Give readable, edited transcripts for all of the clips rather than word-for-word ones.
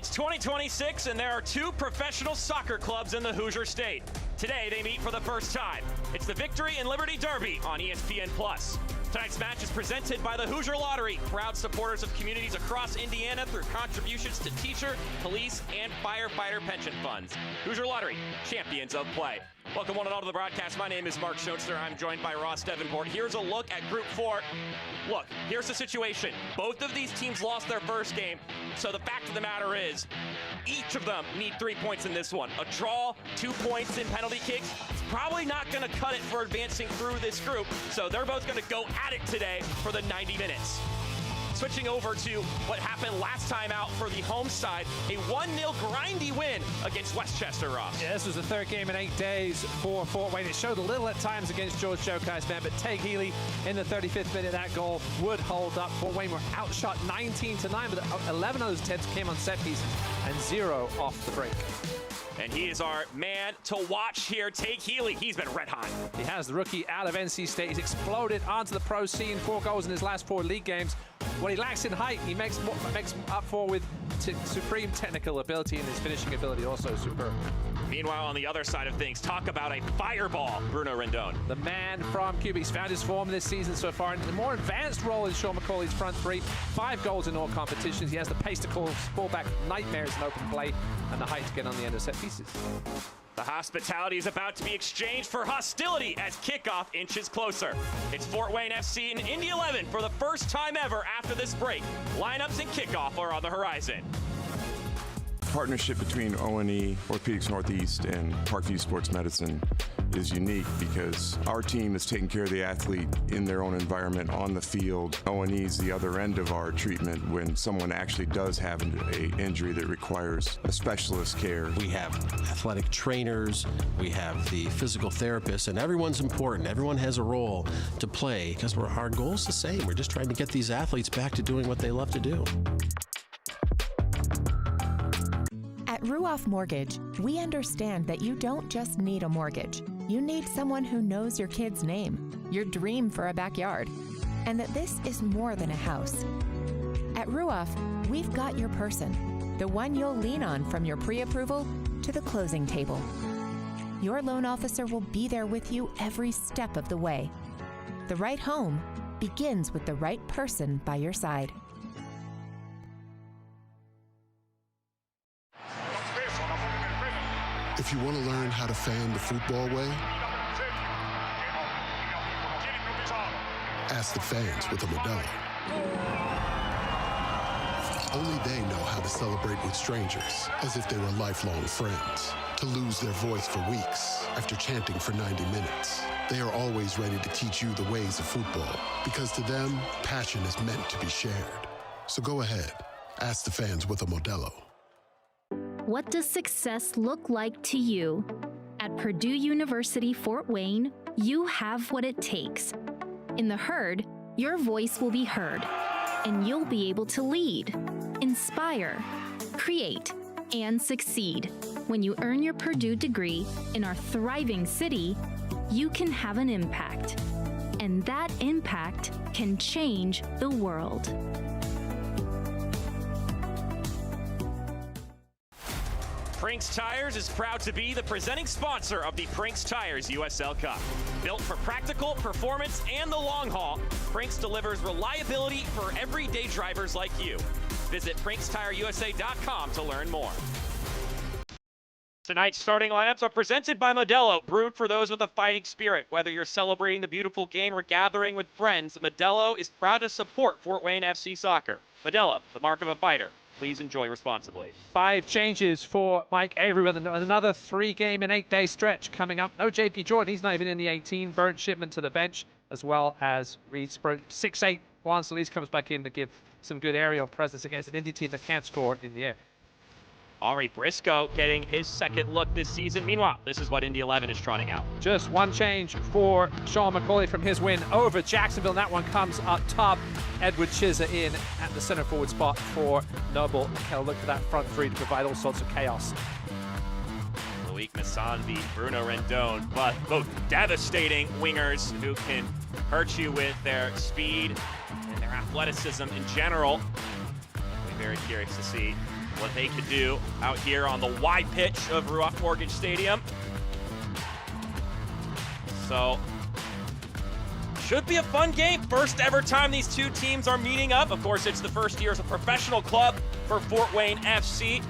It's 2026 and there are two professional soccer clubs in the Hoosier State. Today they meet for the first time. It's the Victory and Liberty Derby on ESPN+. Tonight's match is presented by the Hoosier Lottery, proud supporters of communities across Indiana through contributions to teacher, police, and firefighter pension funds. Hoosier Lottery, champions of play. Welcome one and all to the broadcast. My name is Mark Schoenster. I'm joined by Ross Davenport. Here's a look at Group 4. Look, here's the situation. Both of these teams lost their first game, so the fact of the matter is, each of them need 3 points in this one. A draw, 2 points in penalty kicks, it's probably not going to cut it for advancing through this group, so they're both going to go at it today for the 90 minutes. Switching over to what happened last time out for the home side, a 1-0 grindy win against Westchester, Ross. Yeah, this was the third game in 8 days for Fort Wayne. It showed a little at times against George Jokai's men, but Tate Healy in the 35th minute, that goal would hold up. Fort Wayne were outshot 19-9, but 11 of those attempts came on set pieces and 0 off the break. And he is our man to watch here, Tate Healy. He's been red hot. He has the rookie out of NC State. He's exploded onto the pro scene, 4 goals in his last 4 league games. What he lacks in height, he makes up for with supreme technical ability, and his finishing ability also superb. Meanwhile, on the other side of things, talk about a fireball, Bruno Rendon. The man from Cuba, he's found his form this season so far in the more advanced role in Sean McCauley's front three. 5 goals in all competitions. He has the pace to cause fullback nightmares in open play and the height to get on the end of set pieces. The hospitality is about to be exchanged for hostility as kickoff inches closer. It's Fort Wayne FC and Indy 11 for the first time ever after this break. Lineups and kickoff are on the horizon. Partnership between O&E, Orthopedics Northeast, and Parkview Sports Medicine is unique because our team is taking care of the athlete in their own environment on the field. O&E is the other end of our treatment when someone actually does have an injury that requires a specialist care. We have athletic trainers, we have the physical therapists, and everyone's important. Everyone has a role to play because our goal is the same. We're just trying to get these athletes back to doing what they love to do. At Ruoff Mortgage, we understand that you don't just need a mortgage. You need someone who knows your kid's name, your dream for a backyard, and that this is more than a house. At Ruoff, we've got your person, the one you'll lean on from your pre-approval to the closing table. Your loan officer will be there with you every step of the way. The right home begins with the right person by your side. If you want to learn how to fan the football way, ask the fans with a Modelo. Only they know how to celebrate with strangers as if they were lifelong friends, to lose their voice for weeks after chanting for 90 minutes. They are always ready to teach you the ways of football, because to them, passion is meant to be shared. So go ahead, ask the fans with a Modelo. What does success look like to you? At Purdue University Fort Wayne, you have what it takes. In the herd, your voice will be heard, and you'll be able to lead, inspire, create, and succeed. When you earn your Purdue degree in our thriving city, you can have an impact, and that impact can change the world. Prinx Tires is proud to be the presenting sponsor of the Prinx Tires USL Cup. Built for practical performance and the long haul, Prinx delivers reliability for everyday drivers like you. Visit PrinxTireUSA.com to learn more. Tonight's starting lineups are presented by Modelo, brewed for those with a fighting spirit. Whether you're celebrating the beautiful game or gathering with friends, Modelo is proud to support Fort Wayne FC soccer. Modelo, the mark of a fighter. Please enjoy responsibly. 5 changes for Mike Avery with another 3-game and 8-day stretch coming up. No JP Jordan, he's not even in the 18. Burnt Shipman to the bench, as well as Reed Spurgeon. 6'8", Juan Solis comes back in to give some good aerial presence against an Indy team that can't score in the air. Ari Briscoe getting his second look this season. Meanwhile, this is what Indy 11 is trotting out. Just one change for Sean McCauley from his win over Jacksonville. That one comes up top. Edward Chizza in at the center forward spot for Noble. He'll look for that front three to provide all sorts of chaos. Loic Massanvi, Bruno Rendon, but both devastating wingers who can hurt you with their speed and their athleticism in general. I'll be very curious to see what they could do out here on the wide pitch of Ruoff Mortgage Stadium. So, should be a fun game. First ever time these two teams are meeting up. Of course, it's the first year as a professional club for Fort Wayne FC.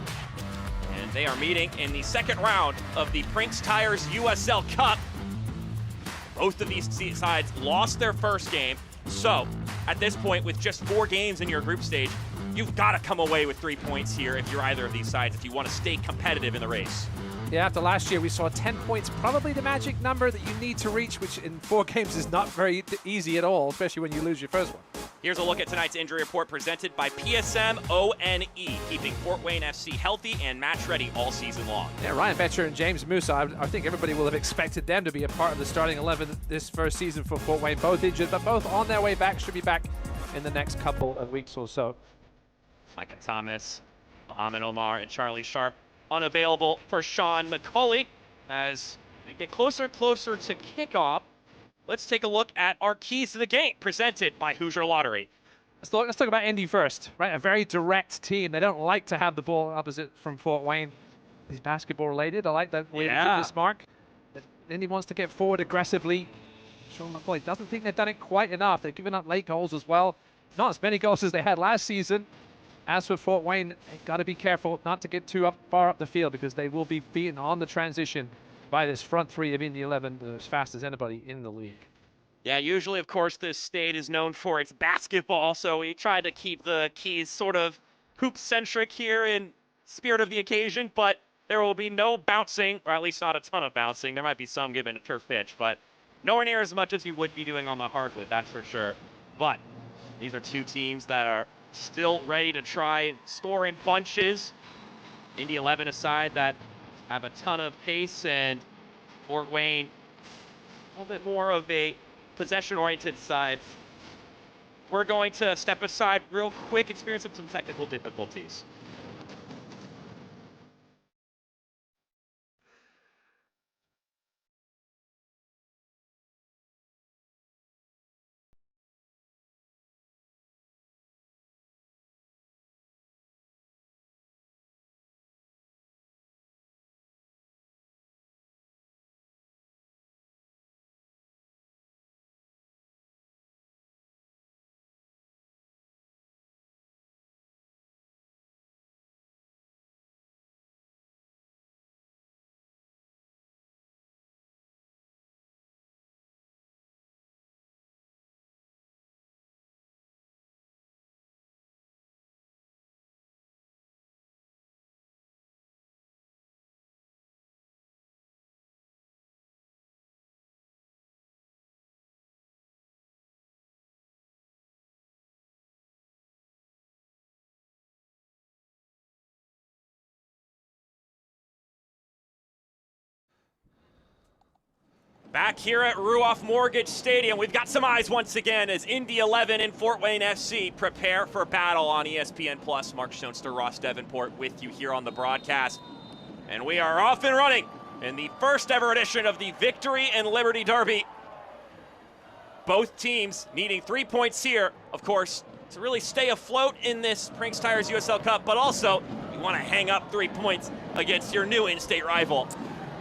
And they are meeting in the second round of the Prinx Tires USL Cup. Both of these sides lost their first game. So, at this point, with just 4 games in your group stage, you've got to come away with 3 points here if you're either of these sides, if you want to stay competitive in the race. Yeah, after last year, we saw 10 points, probably the magic number that you need to reach, which in 4 games is not very easy at all, especially when you lose your first one. Here's a look at tonight's injury report presented by PSM ONE, keeping Fort Wayne FC healthy and match ready all season long. Yeah, Ryan Betcher and James Musa, I think everybody will have expected them to be a part of the starting 11 this first season for Fort Wayne. Both injured, but both on their way back, should be back in the next couple of weeks or so. Micah Thomas, Mohamed Omar, and Charlie Sharp unavailable for Sean McCauley as we get closer and closer to kickoff. Let's take a look at our keys to the game presented by Hoosier Lottery. Let's talk about Indy first, right? A very direct team. They don't like to have the ball opposite from Fort Wayne. He's basketball related. I like that way to keep this mark. Indy wants to get forward aggressively. Sean McCauley doesn't think they've done it quite enough. They've given up late goals as well. Not as many goals as they had last season. As for Fort Wayne, they've got to be careful not to get too far up the field because they will be beaten on the transition by this front three of Indy 11 as fast as anybody in the league. Yeah, usually, of course, this state is known for its basketball, so we try to keep the keys sort of hoop-centric here in spirit of the occasion, but there will be no bouncing, or at least not a ton of bouncing. There might be some given a turf pitch, but nowhere near as much as you would be doing on the hardwood, that's for sure. But these are two teams that are still ready to try and score in bunches. Indy 11 aside that have a ton of pace, and Fort Wayne a little bit more of a possession-oriented side. We're going to step aside real quick, experience some technical difficulties. Back here at Ruoff Mortgage Stadium, we've got some eyes once again as Indy 11 and Fort Wayne FC prepare for battle on ESPN+. Mark Schoenster, Ross Davenport with you here on the broadcast. And we are off and running in the first ever edition of the Victory and Liberty Derby. Both teams needing 3 points here, of course, to really stay afloat in this Prinx Tires USL Cup, but also you want to hang up 3 points against your new in-state rival.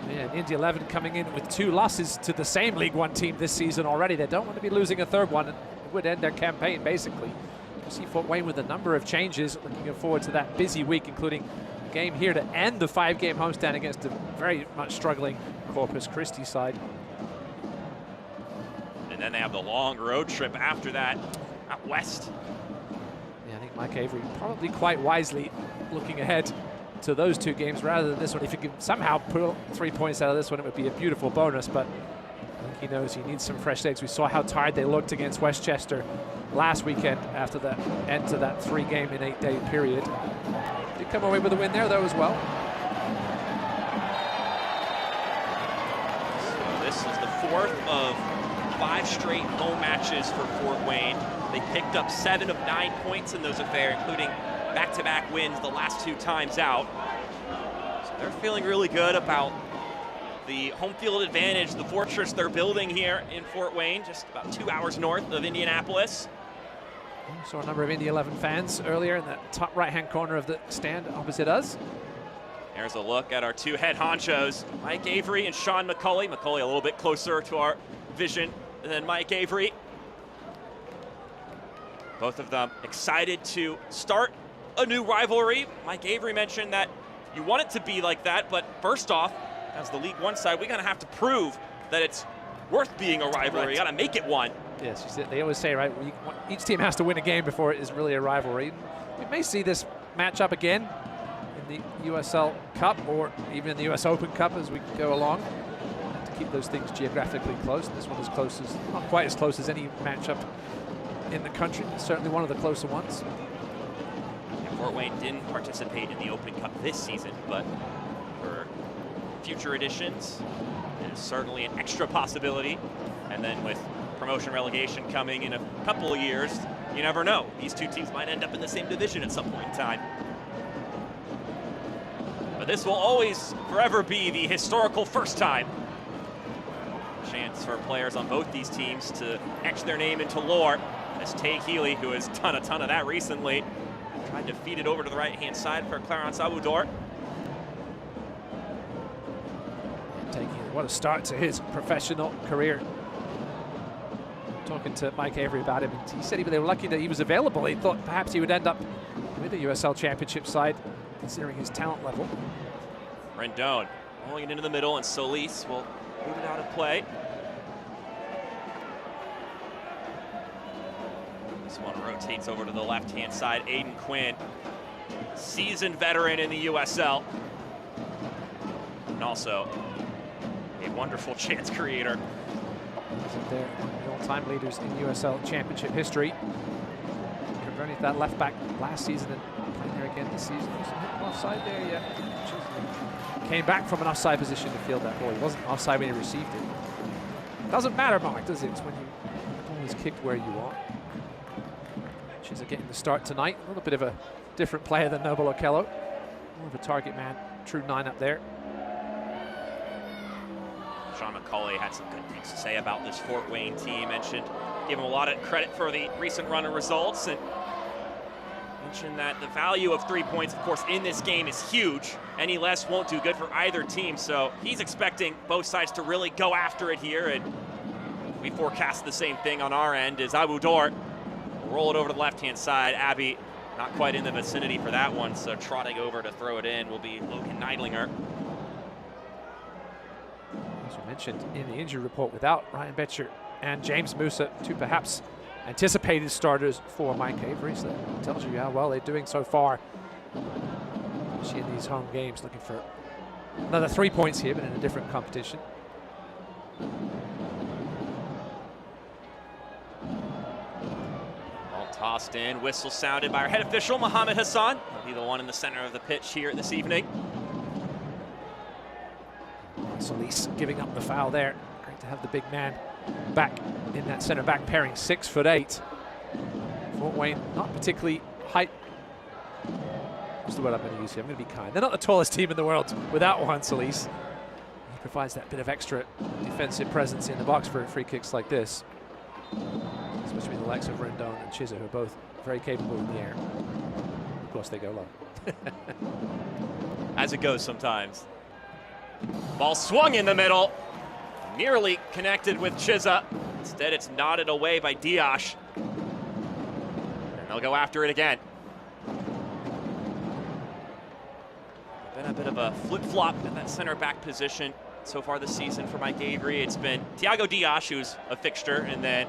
Yeah, Indy 11 coming in with 2 losses to the same League One team this season already. They don't want to be losing a third one. It would end their campaign, basically. You see Fort Wayne with a number of changes, looking forward to that busy week, including a game here to end the 5-game homestand against a very much struggling Corpus Christi side. And then they have the long road trip after that out west. Yeah, I think Mike Avery probably quite wisely looking ahead to those 2 games rather than this one. If you can somehow pull 3 points out of this one, it would be a beautiful bonus, but I think he knows he needs some fresh legs. We saw how tired they looked against Westchester last weekend after the end to that 3-game in 8-day period. Did come away with a win there though as well. So this is the 4th of 5 straight home matches for Fort Wayne. They picked up 7 of 9 points in those affairs, including back-to-back wins the last 2 times out. So they're feeling really good about the home field advantage, the fortress they're building here in Fort Wayne, just about 2 hours north of Indianapolis. Saw a number of Indy 11 fans earlier in the top right-hand corner of the stand opposite us. There's a look at our two head honchos, Mike Avery and Sean McCulley. McCulley a little bit closer to our vision than Mike Avery. Both of them excited to start a new rivalry. Mike Avery mentioned that you want it to be like that, but first off, as the League One side, we're gonna have to prove that it's worth being a rivalry. You gotta make it one. Yes, they always say, right, each team has to win a game before it is really a rivalry. We may see this matchup again in the USL Cup or even in the US Open Cup as we go along. To keep those things geographically close. This one is close as, not quite as close as any matchup in the country, certainly one of the closer ones. Fort Wayne didn't participate in the Open Cup this season, but for future editions, there's certainly an extra possibility. And then with promotion relegation coming in a couple of years, you never know. These two teams might end up in the same division at some point in time. But this will always forever be the historical first time. Chance for players on both these teams to etch their name into lore. As Tay Healy, who has done a ton of that recently, tried to feed it over to the right-hand side for Clarence Abudor. What a start to his professional career. Talking to Mike Avery about him, he said they were lucky that he was available. He thought perhaps he would end up with the USL Championship side, considering his talent level. Rendon rolling it into the middle, and Solis will move it out of play. This one rotates over to the left-hand side. Aiden Quinn, seasoned veteran in the USL, and also a wonderful chance creator. They're the all-time leaders in USL Championship history. Converting that left back last season and playing there again this season. Offside there, yeah. Came back from an offside position to field that ball. He wasn't offside when he received it. Doesn't matter, Mark, does it? It's when the ball is kicked where you want. She's getting the start tonight. A little bit of a different player than Noble Okello. More of a target man, true 9 up there. Sean McCulley had some good things to say about this Fort Wayne team. Gave him a lot of credit for the recent run of results, and mentioned that the value of 3 points, of course, in this game is huge. Any less won't do good for either team, so he's expecting both sides to really go after it here, and we forecast the same thing on our end as Abudor will roll it over to the left-hand side. Abby not quite in the vicinity for that one, so trotting over to throw it in will be Logan Neidlinger. As we mentioned in the injury report, without Ryan Betcher and James Musa, two perhaps anticipated starters for Mike Avery. So that tells you how well they're doing so far. Especially in these home games, looking for another 3 points here, but in a different competition. Ball tossed in, whistle sounded by our head official, Mohammed Hassan. He'll be the one in the center of the pitch here this evening. Solis giving up the foul there. Great to have the big man back in that center back pairing, 6'8". Fort Wayne, not particularly height. What's the word I'm going to use here? I'm going to be kind. They're not the tallest team in the world without Juan Solis. He provides that bit of extra defensive presence in the box for free kicks like this. Especially with the likes of Rendon and Chizza, who are both very capable in the air. Of course, they go low. As it goes sometimes. Ball swung in the middle, nearly connected with Chizza. Instead, it's nodded away by Diash. And they'll go after it again. Been a bit of a flip-flop in that center back position so far this season for Mike Avery. It's been Thiago Diash, who's a fixture, and then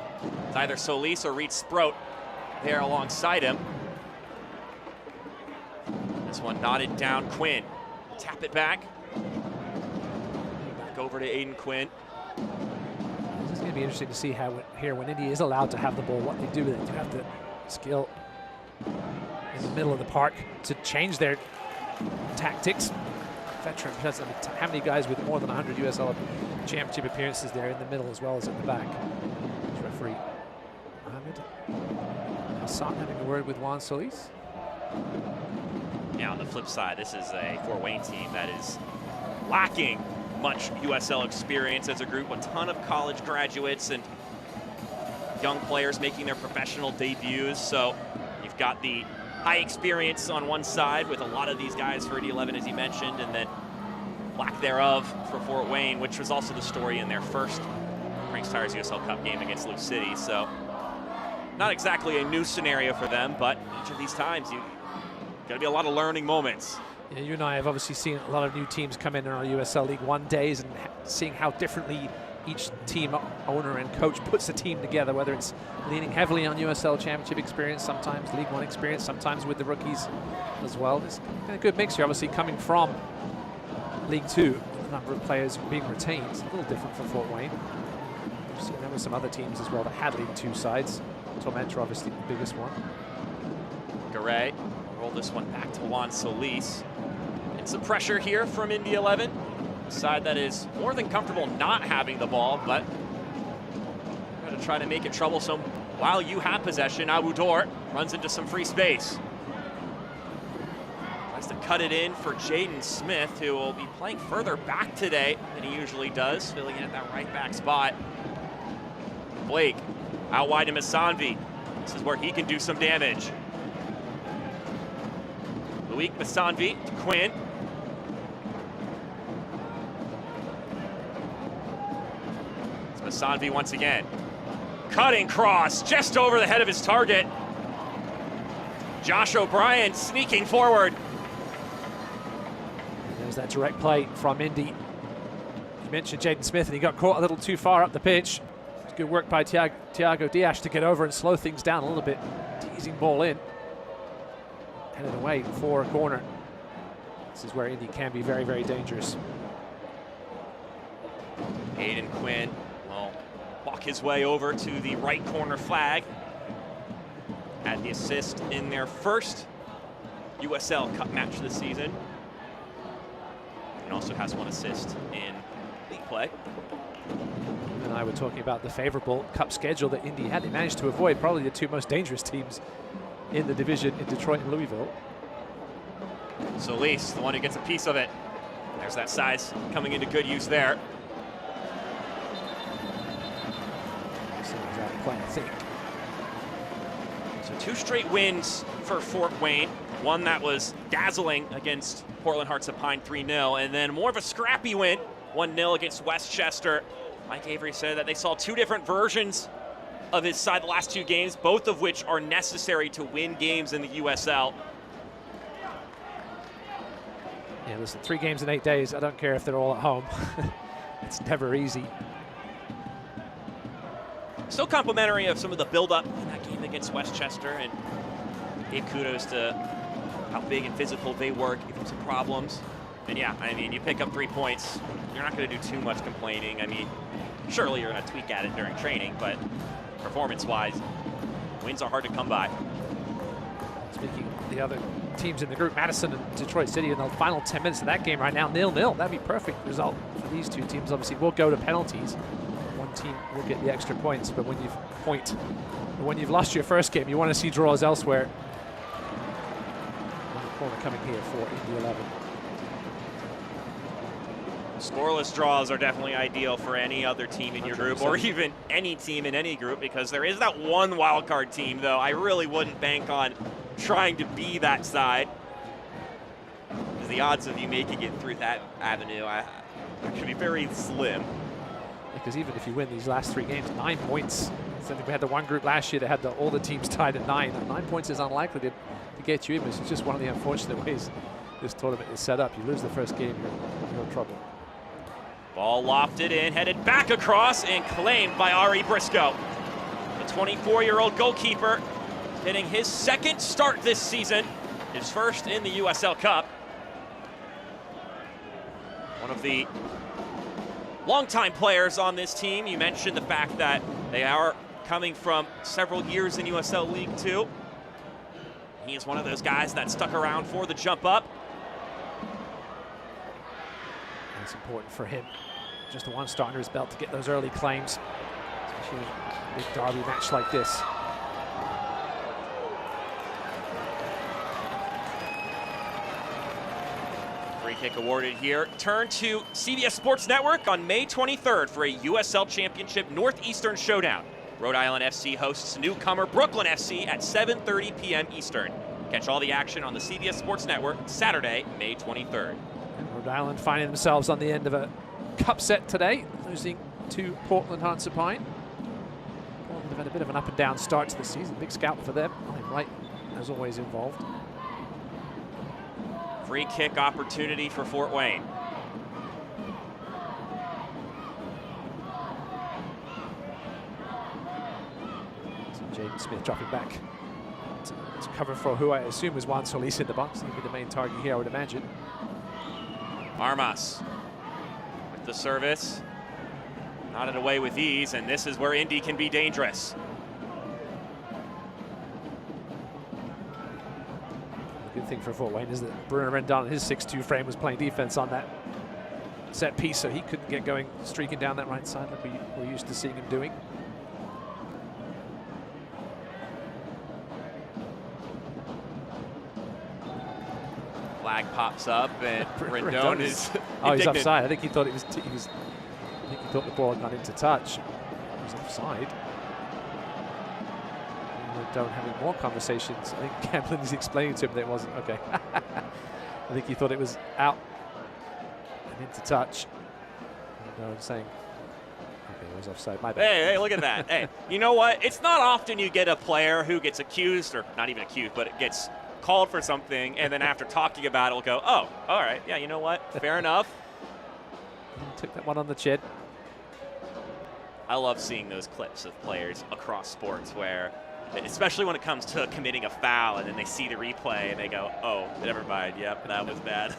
it's either Solis or Reed Sproat there alongside him. This one nodded down Quinn. Tap it back. Back over to Aiden Quinn. This is going to be interesting to see how here when Indy is allowed to have the ball, what they do with it. They have the skill in the middle of the park to change their tactics. Veteran, I mean, how many guys with more than 100 USL Championship appearances there in the middle as well as at the back? Referee Mohammed Hassan having a word with Juan Solis. Yeah, on the flip side, this is a Fort Wayne team that is lacking much USL experience as a group, a ton of college graduates, and young players making their professional debuts. So you've got the high experience on one side with a lot of these guys for Indy 11, as you mentioned, and then lack thereof for Fort Wayne, which was also the story in their first Prinx Tires USL Cup game against Lou City. So not exactly a new scenario for them, but each of these times you got to be a lot of learning moments. Yeah, you and I have obviously seen a lot of new teams come in our USL League One days and seeing how differently each team owner and coach puts the team together, whether it's leaning heavily on USL Championship experience, sometimes League One experience, sometimes with the rookies as well. It's a good mix here, obviously coming from League Two, the number of players being retained. It's a little different for Fort Wayne. We've seen there were some other teams as well that had League Two sides. Tormentor obviously the biggest one. Garay will roll this one back to Juan Solis. And some pressure here from Indy 11. A side that is more than comfortable not having the ball, but going to try to make it troublesome while you have possession. Abu Dort runs into some free space. Tries to cut it in for Jaden Smith, who will be playing further back today than he usually does, filling in at that right back spot. Blake out wide to Masanvi. This is where he can do some damage. Loic Masanvi to Quinn. It's Masanvi once again. Cutting cross just over the head of his target. Josh O'Brien sneaking forward. There's that direct play from Indy. You mentioned Jaden Smith, and he got caught a little too far up the pitch. Good work by Tiago Dias to get over and slow things down a little bit. Teasing ball in. Headed away for a corner. This is where Indy can be very, very dangerous. Aiden Quinn will walk his way over to the right corner flag. Had the assist in their first USL Cup match this season. And also has one assist in league play. You and I were talking about the favorable cup schedule that Indy had. They managed to avoid probably the two most dangerous teams in the division in Detroit and Louisville. Solis, the one who gets a piece of it. There's that size coming into good use there. Play, I think. So 2 straight wins for Fort Wayne. One that was dazzling against Portland Hearts of Pine 3-0, and then more of a scrappy win, 1-0 against Westchester. Mike Avery said that they saw 2 different versions of his side the last 2 games, both of which are necessary to win games in the USL. Yeah, listen, 3 games in 8 days. I don't care if they're all at home. It's never easy. Still complimentary of some of the build-up in that game against Westchester, and gave kudos to how big and physical they were, gave them some problems. And yeah, I mean, you pick up 3 points, you're not going to do too much complaining. I mean, surely you're going to tweak at it during training, but performance-wise, wins are hard to come by. Speaking of the other teams in the group, Madison and Detroit City in the final 10 minutes of that game right now, 0-0. That'd be a perfect result for these 2 teams. Obviously, we'll go to penalties. One team will get the extra points, but when you've lost your first game, you want to see draws elsewhere. Corner coming here for Indy 11. Scoreless draws are definitely ideal for any other team in your group, 100%. or even any team in any group, because there is that one wild card team, though. I really wouldn't bank on trying to be that side, because the odds of you making it through that avenue should be very slim. Because even if you win these last 3 games, 9 points. So we had the one group last year that had all the teams tied at 9. And 9 points is unlikely to get you in. It's just one of the unfortunate ways this tournament is set up. You lose the first game, you're in trouble. Ball lofted in, headed back across, and claimed by Ari Briscoe. The 24-year-old goalkeeper getting his 2nd start this season, his first in the USL Cup. One of the longtime players on this team. You mentioned the fact that they are coming from several years in USL League Two. He is one of those guys that stuck around for the jump up. It's important for him. Just the one start under his belt to get those early claims, especially in a big derby match like this. Free kick awarded here. Turn to CBS Sports Network on May 23rd for a USL Championship Northeastern Showdown. Rhode Island FC hosts newcomer Brooklyn FC at 7:30 p.m. Eastern. Catch all the action on the CBS Sports Network Saturday, May 23rd. And Rhode Island finding themselves on the end of a cup set today, losing to Portland Huntsapine. Portland have had a bit of an up and down start to the season. Big scalp for them. Right, as always, involved. Free kick opportunity for Fort Wayne. Jaden Smith dropping back to cover for who I assume was Juan Solis in the box. He'd be the main target here, I would imagine. Armas with the service. Nodded away with ease, and this is where Indy can be dangerous. The good thing for Fort Wayne is that Bruno Rendon in his 6'2" frame was playing defense on that set piece, so he couldn't get going, streaking down that right side like we're used to seeing him doing. Flag pops up, and Rendon is oh, he's offside. I think he thought it was. I think he thought the ball had gone into touch. He was offside. Rendon having more conversations. I think Gamblin is explaining to him that it wasn't. Okay. I think he thought it was out and into touch. Rendon saying, "Okay, it was offside." My bad. Hey, look at that. Hey, you know what? It's not often you get a player who gets accused, or not even accused, but it gets called for something, and then after talking about it, we'll go, oh, all right, yeah, you know what? Fair enough. Took that one on the chin. I love seeing those clips of players across sports where, especially when it comes to committing a foul, and then they see the replay and they go, oh, never mind, yep, that was bad.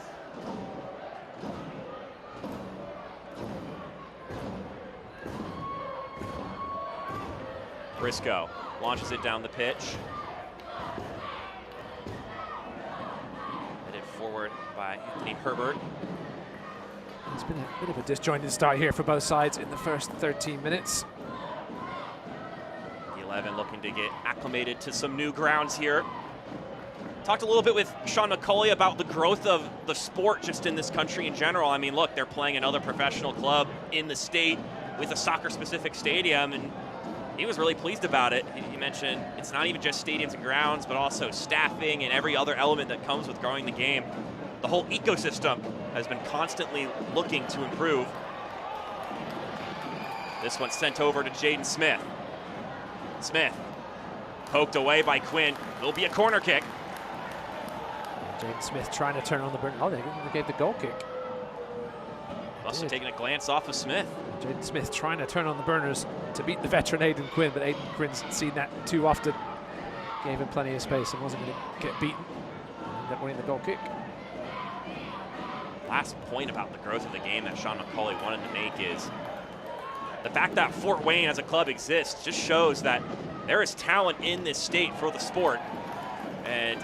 Briscoe launches it down the pitch. Forward by Anthony Herbert. It's been a bit of a disjointed start here for both sides in the first 13 minutes. The 11 looking to get acclimated to some new grounds here. Talked a little bit with Sean McCauley about the growth of the sport just in this country in general. I mean, look, they're playing another professional club in the state with a soccer-specific stadium, and he was really pleased about it. He mentioned it's not even just stadiums and grounds, but also staffing and every other element that comes with growing the game. The whole ecosystem has been constantly looking to improve. This one's sent over to Jaden Smith. Smith poked away by Quinn. It'll be a corner kick. Jaden Smith trying to turn on the burn. Oh, they gave the goal kick. Must have taken a glance off of Smith. Jaden Smith trying to turn on the burners to beat the veteran Aidan Quinn, but Aidan Quinn's seen that too often. Gave him plenty of space and wasn't going to get beaten. Ended up winning the goal kick. Last point about the growth of the game that Sean McCauley wanted to make is the fact that Fort Wayne as a club exists just shows that there is talent in this state for the sport. And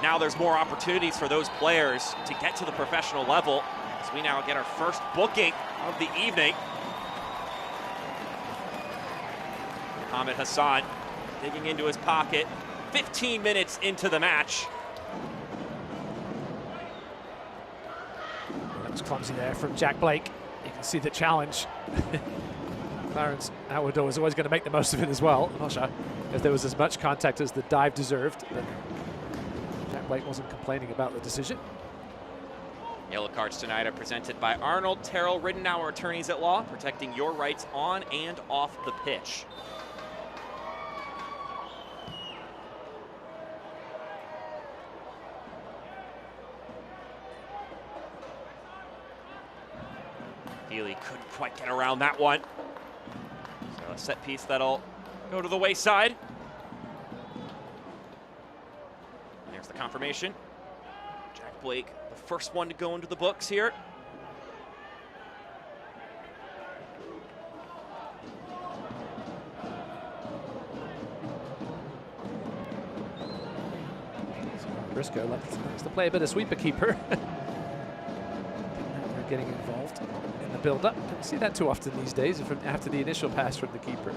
now there's more opportunities for those players to get to the professional level. As we now get our first booking of the evening. Ahmed Hassan digging into his pocket. 15 minutes into the match. That was clumsy there from Jack Blake. You can see the challenge. Clarence Aoudo was always going to make the most of it as well. I'm not sure if there was as much contact as the dive deserved, but Jack Blake wasn't complaining about the decision. Yellow cards tonight are presented by Arnold Terrell Riddenauer Attorneys at Law, protecting your rights on and off the pitch. Healy couldn't quite get around that one. So a set piece that'll go to the wayside. There's the confirmation. Jack Blake, the first one to go into the books here. Briscoe likes to play a bit of sweeper keeper. They're getting involved in the build-up. Don't see that too often these days after the initial pass from the keeper.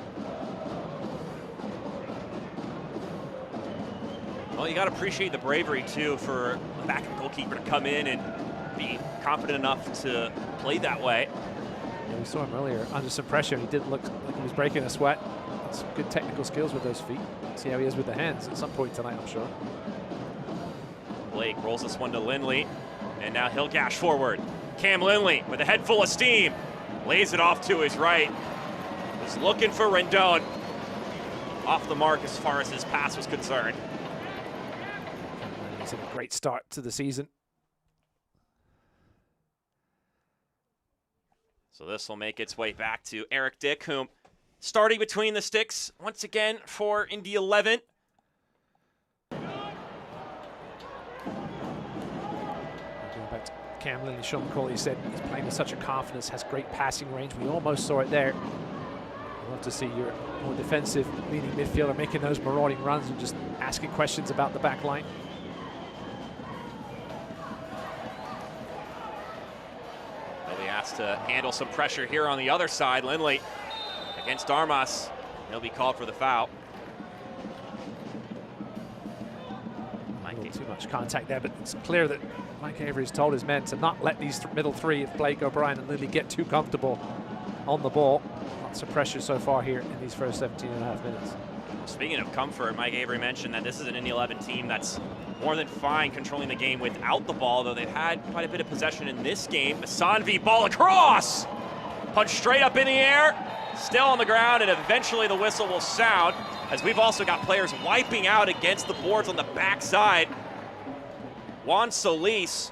Well, you got to appreciate the bravery, too, for the backup goalkeeper to come in and be confident enough to play that way. Yeah, we saw him earlier under some pressure. He didn't look like he was breaking a sweat. Some good technical skills with those feet. See how he is with the hands at some point tonight, I'm sure. Blake rolls this one to Lindley, and now he'll gash forward. Cam Lindley with a head full of steam, lays it off to his right. Was looking for Rendon. Off the mark as far as his pass was concerned. He's had a great start to the season. So this will make its way back to Eric Dick, whom starting between the sticks once again for Indy 11. Going back to Cam Lindley, Sean McCauley said he's playing with such a confidence, has great passing range. We almost saw it there. I'd love to see your more defensive leading midfielder making those marauding runs and just asking questions about the back line. They'll be asked to handle some pressure here on the other side. Lindley against Armas. He'll be called for the foul. Too much contact there, but it's clear that Mike Avery's told his men to not let these middle three of Blake, O'Brien and Lindley get too comfortable on the ball. Lots of pressure so far here in these first 17.5 minutes. Speaking of comfort, Mike Avery mentioned that this is an Indy 11 team that's more than fine controlling the game without the ball, though they've had quite a bit of possession in this game. Sanvi, ball across! Punch straight up in the air, still on the ground, and eventually the whistle will sound, as we've also got players wiping out against the boards on the backside. Juan Solis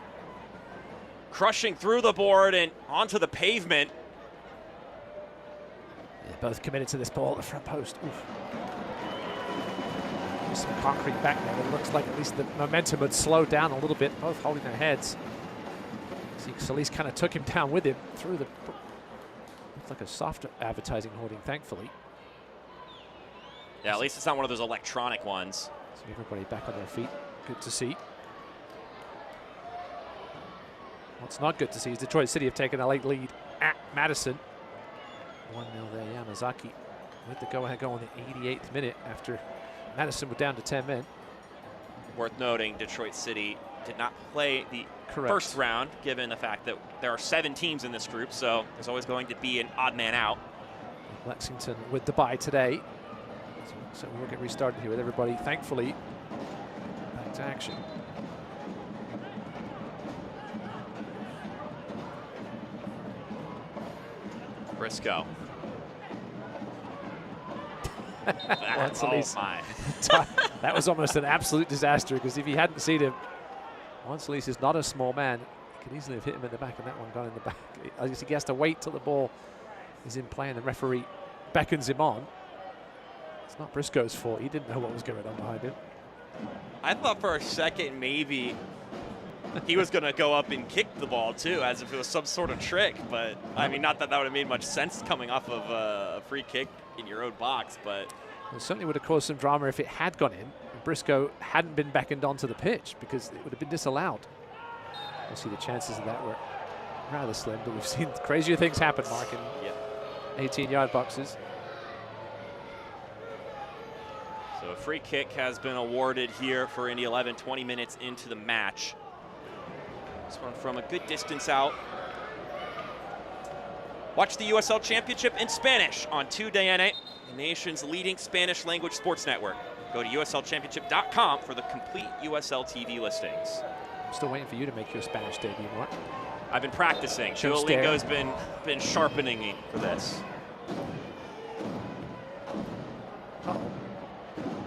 crushing through the board and onto the pavement. Yeah, both committed to this ball at the front post. Oof. There's some concrete back there, but it looks like at least the momentum had slowed down a little bit, both holding their heads. See, Solis kind of took him down with him through the... Looks like a soft advertising hoarding, thankfully. Yeah, at least it's not one of those electronic ones. So everybody back on their feet. Good to see. What's not good to see is Detroit City have taken a late lead at Madison. 1-0 there, Yamazaki with the go-ahead goal in the 88th minute after Madison were down to 10 men. Worth noting, Detroit City did not play the Correct. first round, given the fact that there are 7 teams in this group, so there's always going to be an odd man out. Lexington with the bye today. So we'll get restarted here with everybody, thankfully, back to action. Briscoe. Oh my. That was almost an absolute disaster, because if he hadn't seen him, Juan Solis is not a small man. He could easily have hit him in the back, and that one got in the back. I guess he has to wait till the ball is in play and the referee beckons him on. It's not Briscoe's fault. He didn't know what was going on behind him. I thought for a second maybe he was going to go up and kick the ball too, as if it was some sort of trick. But I mean, not that that would have made much sense coming off of a free kick in your own box, but it certainly would have caused some drama if it had gone in and Briscoe hadn't been beckoned onto the pitch, because it would have been disallowed. Obviously, the chances of that were rather slim, but we've seen crazier things happen, Mark, in 18-yard boxes. So a free kick has been awarded here for Indy 11, 20 minutes into the match. This one from a good distance out. Watch the USL Championship in Spanish on 2DN, the nation's leading Spanish language sports network. Go to uslchampionship.com for the complete USL TV listings. I'm still waiting for you to make your Spanish debut, Mark. I've been practicing. Duolingo's been sharpening me for this.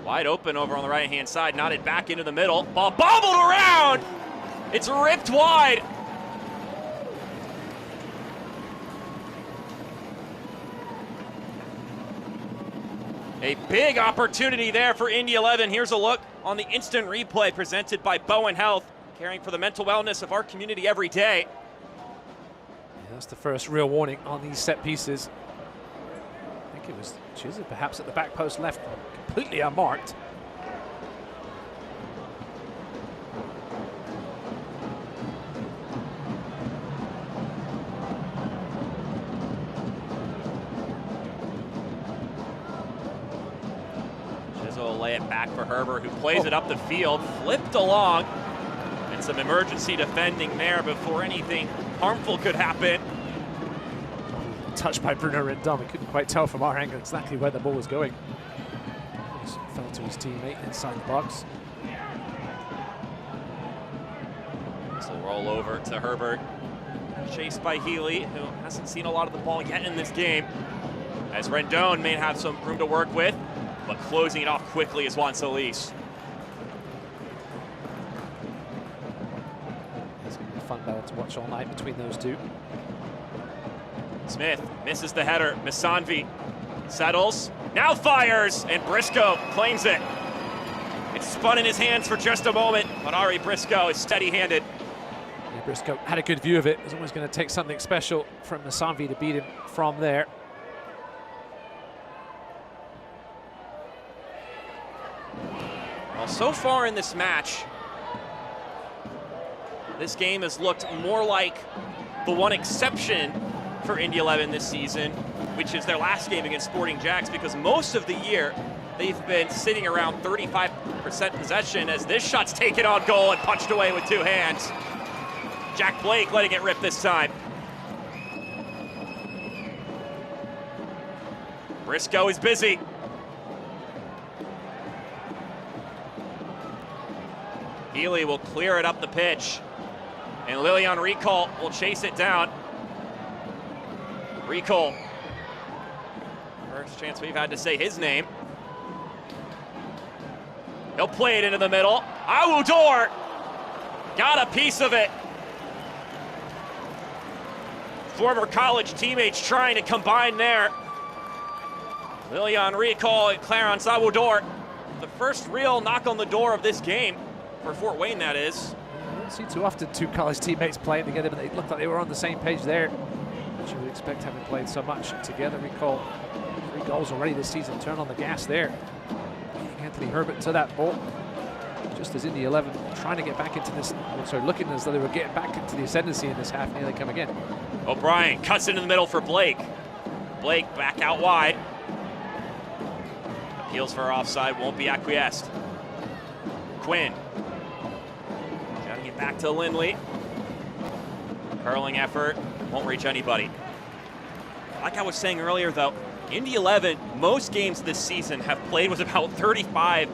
Wide open over on the right-hand side, knotted back into the middle. Ball bobbled around! It's ripped wide. A big opportunity there for Indy 11. Here's a look on the instant replay presented by Bowen Health, caring for the mental wellness of our community every day. Yeah, that's the first real warning on these set pieces. I think it was Chisholm perhaps at the back post left, completely unmarked. Chisholm will lay it back for Herbert, who plays it up the field, flipped along, and some emergency defending there before anything harmful could happen. touch by Bruno Rendon. We couldn't quite tell from our angle exactly where the ball was going. Just fell to his teammate inside the box. This will roll over to Herbert. Chased by Healy, who hasn't seen a lot of the ball yet in this game. As Rendon may have some room to work with, but closing it off quickly is Juan Solis. It's going to be a fun battle to watch all night between those two. Smith misses the header. Misanvi settles, now fires, and Briscoe claims it. It's spun in his hands for just a moment, but Ari Briscoe is steady-handed. Yeah, Briscoe had a good view of it. It was always going to take something special from Misanvi to beat him from there. Well, so far in this match, this game has looked more like the one exception for Indy 11 this season, which is their last game against Sporting Jacks, because most of the year they've been sitting around 35% possession, as this shot's taken on goal and punched away with two hands. Jack Blake letting it rip this time. Briscoe is busy. Healy will clear it up the pitch, and Lilian Recall will chase it down. Recall, first chance we've had to say his name. He'll play it into the middle. Awudor got a piece of it. Former college teammates trying to combine there. Lilian Recall and Clarence Awudor. The first real knock on the door of this game, for Fort Wayne that is. I don't see too often two college teammates playing together, but they looked like they were on the same page there, which you would expect having played so much together. Recall 3 goals already this season. Turn on the gas there. Anthony Herbert to that ball. Just as Indy 11 trying to get back into this, sorry, looking as though they were getting back into the ascendancy in this half, and here they come again. O'Brien cuts it in the middle for Blake. Blake back out wide. Appeals for offside, won't be acquiesced. Quinn. Trying to get back to Lindley. Curling effort, won't reach anybody. Like I was saying earlier though, Indy 11, most games this season have played with about 35%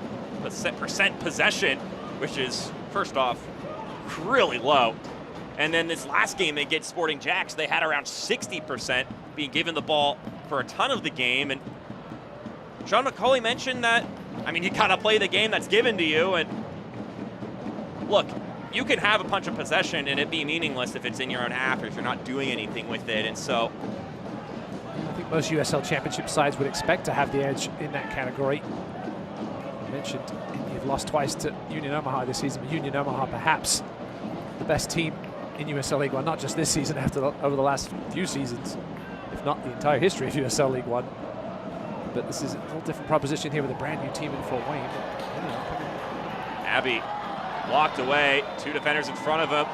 possession, which is, first off, really low. And then this last game they get Sporting Jacks, they had around 60%, being given the ball for a ton of the game. And Sean McCauley mentioned that, I mean, you gotta play the game that's given to you. And look, you can have a bunch of possession and it be meaningless if it's in your own half or if you're not doing anything with it. And so I think most USL Championship sides would expect to have the edge in that category. I mentioned you've lost twice to Union Omaha this season, but Union Omaha perhaps the best team in USL League One, not just this season, over the last few seasons, if not the entire history of USL League One. But this is a whole different proposition here with a brand new team in Fort Wayne. Abbey blocked away, 2 defenders in front of him,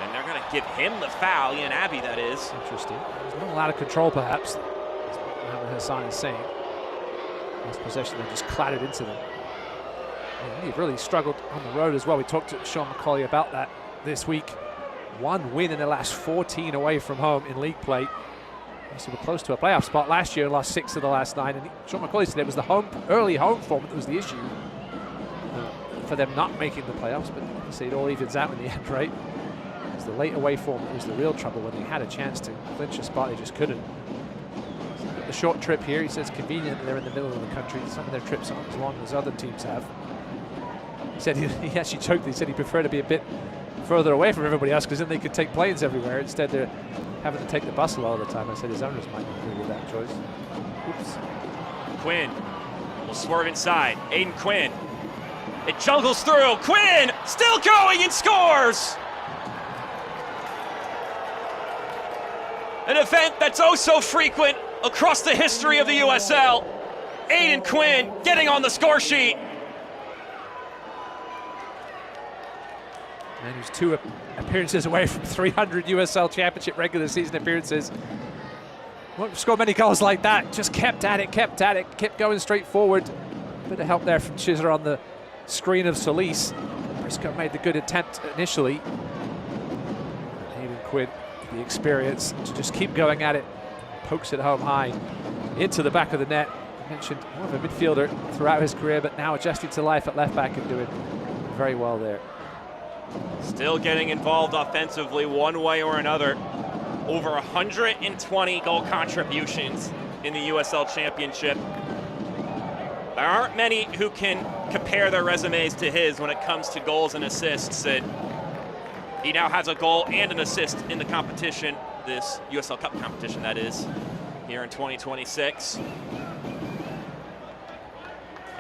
and they're going to give him the foul. Ian Abbey, that is. Interesting. There's a little out of control, perhaps. That's what Mohamed Hassan is saying. Last possession, they just clattered into them. And they've really struggled on the road as well. We talked to Sean McCauley about that this week. 1 win in the last 14 away from home in league play. So we're close to a playoff spot last year, lost 6 of the last 9. And Sean McCauley said it was the early home form that was the issue for them not making the playoffs. But obviously it all evens out in the end, right? It's the late away form that was the real trouble. When they had a chance to clinch a spot, they just couldn't. So the short trip here, he says, convenient that they're in the middle of the country. Some of their trips aren't as long as other teams have. He said he actually joked. He said he'd prefer to be a bit further away from everybody else because then they could take planes everywhere. Instead, they're having to take the bus a lot of the time. I said his owners might agree with that choice. Oops. Quinn will swerve inside. Aiden Quinn. It juggles through. Quinn still going and scores! An event that's oh so frequent across the history of the USL. Aiden Quinn getting on the score sheet. And who's 2 appearances away from 300 USL Championship regular season appearances. Won't score many goals like that. Just kept at it, kept going straight forward. Bit of help there from Chisler on the screen of Solis. Briscoe made the good attempt initially. Hayden Quinn, the experience to just keep going at it, pokes it home high into the back of the net. I mentioned more of a midfielder throughout his career, but now adjusting to life at left back and doing very well there. Still getting involved offensively one way or another. Over 120 goal contributions in the USL Championship. There aren't many who can compare their resumes to his when it comes to goals and assists. And he now has a goal and an assist in the competition, this USL Cup competition that is, here in 2026.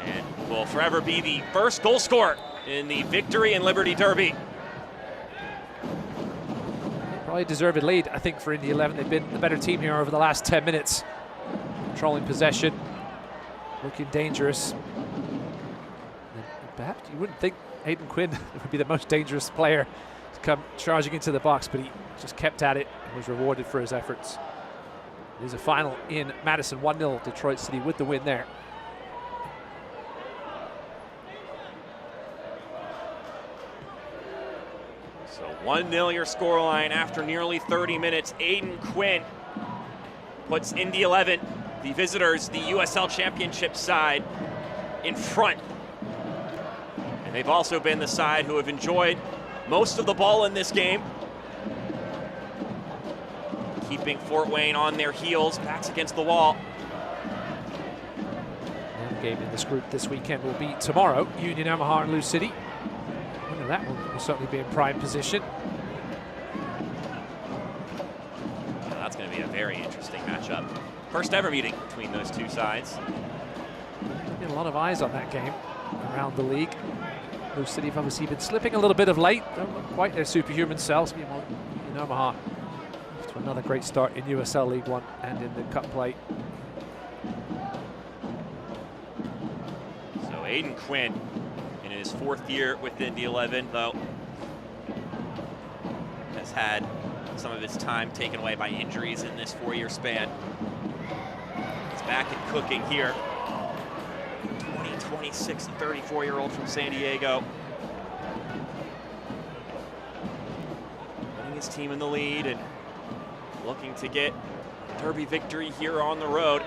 And will forever be the first goal scorer in the Victory and Liberty Derby. Probably a deserved lead, I think, for Indy 11. They've been the better team here over the last 10 minutes. Controlling possession, looking dangerous. And perhaps you wouldn't think Aidan Quinn would be the most dangerous player to come charging into the box, but he just kept at it and was rewarded for his efforts. It is a final in Madison, 1-0 Detroit City with the win there. So 1-0 your scoreline after nearly 30 minutes. Aidan Quinn puts Indy 11, the visitors, the USL Championship side, in front. And they've also been the side who have enjoyed most of the ball in this game, keeping Fort Wayne on their heels, backs against the wall. The game in this group this weekend will be tomorrow, Union Omaha and Lou City. Winner of that will certainly be in prime position. Yeah, that's going to be a very interesting matchup. First ever meeting between those two sides. A lot of eyes on that game around the league. Lou City have obviously been slipping a little bit of late. Don't look quite their superhuman selves. Meanwhile, in Omaha, to another great start in USL League One and in the cup play. So Aidan Quinn in his 4th year with Indy 11, though, has had some of his time taken away by injuries in this 4-year span. He's back and cooking here. 26 and 34-year-old from San Diego. Putting his team in the lead and looking to get a Derby victory here on the road.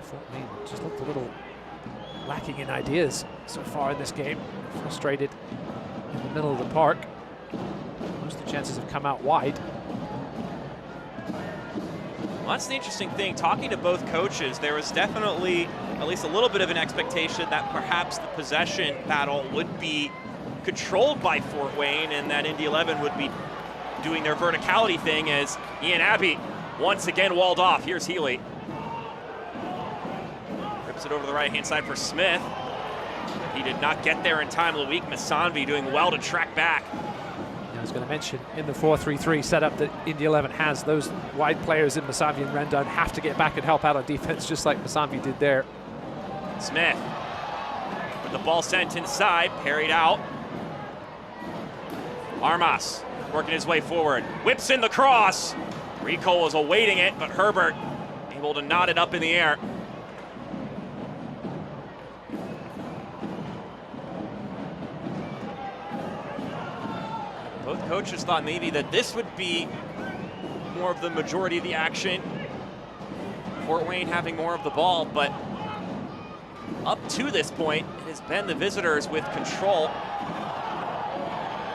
Fort Wayne just looked a little lacking in ideas so far in this game. Frustrated in the middle of the park. Most of the chances have come out wide. Well, that's the interesting thing. Talking to both coaches, there was definitely at least a little bit of an expectation that perhaps the possession battle would be controlled by Fort Wayne and that Indy 11 would be doing their verticality thing as Ian Abbey once again walled off. Here's Healy. Rips it over to the right-hand side for Smith. He did not get there in time. Loic Masanvi doing well to track back. I was going to mention, in the 4-3-3 setup that Indy 11 has, those wide players in Masanvi and Rendon have to get back and help out on defense, just like Masanvi did there. Smith with the ball sent inside, parried out. Armas working his way forward, whips in the cross. Rico was awaiting it, but Herbert able to nod it up in the air. Both coaches thought maybe that this would be more of the majority of the action. Fort Wayne having more of the ball, but up to this point, it has been the visitors with control.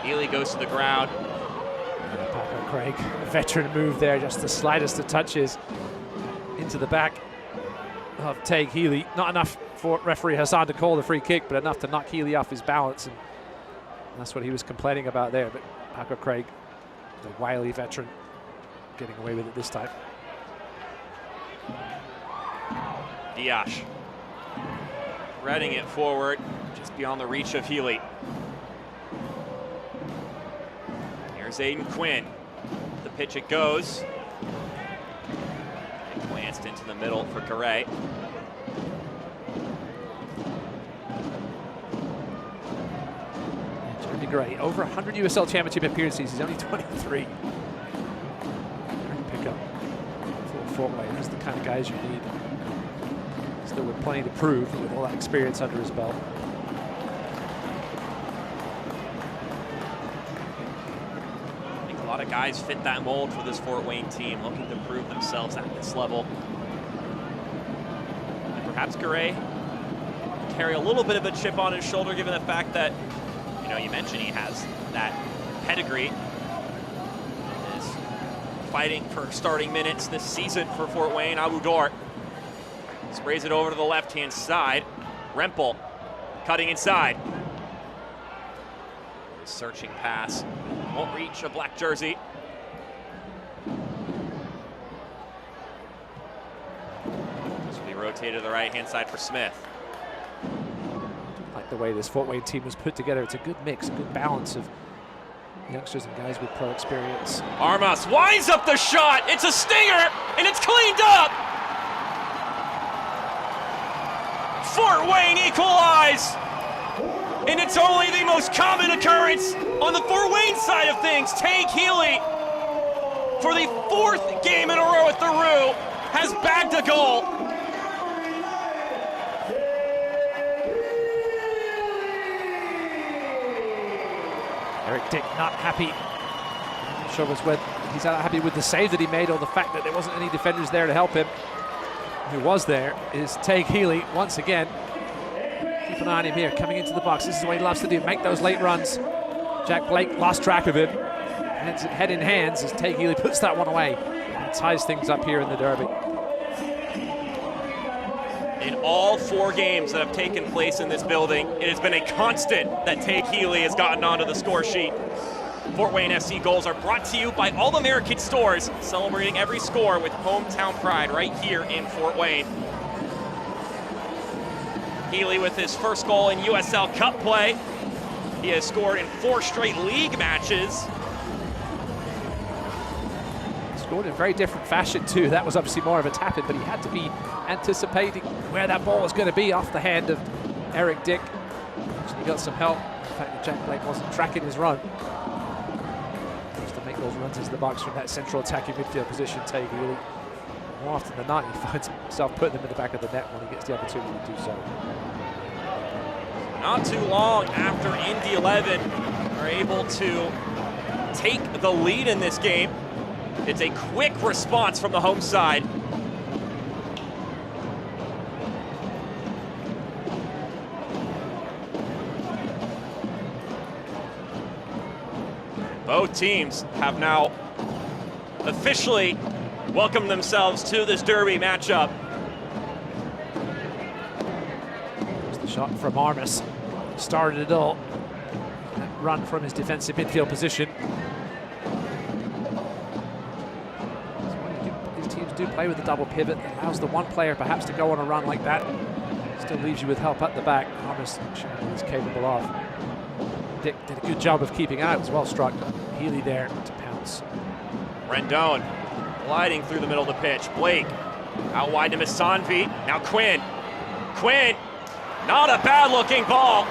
Healy goes to the ground. Paco Craig, a veteran move there, just the slightest of touches into the back of Tague Healy. Not enough for referee Hassan to call the free kick, but enough to knock Healy off his balance. And that's what he was complaining about there. But Paco Craig, the wily veteran, getting away with it this time. Diash threading it forward, just beyond the reach of Healy. Here's Aidan Quinn. The pitch it goes. And glanced into the middle for Garay. Jeremy Gray, over 100 USL Championship appearances. He's only 23. Great pickup for Fort Wayne. He's the kind of guys you need. Still with plenty to prove with all that experience under his belt. lot of guys fit that mold for this Fort Wayne team, looking to prove themselves at this level. And perhaps Garay carry a little bit of a chip on his shoulder, given the fact that, you know, you mentioned he has that pedigree. Is fighting for starting minutes this season for Fort Wayne. Abudor sprays it over to the left-hand side. Rempel cutting inside. Searching pass. Won't reach a black jersey. This will be rotated to the right-hand side for Smith. Like the way this Fort Wayne team was put together. It's a good mix, a good balance of youngsters and guys with pro experience. Armas winds up the shot. It's a stinger, and it's cleaned up. Fort Wayne equalize. And it's only the most common occurrence on the Fort Wayne side of things. Tank Healy, for the 4th game in a row at the Roo, has bagged a goal. Eric Dick not happy. I'm not sure whether he's not happy with the save that he made or the fact that there wasn't any defenders there to help him. Who was there is Tank Healy once again. Keep an eye on him here, coming into the box. This is what he loves to do, make those late runs. Jack Blake lost track of him. Head in hands as Tank Healy puts that one away and ties things up here in the derby. In all 4 games that have taken place in this building, it has been a constant that Tank Healy has gotten onto the score sheet. Fort Wayne FC goals are brought to you by All American Stores, celebrating every score with hometown pride right here in Fort Wayne. Healy with his first goal in USL Cup play. He has scored in 4 straight league matches. Scored in a very different fashion too. That was obviously more of a tap-in, but he had to be anticipating where that ball was going to be off the hand of Eric Dick. He got some help. The fact that Jack Blake wasn't tracking his run. Just to make those runs into the box from that central attacking midfield position, Tank Healy. More often than not, he finds himself putting them in the back of the net when he gets the opportunity to do so. Not too long after Indy 11 are able to take the lead in this game. It's a quick response from the home side. Both teams have now officially welcomed themselves to this derby matchup. There's the shot from Armas. Started it all. That run from his defensive midfield position. These teams do play with a double pivot that allows the one player perhaps to go on a run like that. Still leaves you with help at the back. Armas showing what he's capable of. Dick did a good job of keeping out. It was well struck. Healy there to pounce. Rendon gliding through the middle of the pitch. Blake out wide to Misanvi. Now Quinn. Quinn, not a bad looking ball.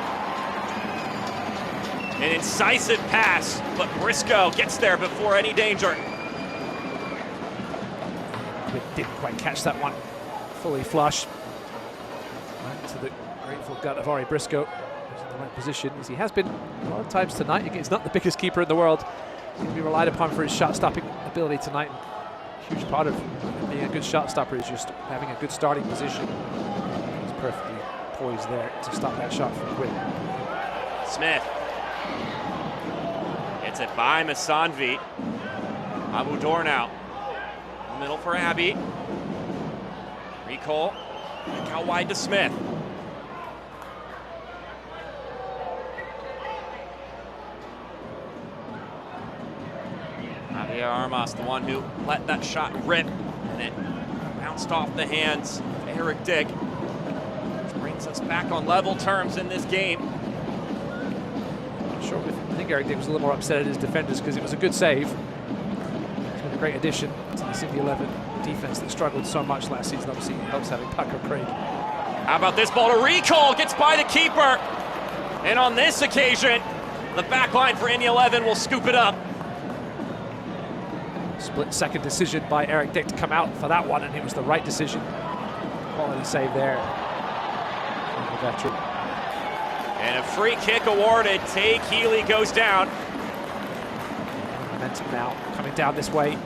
An incisive pass, but Briscoe gets there before any danger. Quinn didn't quite catch that one fully flush. Right into the grateful gut of Ari Briscoe. He's in the right position, as he has been a lot of times tonight. He's not the biggest keeper in the world. He's going to be relied upon for his shot-stopping ability tonight. A huge part of being a good shot-stopper is just having a good starting position. He's perfectly poised there to stop that shot from Quinn. Smith. Gets it by Misanvi. Abudor now. Middle for Abbey. Recall. Back out wide to Smith. Javier Armas, the one who let that shot rip, and it bounced off the hands of Eric Dick. Which brings us back on level terms in this game. Not sure if I think Eric Dick was a little more upset at his defenders because it was a good save. It's been a great addition to this Indy 11 defense that struggled so much last season. Obviously, it helps having Pucker Craig. How about this ball to Recall? Gets by the keeper. And on this occasion, the back line for Indy 11 will scoop it up. Split second decision by Eric Dick to come out for that one, and it was the right decision. Quality save there from the veteran. And a free kick awarded. Tank Healy goes down. momentum now coming down this way.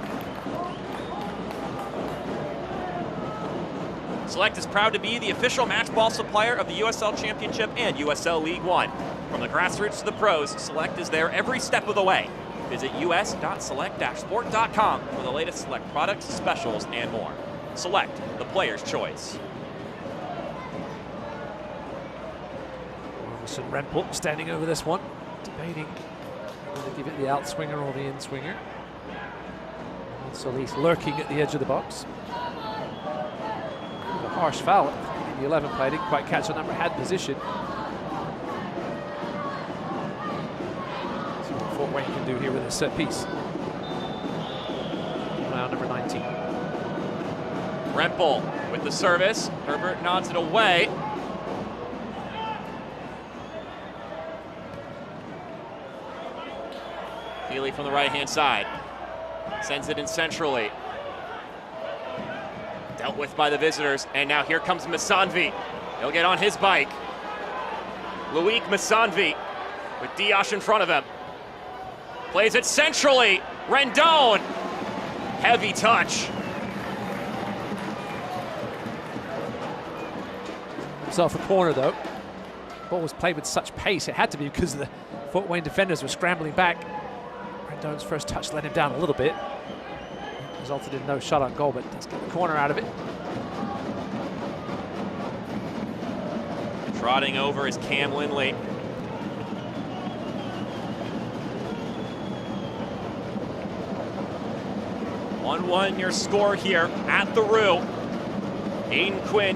Select is proud to be the official match ball supplier of the USL Championship and USL League One. From the grassroots to the pros, Select is there every step of the way. Visit us.select-sport.com for the latest Select products, specials, and more. Select, the player's choice. Robinson Rempel standing over this one, debating whether to give it the out swinger or the in swinger. Solis lurking at the edge of the box. A harsh foul. The 11 play didn't quite catch the number, had position. See what Fort Wayne can do here with a set piece. Now number 19. Rempel with the service. Herbert nods it away. Healy from the right-hand side. Sends it in centrally. Dealt with by the visitors, and now here comes Masanvi. He'll get on his bike. Loic Masanvi with Diash in front of him. Plays it centrally. Rendon. Heavy touch. Himself a corner though. Ball was played with such pace, it had to be because the Fort Wayne defenders were scrambling back. Rendon's first touch let him down a little bit. Resulted in no shot on goal, but does get the corner out of it. Trotting over is Cam Lindley. (1-1) your score here at the Roo. Aiden Quinn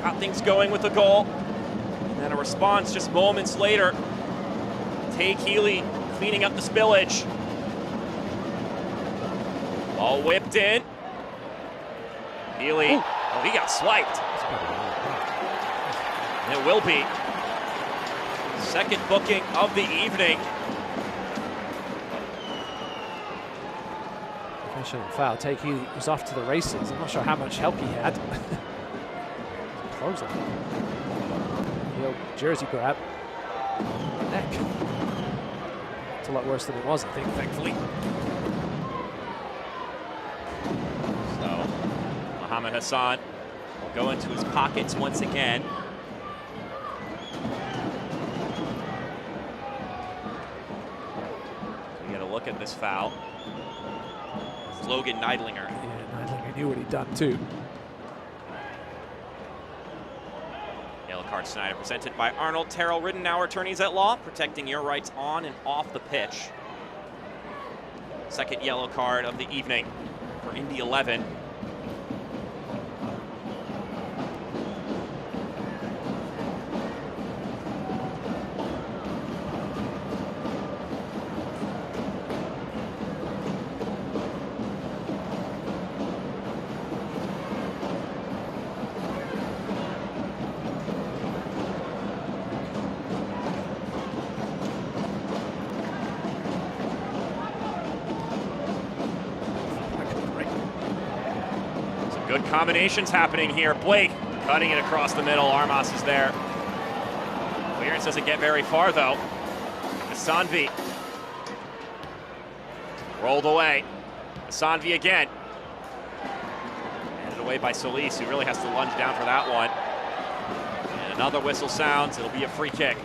got things going with the goal. And then a response just moments later. Tay Healy cleaning up the spillage. Ball whipped in. Healy, oh, he got swiped. And it will be second booking of the evening. Professional foul. Take Healy was off to the races. I'm not sure how much help he had. Close on the old jersey grab. Neck. It's a lot worse than it was, I think, thankfully. Mohamed Hassan will go into his pockets once again. We get a look at this foul. It's Logan Neidlinger. Yeah, Neidlinger knew what he'd done too. Yellow card Snyder presented by Arnold Terrell Riddenauer Attorneys at Law, protecting your rights on and off the pitch. Second yellow card of the evening for Indy 11. Good combinations happening here. Blake cutting it across the middle. Armas is there. Clearance doesn't get very far though. Masanvi rolled away. Masanvi again. Handed away by Solis, who really has to lunge down for that one. And another whistle sounds. It'll be a free kick.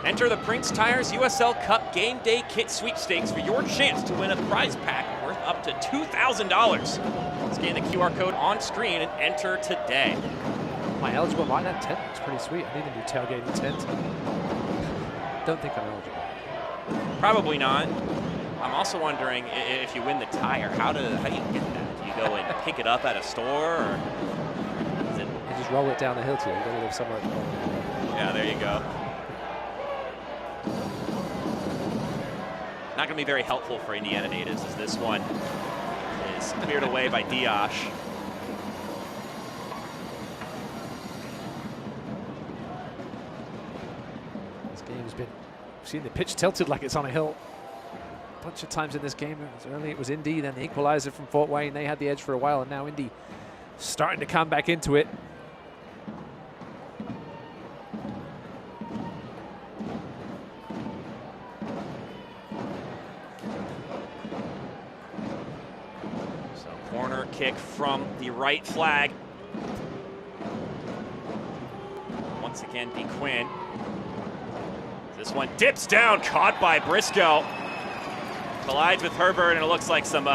Enter the Prinx Tires USL Cup Game Day Kit Sweepstakes for your chance to win a prize pack worth up to $2,000. Scan the QR code on screen and enter today. Am I eligible? Mine, that tent looks pretty sweet. I need a new tailgating tent. Don't think I'm eligible. Probably not. I'm also wondering if you win the tire, how do you get that? Do you go and pick it up at a store, or is it? You just roll it down the hill to you. You gotta live somewhere. Yeah, there you go. Not going to be very helpful for Indiana natives as this one is cleared away by Diash. This game has been, we've seen the pitch tilted like it's on a hill a bunch of times in this game. Early it was Indy, then the equalizer from Fort Wayne. They had the edge for a while, and now Indy starting to come back into it. from the right flag. Once again, B. Quinn. This one dips down, caught by Briscoe. Collides with Herbert, and it looks like some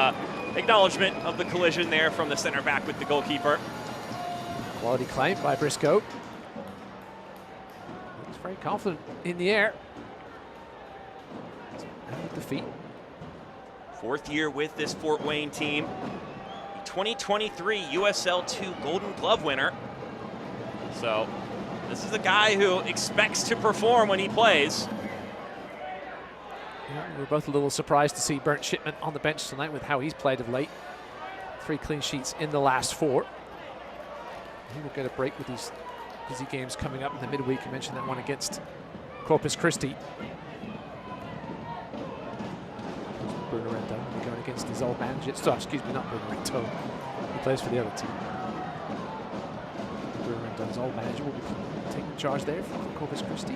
acknowledgement of the collision there from the center back with the goalkeeper. Quality claim by Briscoe. He's very confident in the air. And defeat. Fourth year with this Fort Wayne team. 2023 USL 2 Golden Glove winner. So this is a guy who expects to perform when he plays. Yeah, we're both a little surprised to see Bernd Shipman on the bench tonight with how he's played of late. 3 clean sheets in the last 4. He will get a break with these busy games coming up in the midweek. You mentioned that one against Corpus Christi. Bruno Rendon going against his old manager. Excuse me, not Bruno Rendon. He plays for the other team. Bruno Rendon's old manager will be taking charge there for Corpus Christi.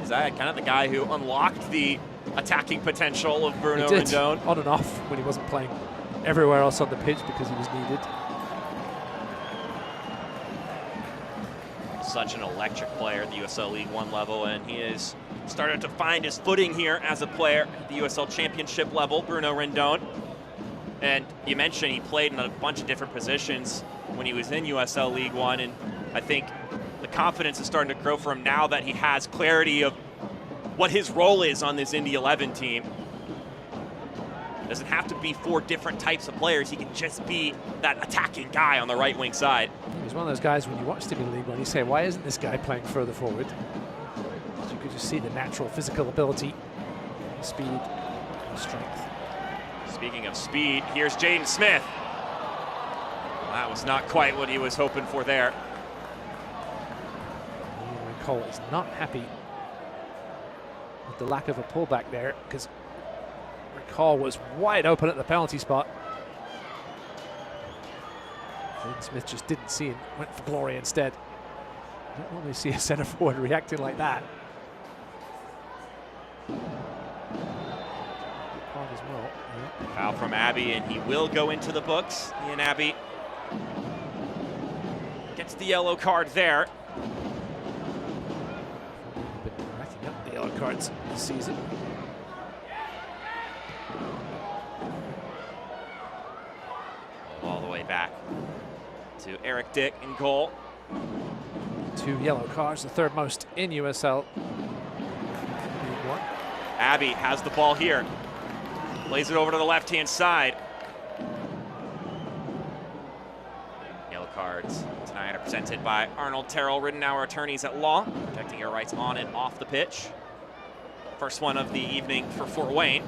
Is that kind of the guy who unlocked the attacking potential of Bruno Rendon? On and off when he wasn't playing everywhere else on the pitch because he was needed. Such an electric player at the USL League One level, and he has started to find his footing here as a player at the USL Championship level, Bruno Rendon. And you mentioned he played in a bunch of different positions when he was in USL League One, and I think the confidence is starting to grow for him now that he has clarity of what his role is on this Indy 11 team. Doesn't have to be 4 different types of players. He can just be that attacking guy on the right wing side. He's one of those guys when you watch him in League One, you say, why isn't this guy playing further forward? So you could just see the natural physical ability, speed, and strength. Speaking of speed, here's Jaden Smith. That was not quite what he was hoping for there. Cole is not happy with the lack of a pullback there because Cole was wide open at the penalty spot. Jaden Smith just didn't see him, went for glory instead. You don't normally see a centre forward reacting like that. Good card as well. Yeah. Foul from Abbey, and he will go into the books. Ian Abbey gets the yellow card there. Been racking up the yellow cards this season. All the way back to Eric Dick in goal. 2 yellow cards, the 3rd most in USL League One. Abbey has the ball here. Plays it over to the left-hand side. Yellow cards tonight are presented by Arnold Terrell, Riddenauer attorneys at law, protecting your rights on and off the pitch. First one of the evening for Fort Wayne.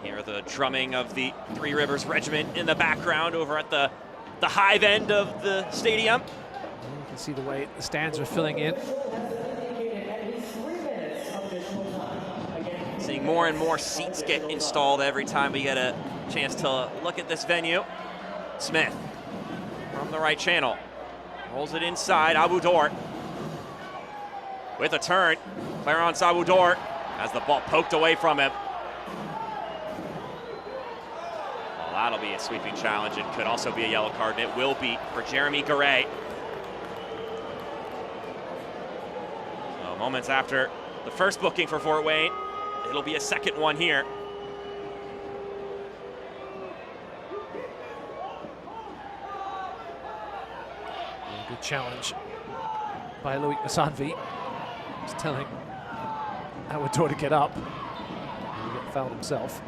Here the drumming of the Three Rivers Regiment in the background over at the hive end of the stadium. You can see the way the stands are filling in. Seeing more and more seats get installed every time we get a chance to look at this venue. Smith from the right channel. Rolls it inside, Abu Dort. With a turn, Clarence Abu Dort has the ball poked away from him. Well, that'll be a sweeping challenge. It could also be a yellow card, and it will be for Jeremy Garay. So moments after the first booking for Fort Wayne, it'll be a second one here. Good challenge by Loic Masanvi. He's telling Awador to get up. He got fouled himself.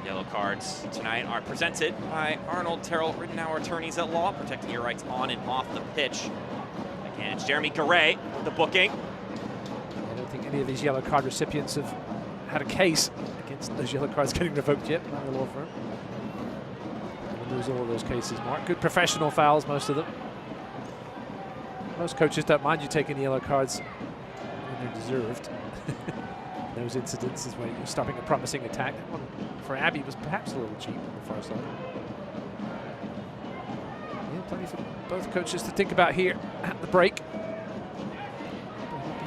Yellow cards tonight are presented by Arnold Terrell, Riddenauer attorneys at law, protecting your rights on and off the pitch. Again, it's Jeremy Garay with the booking. I don't think any of these yellow card recipients have had a case against those yellow cards getting revoked yet by the law firm. We'll lose all of those cases, Mark. Good professional fouls, most of them. Most coaches don't mind you taking the yellow cards when they're deserved. Those incidences where you're stopping a promising attack. That one for Abbey was perhaps a little cheap on the far side. Yeah, Plenty for both coaches to think about here at the break.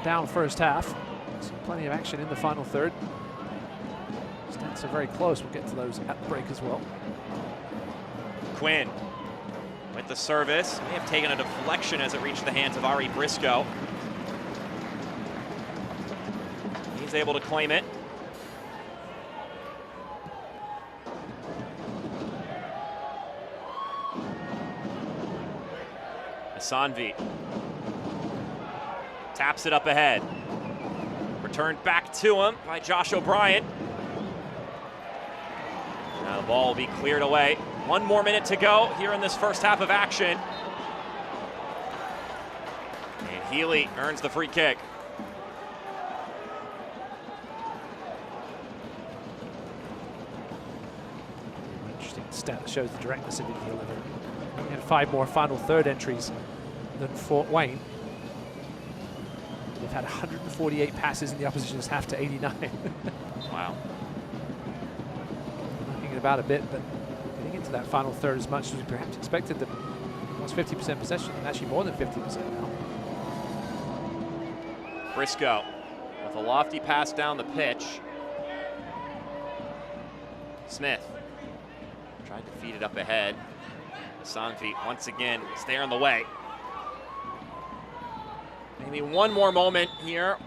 Down first half. So plenty of action in the final third. Stats are very close. We'll get to those at the break as well. Quinn with the service. May have taken a deflection as it reached the hands of Ari Briscoe. He's able to claim it. Asanvi taps it up ahead. Returned back to him by Josh O'Brien. Now the ball will be cleared away. 1 more minute to go here in this first half of action. And Healy earns the free kick. Interesting stat that shows the directness of the delivery. We had 5 more final third entries than Fort Wayne. They've had 148 passes in the opposition's half to 89. Wow. Knocking it about a bit, but getting into that final third as much as we perhaps expected. Them almost 50% possession, and actually more than 50% now. Briscoe with a lofty pass down the pitch. Smith tried to feed it up ahead. Asanvi once again is there in the way. Maybe one more moment here,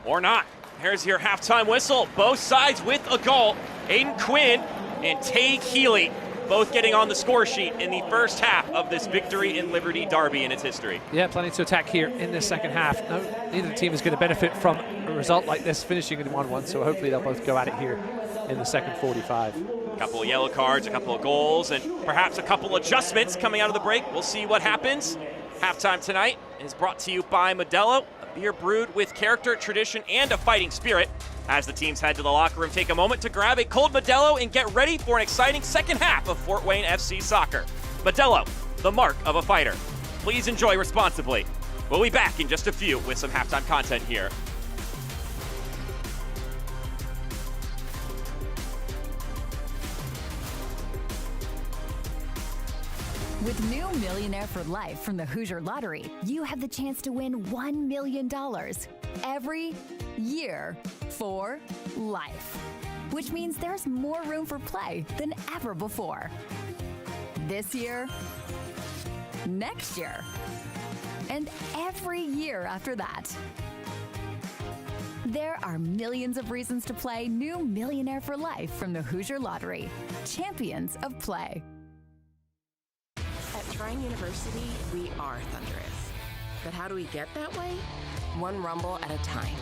or not. Here's your halftime whistle. Both sides with a goal. Aiden Quinn and Tay Healy both getting on the score sheet in the first half of this Victory in Liberty derby in its history. Yeah, plenty to attack here in this second half. Neither team is going to benefit from a result like this, finishing in 1-1, so hopefully they'll both go at it here in the second 45. A couple of yellow cards, a couple of goals, and perhaps a couple adjustments coming out of the break. We'll see what happens. Halftime tonight is brought to you by Modelo, a beer brewed with character, tradition, and a fighting spirit. As the teams head to the locker room, take a moment to grab a cold Modelo and get ready for an exciting second half of Fort Wayne FC soccer. Modelo, the mark of a fighter. Please enjoy responsibly. We'll be back in just a few with some halftime content here. With new Millionaire for Life from the Hoosier Lottery, you have the chance to win $1 million every year for life, which means there's more room for play than ever before. This year, next year, and every year after that. There are millions of reasons to play new Millionaire for Life from the Hoosier Lottery, champions of play. At Trine University, we are thunderous. But how do we get that way? One rumble at a time.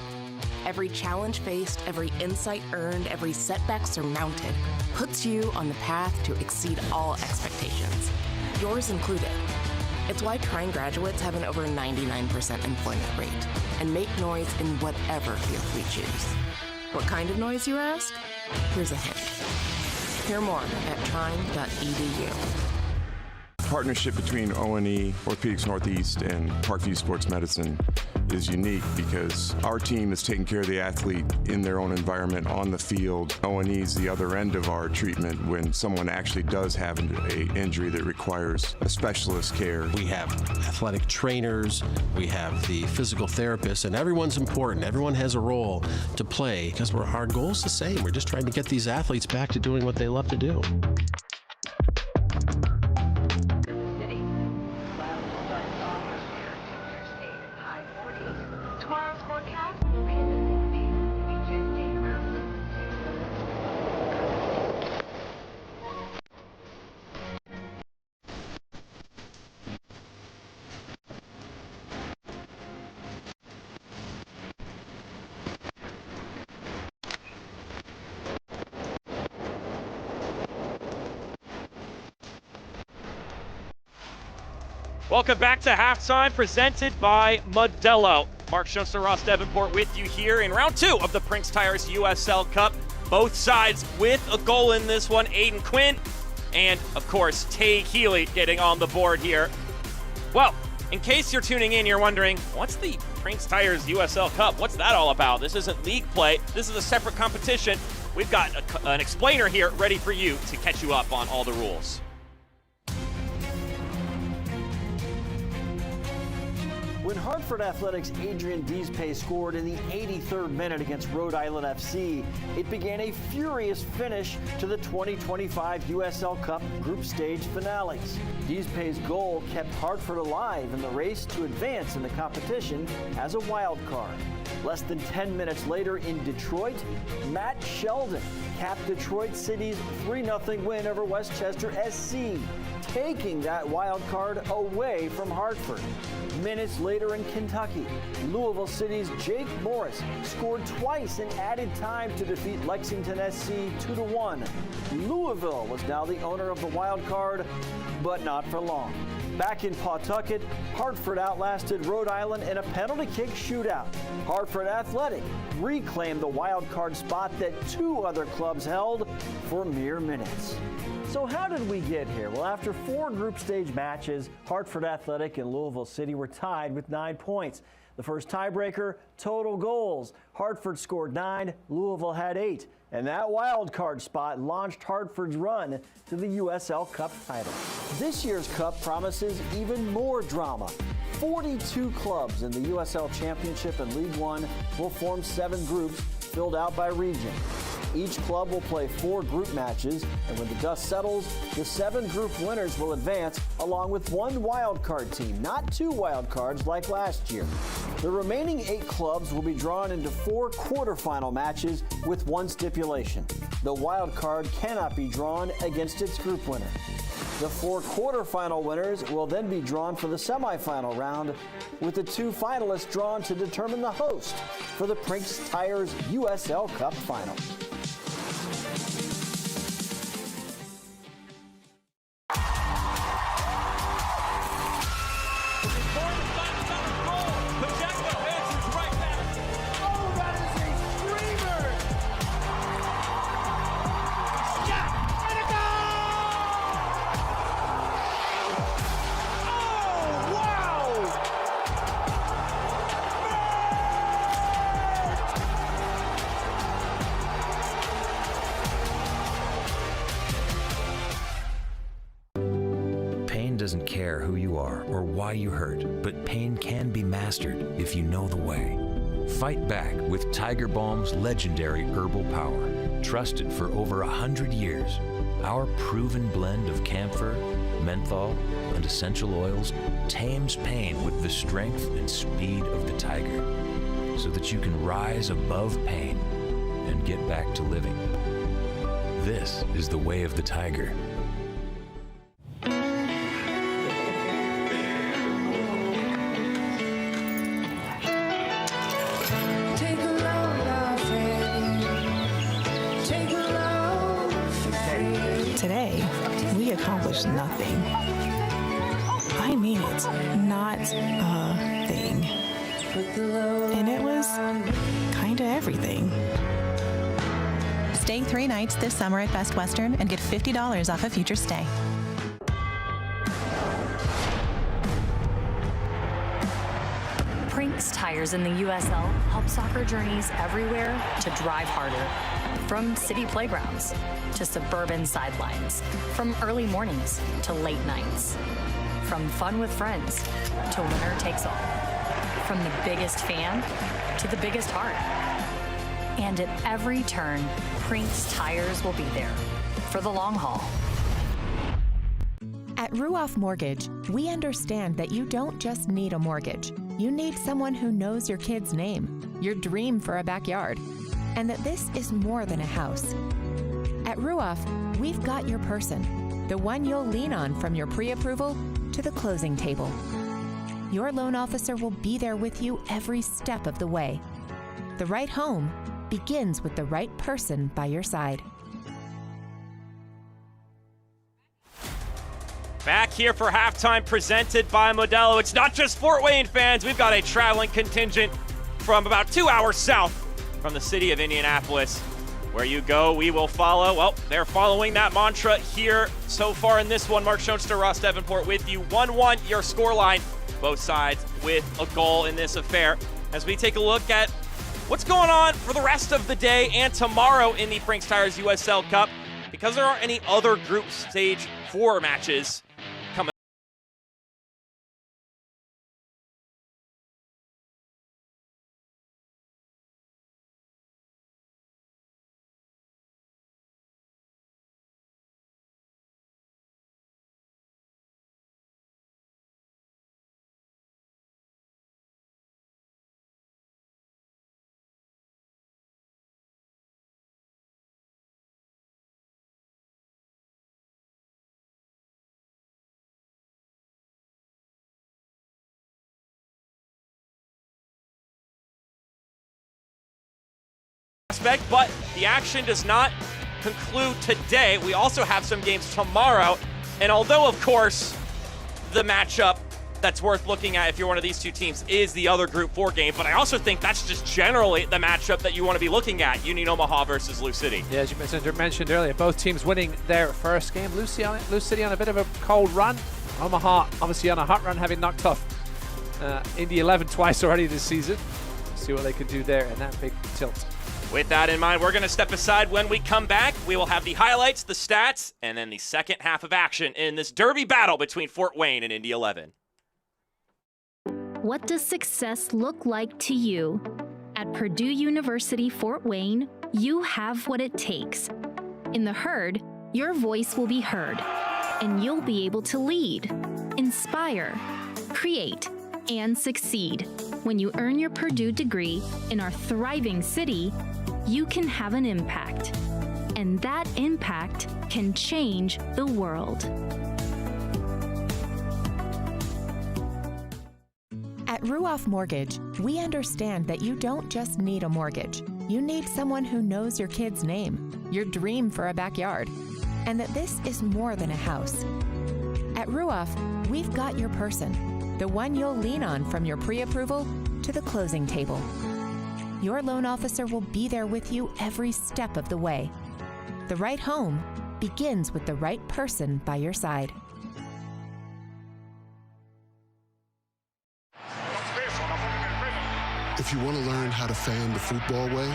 Every challenge faced, every insight earned, every setback surmounted puts you on the path to exceed all expectations, yours included. It's why Trine graduates have an over 99% employment rate and make noise in whatever field we choose. What kind of noise, you ask? Here's a hint. Hear more at trine.edu. Partnership between O&E, Orthopedics Northeast, and Parkview Sports Medicine is unique because our team is taking care of the athlete in their own environment on the field. O&E is the other end of our treatment when someone actually does have an injury that requires a specialist care. We have athletic trainers, we have the physical therapists, and everyone's important. Everyone has a role to play because our goal is the same. We're just trying to get these athletes back to doing what they love to do. Welcome back to halftime, presented by Modelo. Mark Schoenster, Ross Davenport with you here in round 2 of the Prinx Tires USL Cup. Both sides with a goal in this one. Aiden Quinn and, of course, Tay Healy getting on the board here. Well, in case you're tuning in, you're wondering, what's the Prinx Tires USL Cup? What's that all about? This isn't league play. This is a separate competition. We've got an explainer here ready for you to catch you up on all the rules. When Hartford Athletics' Adrian Deespace scored in the 83rd minute against Rhode Island FC, it began a furious finish to the 2025 USL Cup group stage finales. Deespace's goal kept Hartford alive in the race to advance in the competition as a wild card. Less than 10 minutes later in Detroit, Matt Sheldon capped Detroit City's 3-0 win over Westchester SC, taking that wild card away from Hartford. Minutes later in Kentucky, Louisville City's Jake Morris scored twice in added time to defeat Lexington SC 2-1. Louisville was now the owner of the wild card, but not for long. Back in Pawtucket, Hartford outlasted Rhode Island in a penalty kick shootout. Hartford Athletic reclaimed the wild card spot that two other clubs held for mere minutes. So how did we get here? Well, after 4 group stage matches, Hartford Athletic and Louisville City were tied with 9 points. The first tiebreaker, total goals. Hartford scored 9, Louisville had 8. And that wild card spot launched Hartford's run to the USL Cup title. This year's Cup promises even more drama. 42 clubs in the USL Championship and League One will form 7 groups filled out by region. Each club will play 4 group matches, and when the dust settles, the 7 group winners will advance along with 1 wildcard team, not 2 wildcards like last year. The remaining 8 clubs will be drawn into 4 quarterfinal matches with 1 stipulation. The wildcard cannot be drawn against its group winner. The 4 quarterfinal winners will then be drawn for the semifinal round, with the 2 finalists drawn to determine the host for the Prinx Tires USL Cup final. Doesn't care who you are or why you hurt, but pain can be mastered if you know the way. Fight back with Tiger Balm's legendary herbal power. Trusted for over 100 years, our proven blend of camphor, menthol, and essential oils tames pain with the strength and speed of the tiger, so that you can rise above pain and get back to living. This is the way of the tiger. Today, we accomplished nothing. I mean it, not a thing. And it was kinda everything. Stay 3 nights this summer at Best Western and get $50 off a future stay. Prinx tires in the USL help soccer journeys everywhere to drive harder. From city playgrounds to suburban sidelines, from early mornings to late nights, from fun with friends to winner takes all, from the biggest fan to the biggest heart. And at every turn, Prinx tires will be there for the long haul. At Ruoff Mortgage, we understand that you don't just need a mortgage. You need someone who knows your kid's name, your dream for a backyard, and that this is more than a house. At Ruoff, we've got your person, the one you'll lean on from your pre-approval to the closing table. Your loan officer will be there with you every step of the way. The right home begins with the right person by your side. Back here for halftime presented by Modelo. It's not just Fort Wayne fans. We've got a traveling contingent from about 2 hours south from the city of Indianapolis. Where you go, we will follow. Well, they're following that mantra here so far in this one. Mark Schoenster, Ross Davenport with you. 1-1 your scoreline. Both sides with a goal in this affair. As we take a look at what's going on for the rest of the day and tomorrow in the Prinx Tires USL Cup, because there aren't any other group stage 4 matches aspect, but the action does not conclude today. We also have some games tomorrow, and although, of course, the matchup that's worth looking at if you're one of these two teams is the other Group 4 game, but I also think that's just generally the matchup that you want to be looking at, Union Omaha versus Lou City. Yeah, as you mentioned earlier, both teams winning their first game. Lou City on a bit of a cold run. Omaha obviously on a hot run, having knocked off Indy 11 twice already this season. See what they can do there in that big tilt. With that in mind, we're going to step aside. When we come back, we will have the highlights, the stats, and then the second half of action in this derby battle between Fort Wayne and Indy 11. What does success look like to you? At Purdue University Fort Wayne, you have what it takes. In the herd, your voice will be heard, and you'll be able to lead, inspire, create, and succeed. When you earn your Purdue degree in our thriving city, you can have an impact, and that impact can change the world. At Ruoff Mortgage, we understand that you don't just need a mortgage. You need someone who knows your kid's name, your dream for a backyard, and that this is more than a house. At Ruoff, we've got your person, the one you'll lean on from your pre-approval to the closing table. Your loan officer will be there with you every step of the way. The right home begins with the right person by your side. If you want to learn how to fan the football way,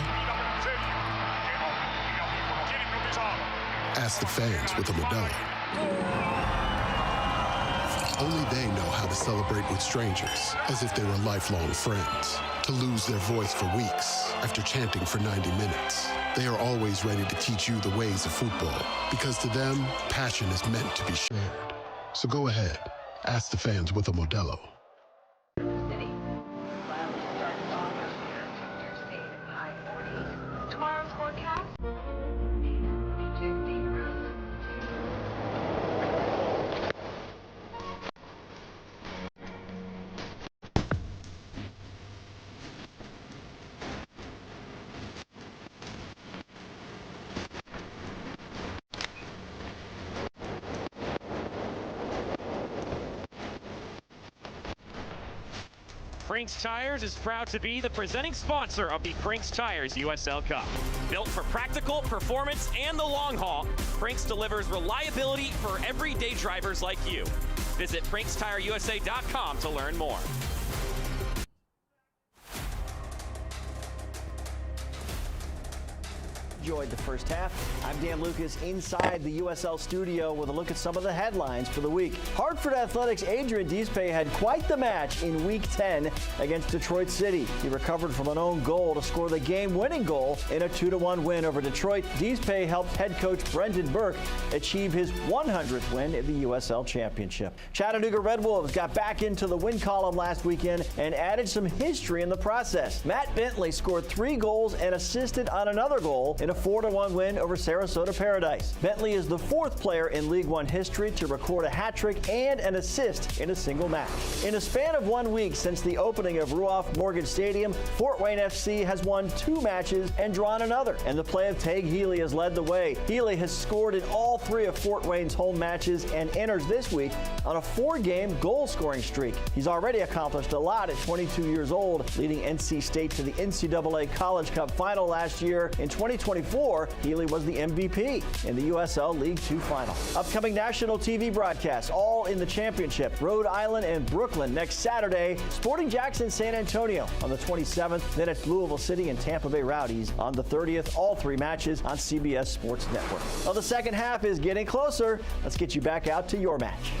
ask the fans with a Modelo. Only they know how to celebrate with strangers, as if they were lifelong friends. To lose their voice for weeks after chanting for 90 minutes. They are always ready to teach you the ways of football, because to them, passion is meant to be shared. So go ahead, ask the fans with a Modelo. Prinx Tires is proud to be the presenting sponsor of the Prinx Tires USL Cup. Built for practical performance and the long haul, Prinx delivers reliability for everyday drivers like you. Visit PrinxTireUSA.com to learn more. Enjoyed the first half. I'm Dan Lucas inside the USL studio with a look at some of the headlines for the week. Hartford Athletics' Adrian Diespay had quite the match in Week 10 against Detroit City. He recovered from an own goal to score the game-winning goal in a 2-1 win over Detroit. Diespay helped head coach Brendan Burke achieve his 100th win in the USL Championship. Chattanooga Red Wolves got back into the win column last weekend and added some history in the process. Matt Bentley scored 3 goals and assisted on another goal in a 4-1 win over Sarasota Paradise. Bentley is the 4th player in League One history to record a hat trick and an assist in a single match. In a span of 1 week since the opening of Ruoff Mortgage Stadium, Fort Wayne FC has won 2 matches and drawn another, and the play of Tague Healy has led the way. Healy has scored in all 3 of Fort Wayne's home matches and enters this week on a 4-game goal-scoring streak. He's already accomplished a lot at 22 years old, leading NC State to the NCAA College Cup final last year. In 2024, Healy was the MVP in the USL League Two final. Upcoming national TV broadcasts, all in the championship. Rhode Island and Brooklyn next Saturday. Sporting Jackson San Antonio on the 27th. Then it's Louisville City and Tampa Bay Rowdies on the 30th. All 3 matches on CBS Sports Network. Well, the second half is getting closer. Let's get you back out to your match.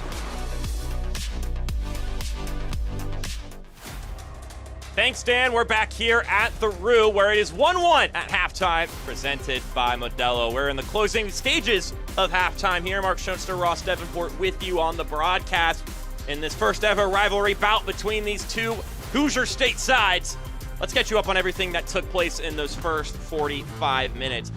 Thanks, Dan. We're back here at the Roo, where it is 1-1 at halftime, presented by Modelo. We're in the closing stages of halftime here. Mark Schoenster, Ross Davenport with you on the broadcast in this first ever rivalry bout between these two Hoosier State sides. Let's get you up on everything that took place in those first 45 minutes.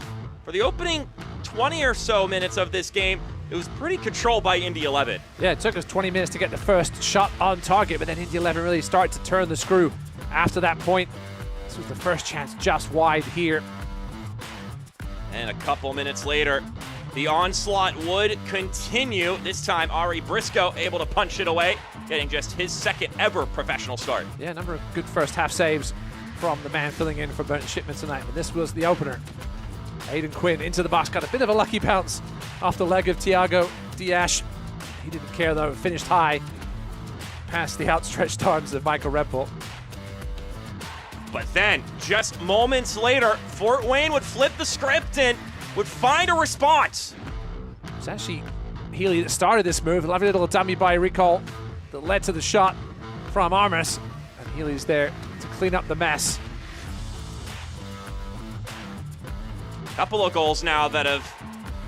For the opening 20 or so minutes of this game, it was pretty controlled by Indy 11. Yeah, it took us 20 minutes to get the first shot on target, but then Indy 11 really started to turn the screw. After that point, this was the first chance just wide here And a couple minutes later, the onslaught would continue. This time, Ari Briscoe able to punch it away, getting just his second ever professional start. Yeah, a number of good first half saves from the man filling in for Burton Shipman tonight. But this was the opener. Aidan Quinn into the box, got a bit of a lucky bounce off the leg of Thiago Dias. He didn't care though, finished high past the outstretched arms of Michael Redbull. But then, just moments later, Fort Wayne would flip the script and would find a response. It was actually Healy that started this move. A lovely little dummy by recall that led to the shot from Armas. And Healy's there to clean up the mess. Couple of goals now that have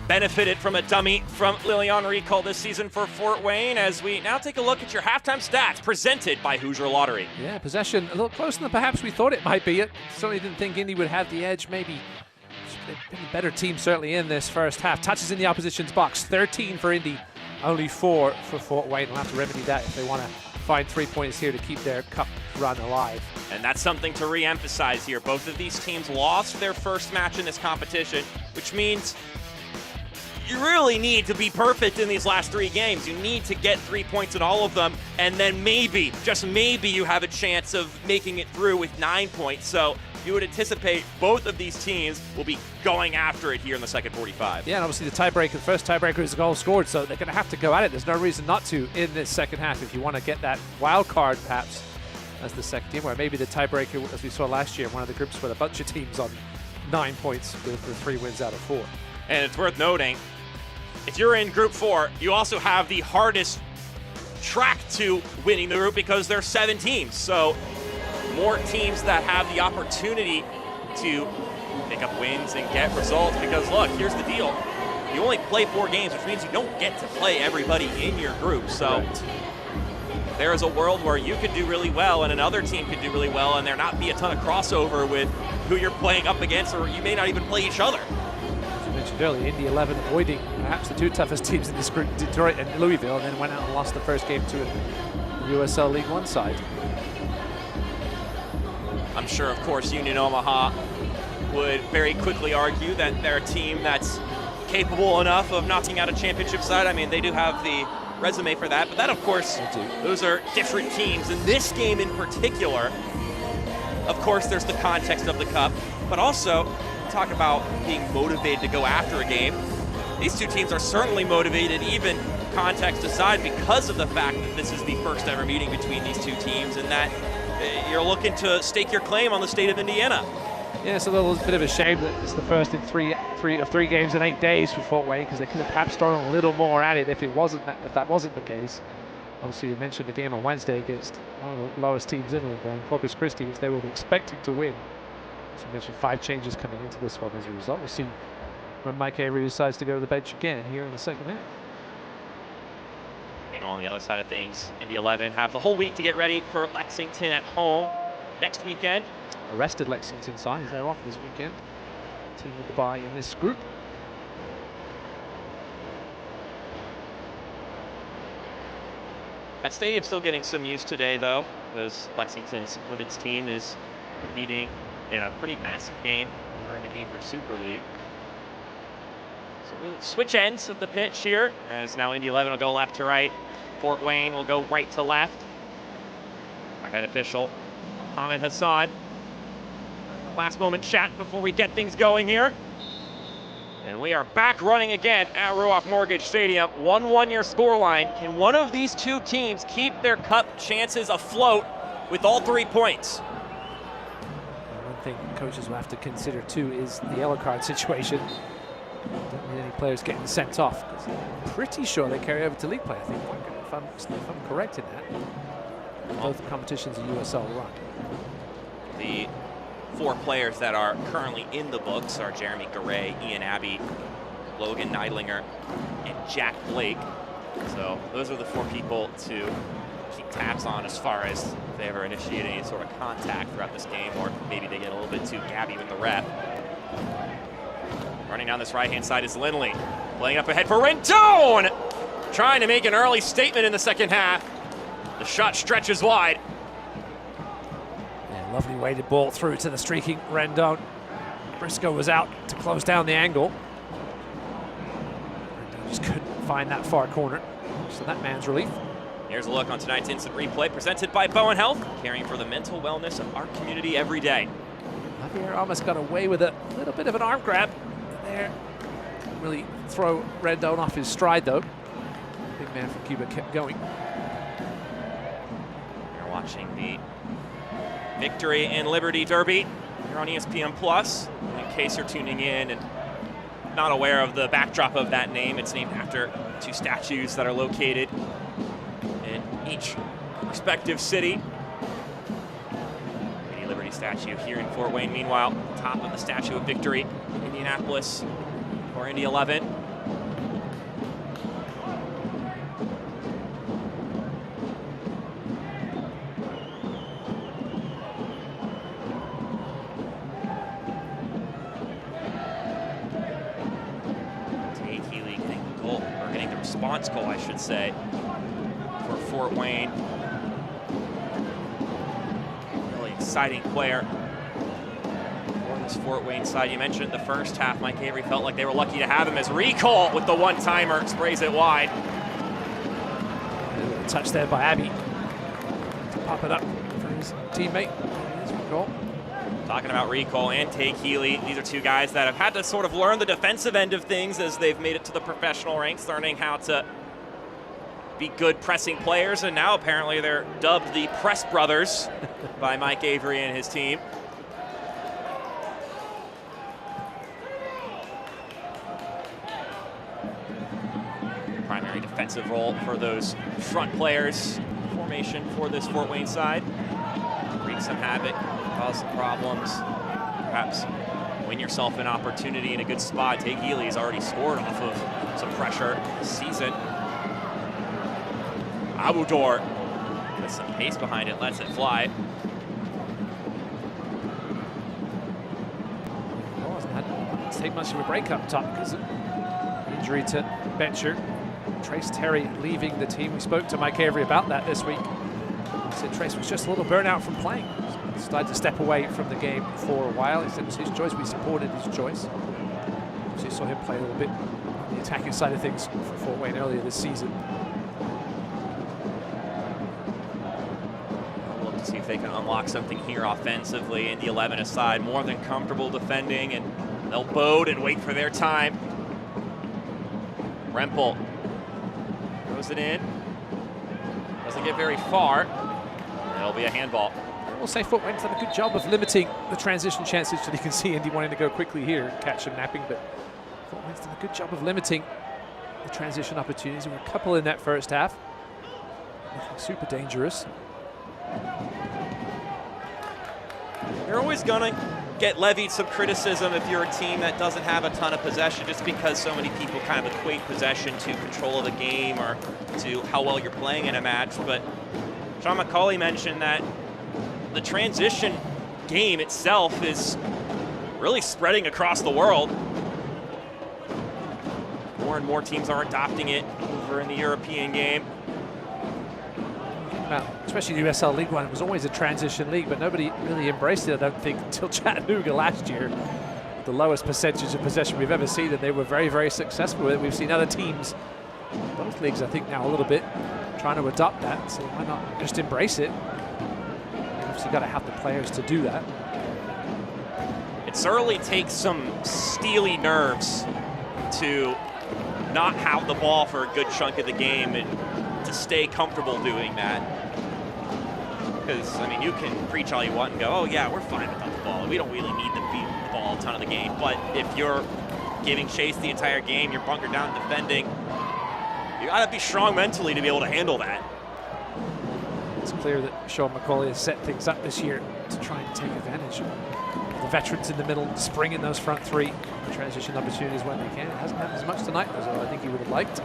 benefited from a dummy from Lilian Recall this season for Fort Wayne, as we now take a look at your halftime stats presented by Hoosier Lottery. Yeah, possession a little closer than perhaps we thought it might be. It certainly didn't think Indy would have the edge. Maybe they've been a better team certainly in this first half. Touches in the opposition's box, 13 for Indy, only 4 for Fort Wayne. They'll have to remedy that if they want to find 3 points here to keep their cup run alive. And that's something to re-emphasize here. Both of these teams lost their first match in this competition, which means you really need to be perfect in these last 3 games. You need to get 3 points in all of them, and then maybe, just maybe, you have a chance of making it through with 9 points. So you would anticipate both of these teams will be going after it here in the second 45. Yeah, and obviously the tiebreaker, the first tiebreaker is a goal scored, so they're going to have to go at it. There's no reason not to in this second half if you want to get that wild card, perhaps, as the second team, where maybe the tiebreaker, as we saw last year, one of the groups with a bunch of teams on 9 points with 3 wins out of 4. And it's worth noting, if you're in Group 4, you also have the hardest track to winning the group because there's 7 teams. So more teams that have the opportunity to pick up wins and get results, because look, here's the deal. You only play 4 games, which means you don't get to play everybody in your group. So there is a world where you could do really well and another team could do really well and there not be a ton of crossover with who you're playing up against, or you may not even play each other. As you mentioned earlier, Indy 11 avoiding perhaps the 2 toughest teams in this group, Detroit and Louisville, and then went out and lost the first game to the USL League One side. I'm sure, of course, Union Omaha would very quickly argue that they're a team that's capable enough of knocking out a championship side. I mean, they do have the resume for that, but that, of course, those are different teams. In this game in particular, of course, there's the context of the cup, but also talk about being motivated to go after a game. These 2 teams are certainly motivated, even context aside, because of the fact that this is the first ever meeting between these 2 teams and that you're looking to stake your claim on the state of Indiana. Yeah, it's a little bit of a shame that it's the first in three games in 8 days for Fort Wayne, because they could have perhaps thrown a little more at it if that wasn't the case. Obviously, you mentioned the game on Wednesday against one of the lowest teams in England, Corpus Christi, which they were expecting to win. So you mentioned 5 changes coming into this one as a result. We'll see when Mike Avery decides to go to the bench again here in the second half. And on the other side of things, Indy 11 have the whole week to get ready for Lexington at home next weekend. Arrested Lexington side, they're off this weekend. Team with the bye in this group. That stadium's still getting some use today, though, because Lexington's women's team is competing in a pretty massive game over in the Gainbridge Super League. So we'll switch ends of the pitch here, as now Indy 11 will go left to right. Fort Wayne will go right to left. Our head official, Ahmed Hassan. Last moment chat before we get things going here. And we are back running again at Ruoff Mortgage Stadium. 1-1 your scoreline. Can one of these 2 teams keep their cup chances afloat with all 3 points? One thing coaches will have to consider too is the yellow card situation. Don't need any players getting sent off, because I'm pretty sure they carry over to league play, I think, if I'm correct in that. Both competitions are USL run. The 4 players that are currently in the books are Jeremy Garay, Ian Abbey, Logan Neidlinger, and Jack Blake. So those are the 4 people to keep tabs on as far as if they ever initiate any sort of contact throughout this game, or maybe they get a little bit too gabby with the ref. Running down this right-hand side is Lindley. Playing up ahead for Rendon! Trying to make an early statement in the second half. The shot stretches wide. Yeah, lovely weighted ball through to the streaking Rendon. Briscoe was out to close down the angle. Just couldn't find that far corner. So that man's relief. Here's a look on tonight's instant replay presented by Bowen Health, caring for the mental wellness of our community every day. Javier almost got away with a little bit of an arm grab there. Really throw Rendon off his stride though. Big man from Cuba kept going. You're watching the Victory and Liberty Derby here on ESPN Plus. In case you're tuning in and not aware of the backdrop of that name, it's named after two statues that are located in each respective city. Lady Liberty statue here in Fort Wayne. Meanwhile, top of the Statue of Victory in Indianapolis for Indy 11. Response goal, I should say, for Fort Wayne. Really exciting player for this Fort Wayne side. You mentioned the first half, Mike Avery felt like they were lucky to have him as recall with the one-timer, sprays it wide. A touch there by Abbey to pop it up for his teammate. Here's recall. Talking about recall and Take Healy, these are two guys that have had to sort of learn the defensive end of things as they've made it to the professional ranks, learning how to be good pressing players, and now apparently they're dubbed the Press Brothers by Mike Avery and his team. Primary defensive role for those front players. Formation for this Fort Wayne side. Wreak some havoc, cause some problems, perhaps win yourself an opportunity in a good spot. Take Healy has already scored off of some pressure this season. Abudor with some pace behind it, lets it fly. Well, hasn't had to take much of a break up top because of injury to Bencher. Trace Terry leaving the team. We spoke to Mike Avery about that this week. He said Trace was just a little burnt out from playing. He decided to step away from the game for a while. He said it was his choice. We supported his choice. So you saw him play a little bit on the attacking side of things for Fort Wayne earlier this season. We'll look to see if they can unlock something here offensively. Indy 11 aside, more than comfortable defending, and they'll bode and wait for their time. Rempel throws it in. Doesn't get very far. It'll be a handball. I will say Fort Wayne's done a good job of limiting the transition chances, so you can see Indy wanting to go quickly here and catch him napping, but Fort Wayne's done a good job of limiting the transition opportunities. There were a couple in that first half. Nothing super dangerous. You're always gonna get levied some criticism if you're a team that doesn't have a ton of possession, just because so many people kind of equate possession to control of the game or to how well you're playing in a match. But Sean McCauley mentioned that the transition game itself is really spreading across the world. More and more teams are adopting it over in the European game. Well, especially the USL League One, it was always a transition league, but nobody really embraced it, I don't think, until Chattanooga last year. The lowest percentage of possession we've ever seen, and they were very, very successful with it. We've seen other teams, both leagues, I think, now a little bit trying to adopt that, so why not just embrace it? You've obviously got to have the players to do that. It certainly takes some steely nerves to not have the ball for a good chunk of the game and to stay comfortable doing that. Because, I mean, you can preach all you want and go, oh yeah, we're fine without the ball. We don't really need to beat the ball a ton of the game. But if you're giving chase the entire game, you're bunkered down defending, you gotta be strong mentally to be able to handle that. It's clear that Sean McCauley has set things up this year to try and take advantage of the veterans in the middle, spring in those front three transition opportunities when they can. It hasn't happened as much tonight as I think he would have liked.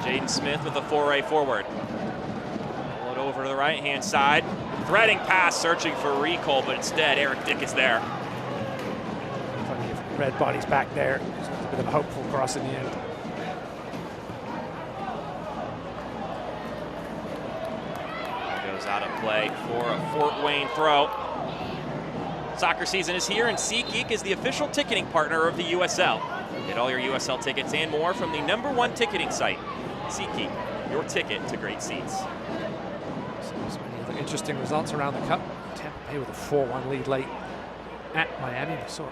Jaden Smith with a foray forward. Pull it over to the right-hand side. Threading pass, searching for recall, but instead Eric Dick is there. Plenty of red bodies back there. So it's a bit of a hopeful cross in the end. Goes out of play for a Fort Wayne throw. Soccer season is here, and SeatGeek is the official ticketing partner of the USL. Get all your USL tickets and more from the #1 ticketing site. SeatGeek, your ticket to great seats. So many other interesting results around the Cup. Tampa Bay with a 4-1 lead late at Miami. We saw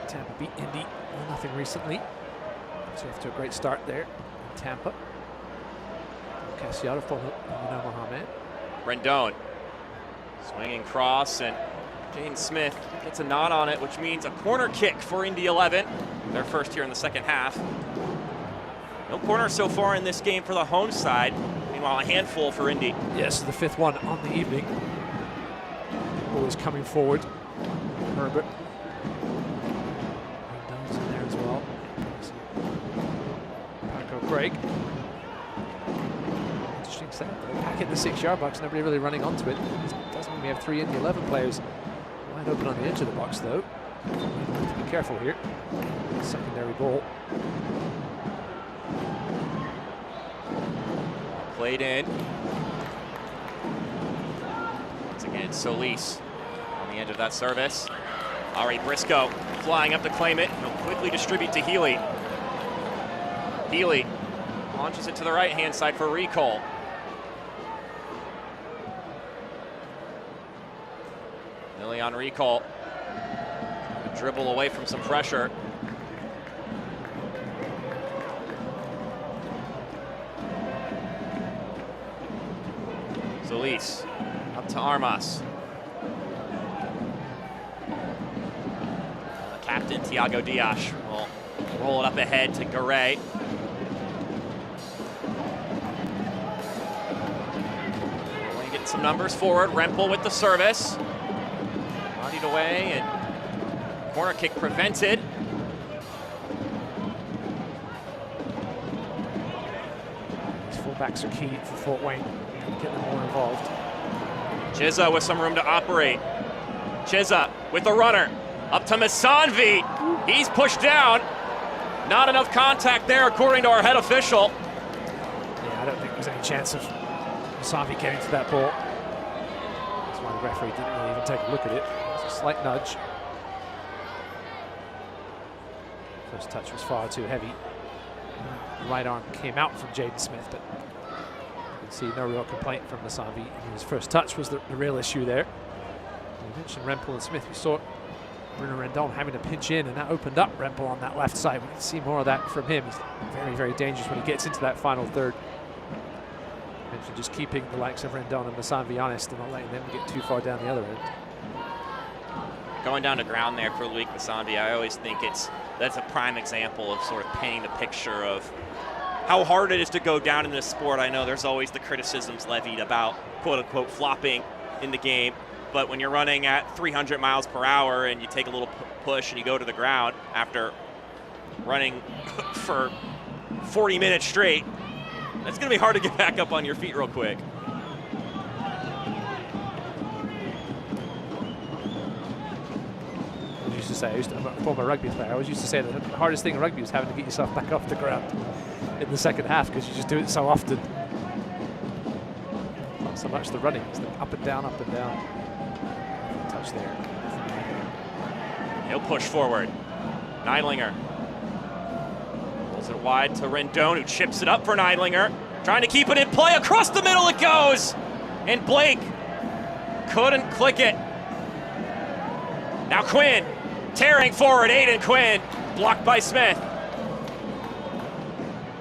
Tampa beat Indy 1-0 recently. So off to a great start there in Tampa. Casiata for Mohamed. Rendon, swinging cross, and Jaden Smith gets a nod on it, which means a corner kick for Indy 11. Their first here in the second half. No corners so far in this game for the home side. Meanwhile, a handful for Indy. Yes, the 5th one on the evening. Always coming forward. Herbert. Rendon's in there as well. Paco Craig. Interesting set. Back in the 6-yard box, nobody really running onto it. It does mean we have 3 Indy 11 players wide open on the edge of the box, though. We have to be careful here. Secondary ball. Played in. Once again, Solis on the edge of that service. Ari Briscoe flying up to claim it. He'll quickly distribute to Healy. Healy launches it to the right-hand side for recall. Millie on recall. Dribble away from some pressure. Solis up to Armas. The captain, Thiago Dias, will roll it up ahead to Garay. Getting some numbers forward. Rempel with the service. Bodied away, and corner kick prevented. These fullbacks are key for Fort Wayne. Get them more involved. Chizza with some room to operate. Chizza with the runner. Up to Misanvi. He's pushed down. Not enough contact there, according to our head official. Yeah, I don't think there's any chance of Misanvi getting to that ball. That's why the referee didn't really even take a look at it. It was a slight nudge. First touch was far too heavy. The right arm came out from Jaden Smith, but you can see no real complaint from Misanvi. His first touch was the real issue there. We mentioned Rempel and Smith. We saw Bruno Rendon having to pinch in, and that opened up Rempel on that left side. We can see more of that from him. He's very, very dangerous when he gets into that final third. Mentioned just keeping the likes of Rendon and Misanvi honest and not letting them get too far down the other end. Going down to ground there for Luik Misanvi, I always think that's a prime example of sort of painting the picture of how hard it is to go down in this sport. I know there's always the criticisms levied about quote-unquote flopping in the game, but when you're running at 300 miles per hour and you take a little push and you go to the ground after running for 40 minutes straight, that's going to be hard to get back up on your feet real quick. I'm a former rugby player. I always used to say that the hardest thing in rugby is having to get yourself back off the ground in the second half, because you just do it so often. Not so much the running, it's the up and down, touch there. He'll push forward. Neidlinger pulls it wide to Rendon, who chips it up for Neidlinger. Trying to keep it in play. Across the middle it goes. And Blake couldn't click it. Now Quinn tearing forward. Aiden Quinn blocked by Smith.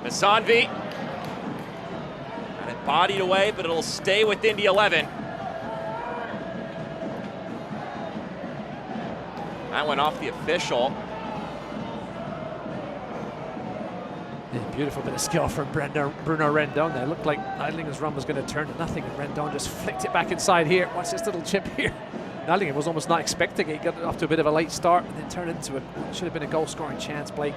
Misanvi got it bodied away, but it'll stay with Indy 11. That went off the official. Yeah, beautiful bit of skill from Bruno Rendon there. Looked like Neidlinger's run was going to turn to nothing, and Rendon just flicked it back inside here. Watch this little chip here. Neidlinger was almost not expecting it. He got off to a bit of a late start and then turned into it. Should have been a goal-scoring chance. Blake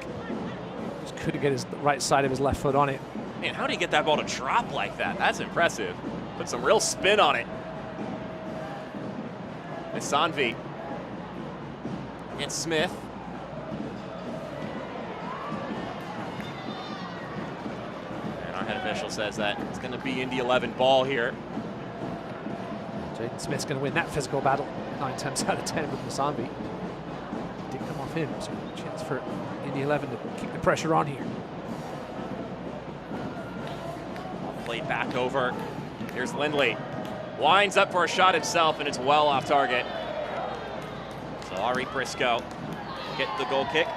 just couldn't get his right side of his left foot on it. Man, how do you get that ball to drop like that? That's impressive. Put some real spin on it. Misanvi and Smith. And our head official says that it's going to be Indy 11 ball here. Jaden Smith's going to win that physical battle 9 times out of 10 with Musambi. Didn't come off him, so a chance for Indy 11 to keep the pressure on here. Played back over. Here's Lindley. Winds up for a shot himself, and it's well off target. So Ari Briscoe get the goal kick.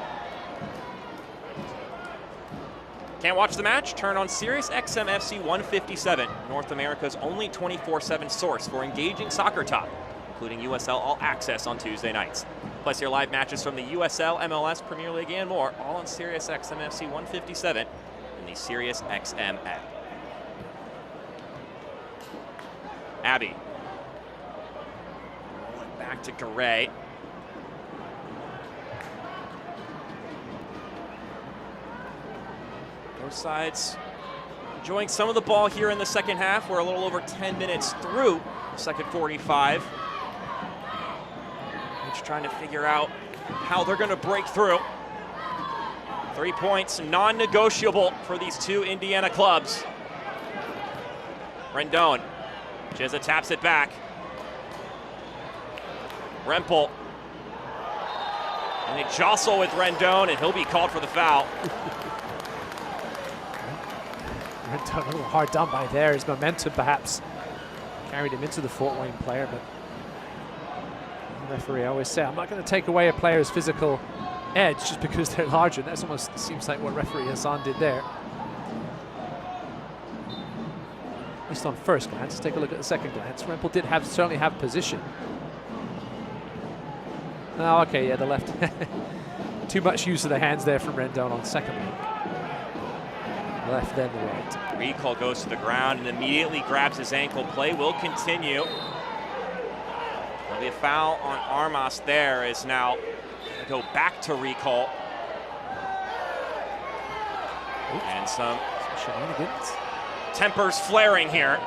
Can't watch the match? Turn on Sirius XM FC 157, North America's only 24/7 source for engaging soccer talk, including USL All Access on Tuesday nights. Plus your live matches from the USL, MLS, Premier League, and more, all on Sirius XM FC 157 and the Sirius XM app. Abbey. Rolling back to Garay. Both sides enjoying some of the ball here in the second half. We're a little over 10 minutes through the second 45. Each trying to figure out how they're going to break through. 3 points, non-negotiable for these two Indiana clubs. Rendon. Jezza taps it back. Rempel. And they jostle with Rendon, and he'll be called for the foul. Rendon a little hard done by there. His momentum perhaps carried him into the Fort Wayne player, but the referee always say, I'm not going to take away a player's physical edge just because they're larger. That almost seems like what referee Hassan did there. At least on first glance. Let's take a look at the second glance. Rempel did certainly have position. Oh, okay, yeah, the left. Too much use of the hands there from Rendon on second look. Left, then the right. Recall goes to the ground and immediately grabs his ankle. Play will continue. There'll be a foul on Armas there as now go back to Recall. Oops. And some shenanigans. Tempers flaring here.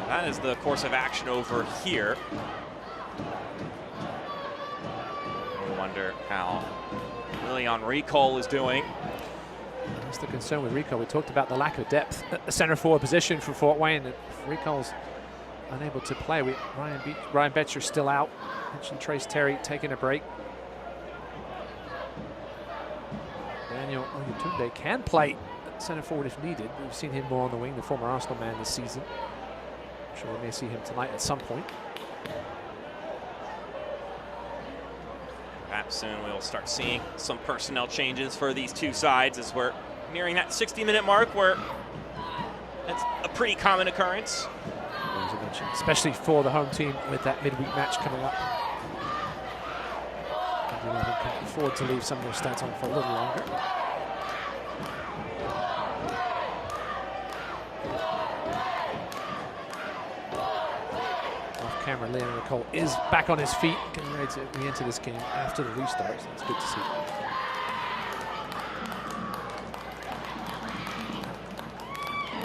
That is the course of action over here. I wonder how Leon Recall is doing. That's the concern with Recall. We talked about the lack of depth at the center forward position for Fort Wayne. If Recall's unable to play, Ryan Betcher's still out. Mentioned Trace Terry taking a break. Daniel Oyetunde can play at center forward if needed. We've seen him more on the wing, the former Arsenal man this season. I'm sure we may see him tonight at some point. Perhaps soon we'll start seeing some personnel changes for these two sides as we're nearing that 60-minute mark where it's a pretty common occurrence. As I mentioned, especially for the home team with that midweek match coming up. The 11 can afford to leave some of their stats on for a little longer. Off camera, Leon Nicole is back on his feet, getting ready to re-enter this game after the restart, so that's good to see.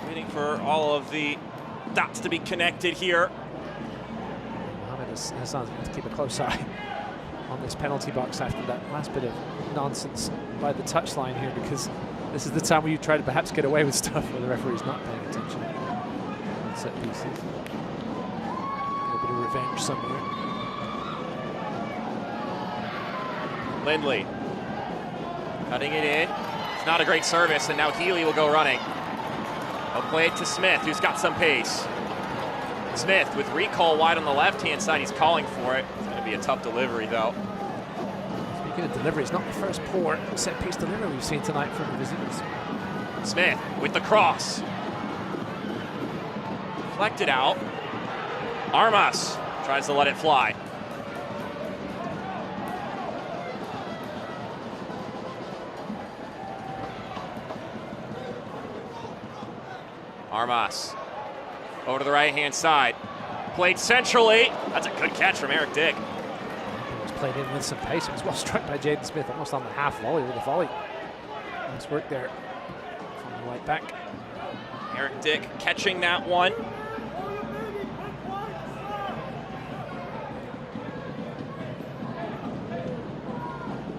Waiting for all of the dots to be connected here. Mohamed Hassan's going to keep a close eye on this penalty box after that last bit of nonsense by the touchline here, because this is the time where you try to perhaps get away with stuff where the referee's not paying attention on set pieces. Get a bit of revenge somewhere. Lindley cutting it in. It's not a great service, and now Healy will go running. He'll play it to Smith, who's got some pace. Smith with Recall wide on the left-hand side. He's calling for it. It's going to be a tough delivery, though. Speaking of delivery, it's not the first poor set-piece delivery we've seen tonight from the visitors. Smith with the cross. Deflected out. Armas tries to let it fly. Armas over to the right-hand side. Played centrally. That's a good catch from Eric Dick. It was played in with some pace. It was well struck by Jaden Smith, almost on the half volley with a volley. Nice work there from the right back. Eric Dick catching that one.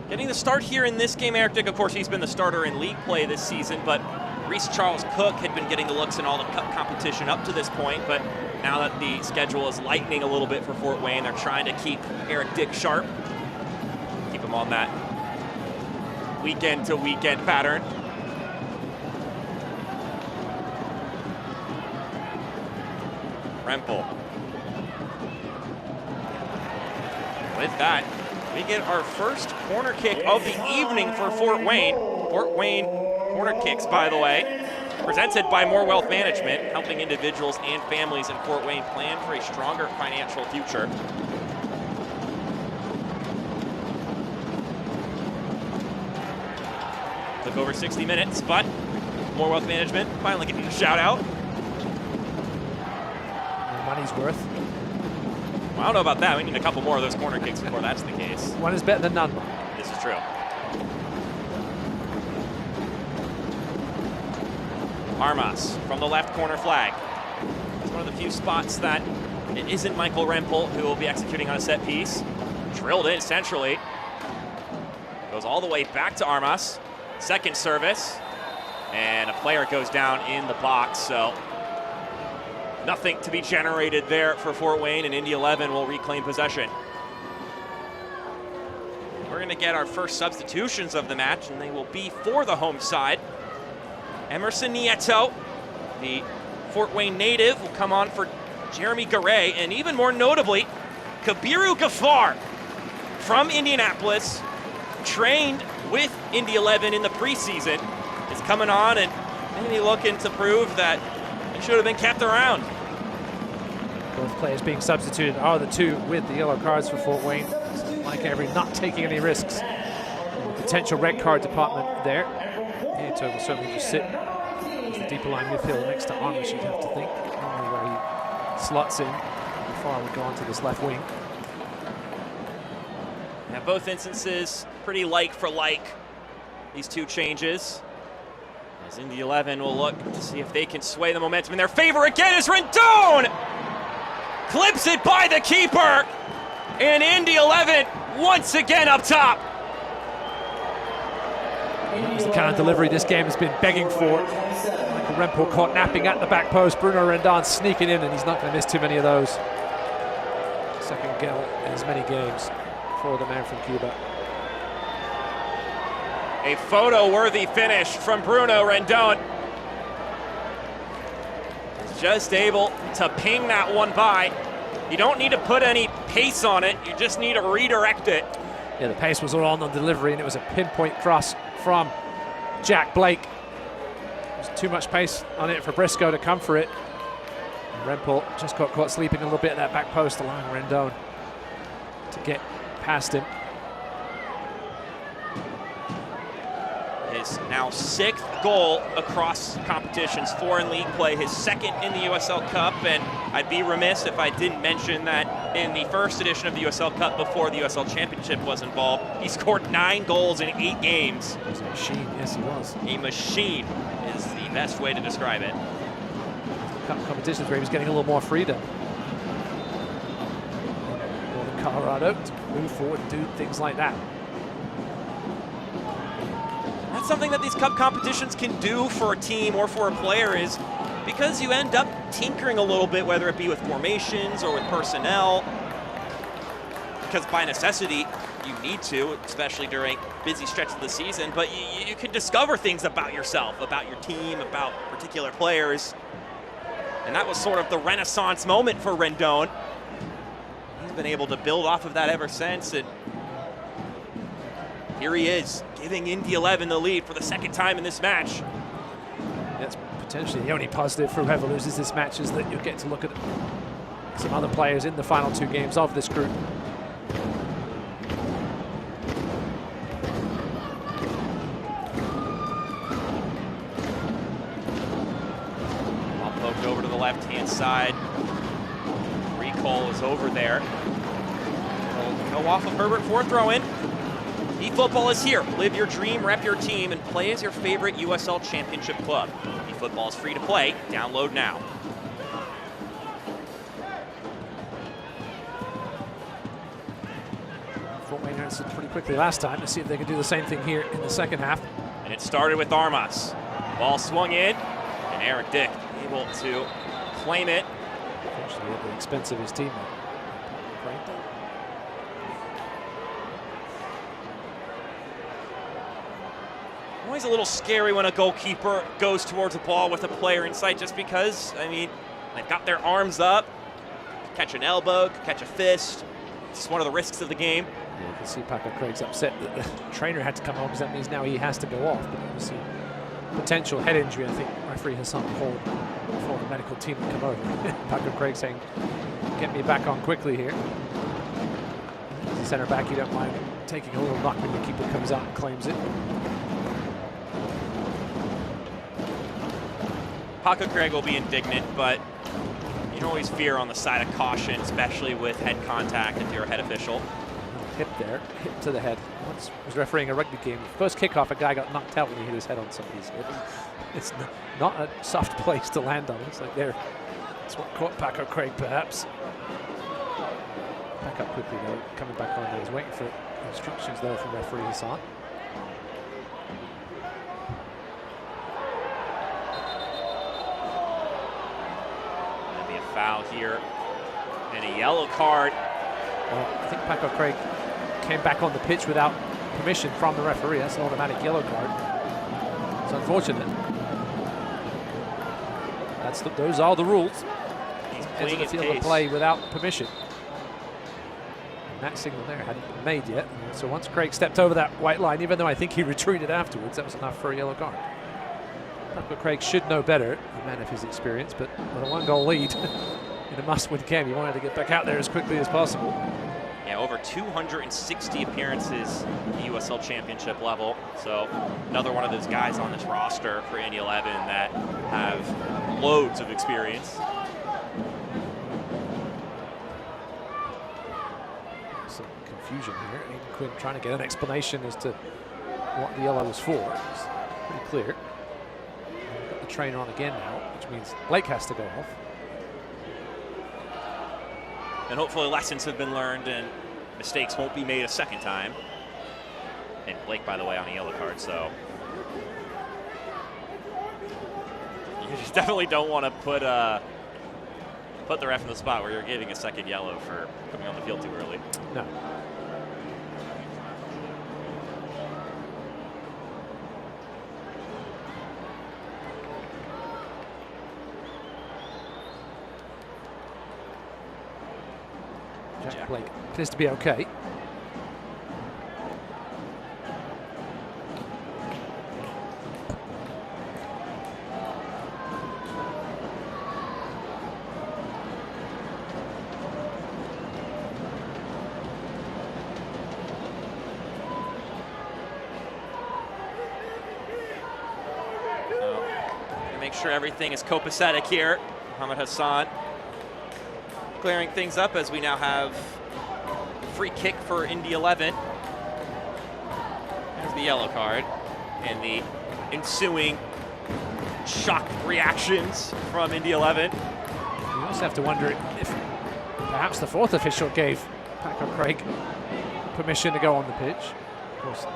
Getting Getting the start here in this game, Eric Dick, of course, he's been the starter in league play this season, but Reese Charles Cook had been getting the looks in all the cup competition up to this point, but now that the schedule is lightening a little bit for Fort Wayne, they're trying to keep Eric Dick sharp, keep him on that weekend-to-weekend pattern. Rempel. With that, we get our first corner kick of the evening for Fort Wayne. Fort Wayne corner kicks, by the way, presented by More Wealth Management, helping individuals and families in Fort Wayne plan for a stronger financial future. Took over 60 minutes, but More Wealth Management finally getting a shout out. Money's worth. Well, I don't know about that. We need a couple more of those corner kicks before that's the case. One is better than none. This is true. Armas from the left corner flag. It's one of the few spots that it isn't Michael Rempel who will be executing on a set piece. Drilled in centrally. Goes all the way back to Armas. Second service. And a player goes down in the box, so nothing to be generated there for Fort Wayne, and Indy 11 will reclaim possession. We're going to get our first substitutions of the match, and they will be for the home side. Emerson Nieto, the Fort Wayne native, will come on for Jeremy Garay, and even more notably, Kabiru Gafar from Indianapolis, trained with Indy 11 in the preseason, is coming on and maybe looking to prove that he should have been kept around. Both players being substituted are the two with the yellow cards for Fort Wayne. Mike Avery not taking any risks in the potential red card department there. Nieto will certainly just sit as the deeper line midfielder next to Armas, you'd have to think. Normally where he slots in, Gafar would go onto this left wing. Now both instances pretty like for like, these two changes. As Indy 11 will look to see if they can sway the momentum in their favor again as Rendon clips it by the keeper. And Indy 11 once again up top. It's the kind of delivery this game has been begging for. Michael Rempel caught napping at the back post. Bruno Rendon sneaking in, and he's not going to miss too many of those. Second goal in as many games for the man from Cuba. A photo-worthy finish from Bruno Rendon. He's just able to ping that one by. You don't need to put any pace on it, you just need to redirect it. Yeah, the pace was all on the delivery, and it was a pinpoint cross from Jack Blake. There's too much pace on it for Briscoe to come for it. And Rempel just got caught sleeping a little bit at that back post, allowing Rendon to get past him. His now 6th goal across competitions, 4 in league play, his 2nd in the USL Cup, and I'd be remiss if I didn't mention that in the first edition of the USL Cup before the USL Championship was involved, he scored 9 goals in 8 games. He was a machine, yes he was. A machine is the best way to describe it. Cup competitions where he was getting a little more freedom. Northern Colorado to move forward and do things like that. That's something that these cup competitions can do for a team or for a player, is because you end up tinkering a little bit, whether it be with formations or with personnel, because by necessity you need to, especially during busy stretches of the season, but you can discover things about yourself, about your team, about particular players. And that was sort of the renaissance moment for Rendon. He's been able to build off of that ever since, and here he is, giving Indy 11 the lead for the 2nd time in this match. That's potentially the only positive for whoever loses this match, is that you'll get to look at some other players in the final 2 games of this group. Ball poked over to the left-hand side. Recall is over there. It'll go off of Herbert for a throw-in. eFootball is here. Live your dream, rep your team, and play as your favorite USL Championship club. eFootball is free to play. Download now. Fort Wayne answered pretty quickly last time. Let's see if they can do the same thing here in the second half. And it started with Armas. Ball swung in, and Eric Dick able to claim it. Unfortunately, at the expense of his teammate. Always a little scary when a goalkeeper goes towards a ball with a player in sight, just because, I mean, they've got their arms up, catch an elbow, catch a fist. It's just one of the risks of the game. Yeah, you can see Paco Craig's upset that the trainer had to come on, because that means now he has to go off. But obviously, potential head injury, I think referee Hassan called before the medical team would come over. Paco Craig saying, get me back on quickly here. As a centre back, you don't mind taking a little knock when your keeper comes out and claims it. Paco Craig will be indignant, but you can always veer on the side of caution, especially with head contact if you're a head official. Hip there, hip to the head. Once was refereeing a rugby game. First kickoff, a guy got knocked out when he hit his head on somebody's head. It's not a soft place to land on. It's like there. That's what caught Paco Craig, perhaps. Back up quickly though, coming back on there. He's waiting for instructions though from referee Hassan. Foul here and a yellow card. Well, I think Paco Craig came back on the pitch without permission from the referee. That's an automatic yellow card. It's unfortunate. Those are the rules. He's Enter playing the his field pace. of play without permission. And that signal there hadn't been made yet. So once Craig stepped over that white line, even though I think he retreated afterwards, that was enough for a yellow card. Paco Craig should know better, a man of his experience, but with a one-goal lead in a must-win game, he wanted to get back out there as quickly as possible. Yeah, over 260 appearances at the USL Championship level. So another one of those guys on this roster for Indy 11 that have loads of experience. Some confusion here. Aiden Quinn trying to get an explanation as to what the yellow was for. It's pretty clear. We've got the trainer on again now, which means Blake has to go off. And hopefully lessons have been learned and mistakes won't be made a second time. And Blake, by the way, on a yellow card, so you just definitely don't want to put the ref in the spot where you're giving a second yellow for coming on the field too early. No. Jack Blake appears to be okay. Make sure everything is copacetic here. Mohamed Hassan clearing things up as we now have a free kick for Indy 11. There's the yellow card and the ensuing shock reactions from Indy 11. You also have to wonder if perhaps the fourth official gave Paco Craig permission to go on the pitch. Of course,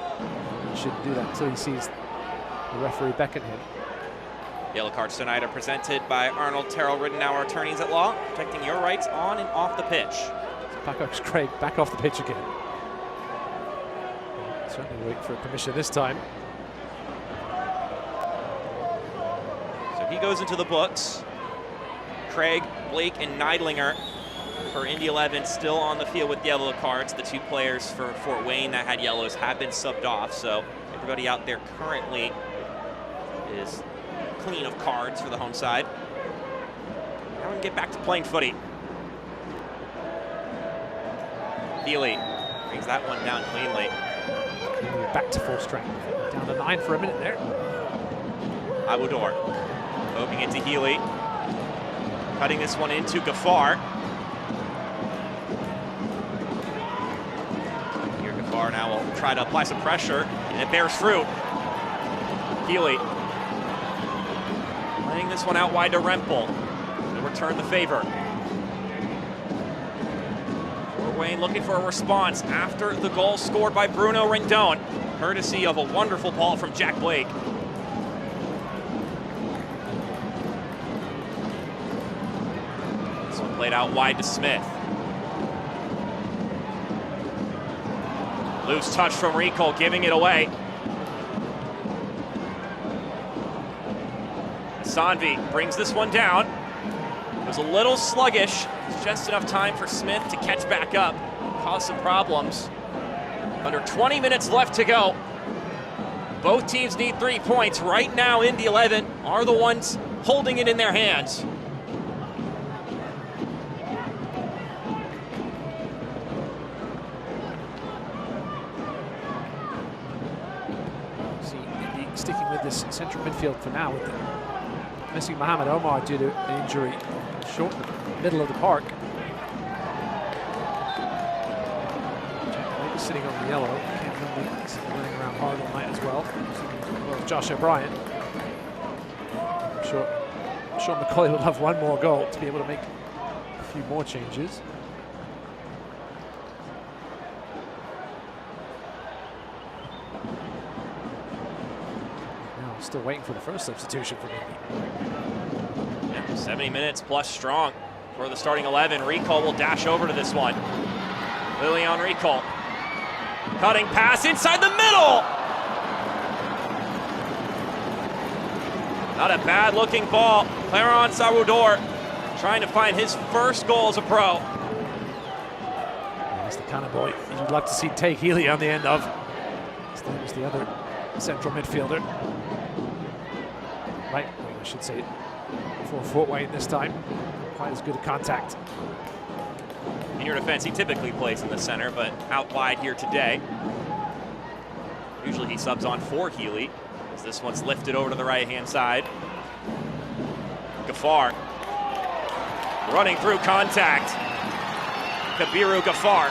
he shouldn't do that until he sees the referee beckon him. Yellow cards tonight are presented by Arnold Terrell Ridenour, attorneys at law, protecting your rights on and off the pitch. So Paco Craig back off the pitch again. Certainly wait for permission this time. So he goes into the books. Craig, Blake, and Neidlinger for Indy 11 still on the field with yellow cards. The two players for Fort Wayne that had yellows have been subbed off, so everybody out there currently is clean of cards for the home side. Now we can get back to playing footy. Healy brings that one down cleanly. Back to full strength. Down to 9 for a minute there. Awoodor poking into Healy. Cutting this one into Gaffar. Here Gaffar now will try to apply some pressure, and it bears fruit. Healy laying this one out wide to Rempel to return the favor. Fort Fort Wayne looking for a response after the goal scored by Bruno Rendon, courtesy of a wonderful ball from Jack Blake. This one played out wide to Smith. Loose touch from Rico, giving it away. Sanvi brings this one down. It was a little sluggish. It's just enough time for Smith to catch back up, cause some problems. Under 20 minutes left to go. Both teams need 3 points. Right now, Indy 11 are the ones holding it in their hands. See Indy sticking with this central midfield for now, with the missing Mohamed Omar due to an injury short in the middle of the park. Maybe sitting on the yellow. Can't remember. He's running around hard all night as well. Well, Josh O'Brien. I'm sure McCauley would love one more goal to be able to make a few more changes. Now, still waiting for the first substitution for Indy. Yeah, 70 minutes plus strong for the starting 11. Rico will dash over to this one. Lilian Rico. Cutting pass inside the middle. Not a bad looking ball. Claron Sarudor trying to find his first goal as a pro. That's the kind of boy you'd love to see take Healy on the end of. That was the other central midfielder. Right, I should say, for Fort Wayne this time. Quite as good a contact. In your defense, he typically plays in the center, but out wide here today. Usually he subs on for Healy, as this one's lifted over to the right-hand side. Ghaffar running through contact. Kabiru Ghaffar.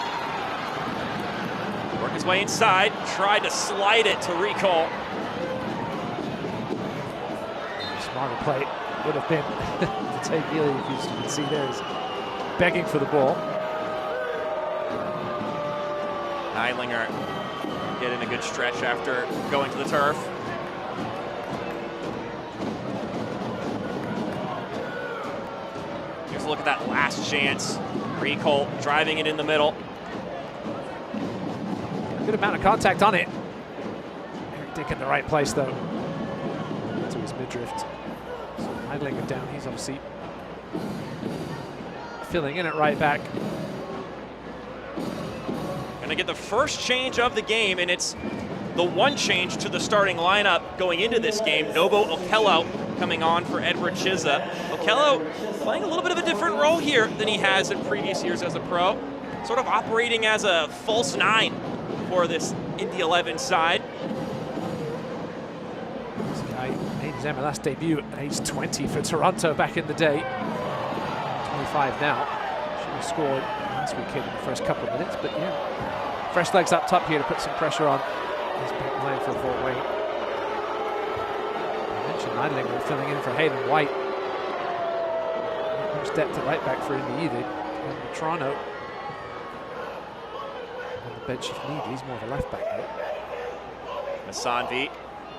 Work his way inside, tried to slide it to Rico. Smarter play would have been to take Healy, if you can see there, he's begging for the ball. Neidlinger getting a good stretch after going to the turf. Here's a look at that last chance. Rico driving it in the middle. Good amount of contact on it. Eric Dick in the right place, though. To his midriff. So Neidlinger down. He's obviously filling in at right back. Gonna get the first change of the game, and it's the one change to the starting lineup going into this game. Novo Okello coming on for Edward Chiza. Okello playing a little bit of a different role here than he has in previous years as a pro. Sort of operating as a false 9 for this Indy 11 side. This guy made his MLS debut at age 20 for Toronto back in the day. 25 now. Should have scored last weekend in the first couple of minutes, but yeah. Fresh legs up top here to put some pressure on his back line for Fort Wayne. I mentioned Neidlinger filling in for Hayden White. Not much depth at right back for Indy either. Toronto on the bench if needed. He's more of a left back though. Masanvi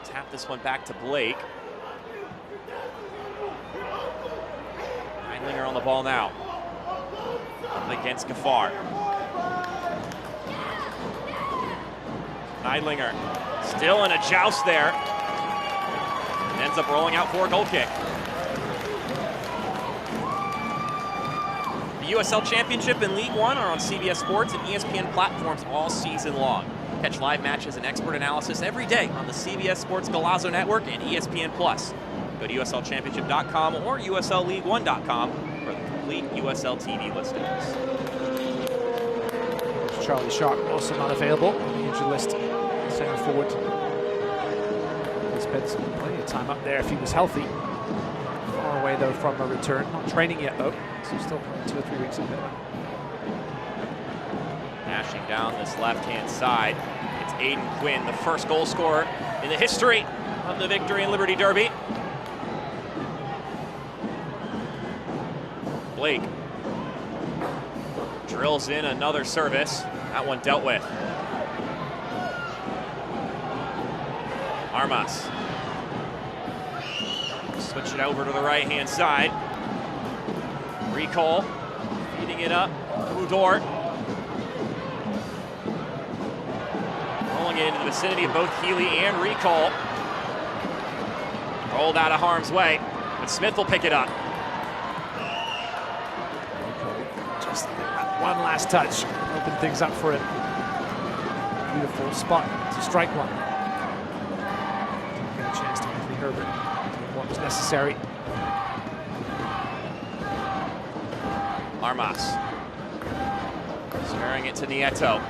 tap this one back to Blake. Neidlinger on the ball now. Up against Ghaffar. Neidlinger still in a joust there. And ends up rolling out for a goal kick. The USL Championship and League One are on CBS Sports and ESPN platforms all season long. Catch live matches and expert analysis every day on the CBS Sports Golazo Network and ESPN Plus. Go to USLChampionship.com or USLLeague1.com for the complete USL TV listings. Charlie Sharp also not available on the injured list. Center forward. He spent plenty of time up there if he was healthy. Far away though from a return. Not training yet though, so still playing 2 or 3 weeks in bed. Dashing down this left-hand side, it's Aiden Quinn, the first goal scorer in the history of the Victory and Liberty Derby. Blake Drills in another service. That one dealt with. Armas. Switch it over to the right-hand side. Recall. Feeding it up. Udort. Rolling it into the vicinity of both Healy and Recall. Rolled out of harm's way, but Smith will pick it up. Just one last touch. Open things up for him. Beautiful spot to strike one. Didn't get a chance to Anthony Herbert do what was necessary. Armas. Squaring it to Nieto.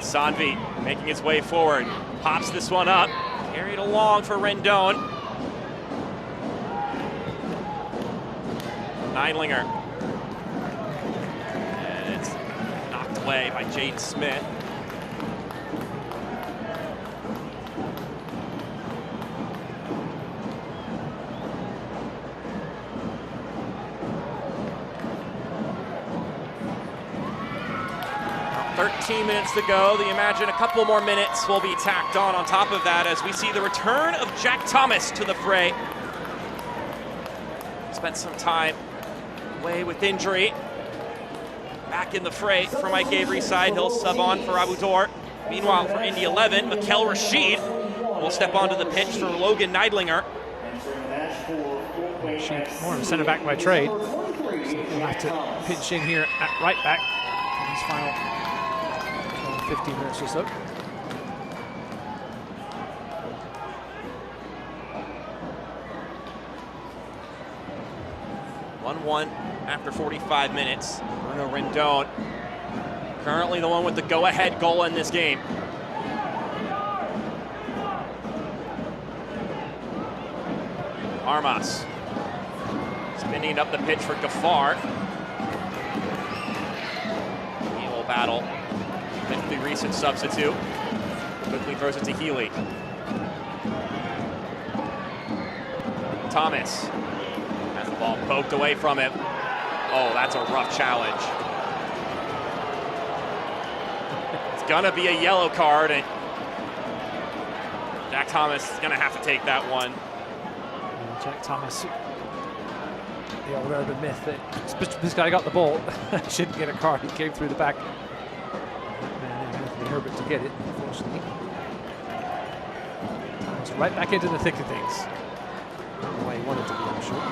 Sanvi making his way forward, pops this one up, carried along for Rendon. Neidlinger. And it's knocked away by Jaden Smith. About 13 minutes to go. The Imagine a couple more minutes will be tacked on top of that as we see the return of Jack Thomas to the fray. Spent some time away with injury. Back in the fray for Mike Avery's side. He'll sub on for Abu Dor. Meanwhile, for Indy 11, Mikel Rashid will step onto the pitch for Logan Neidlinger. Rashid, more of a center back by trade. So he'll have to pinch in here at right back in his final 15 minutes or so. One after 45 minutes. Bruno Rendon, currently the one with the go-ahead goal in this game. Armas spinning up the pitch for Gafar. He will battle with the recent substitute. Quickly throws it to Healy. Thomas has the ball poked away from him. Oh, that's a rough challenge. It's gonna be a yellow card, and Jack Thomas is gonna have to take that one. Jack Thomas, the old urban myth that this guy got the ball, shouldn't get a card. He came through the back. Man, Anthony Herbert to get it, unfortunately. Thomas right back into the thick of things. The way he wanted to be, I'm sure.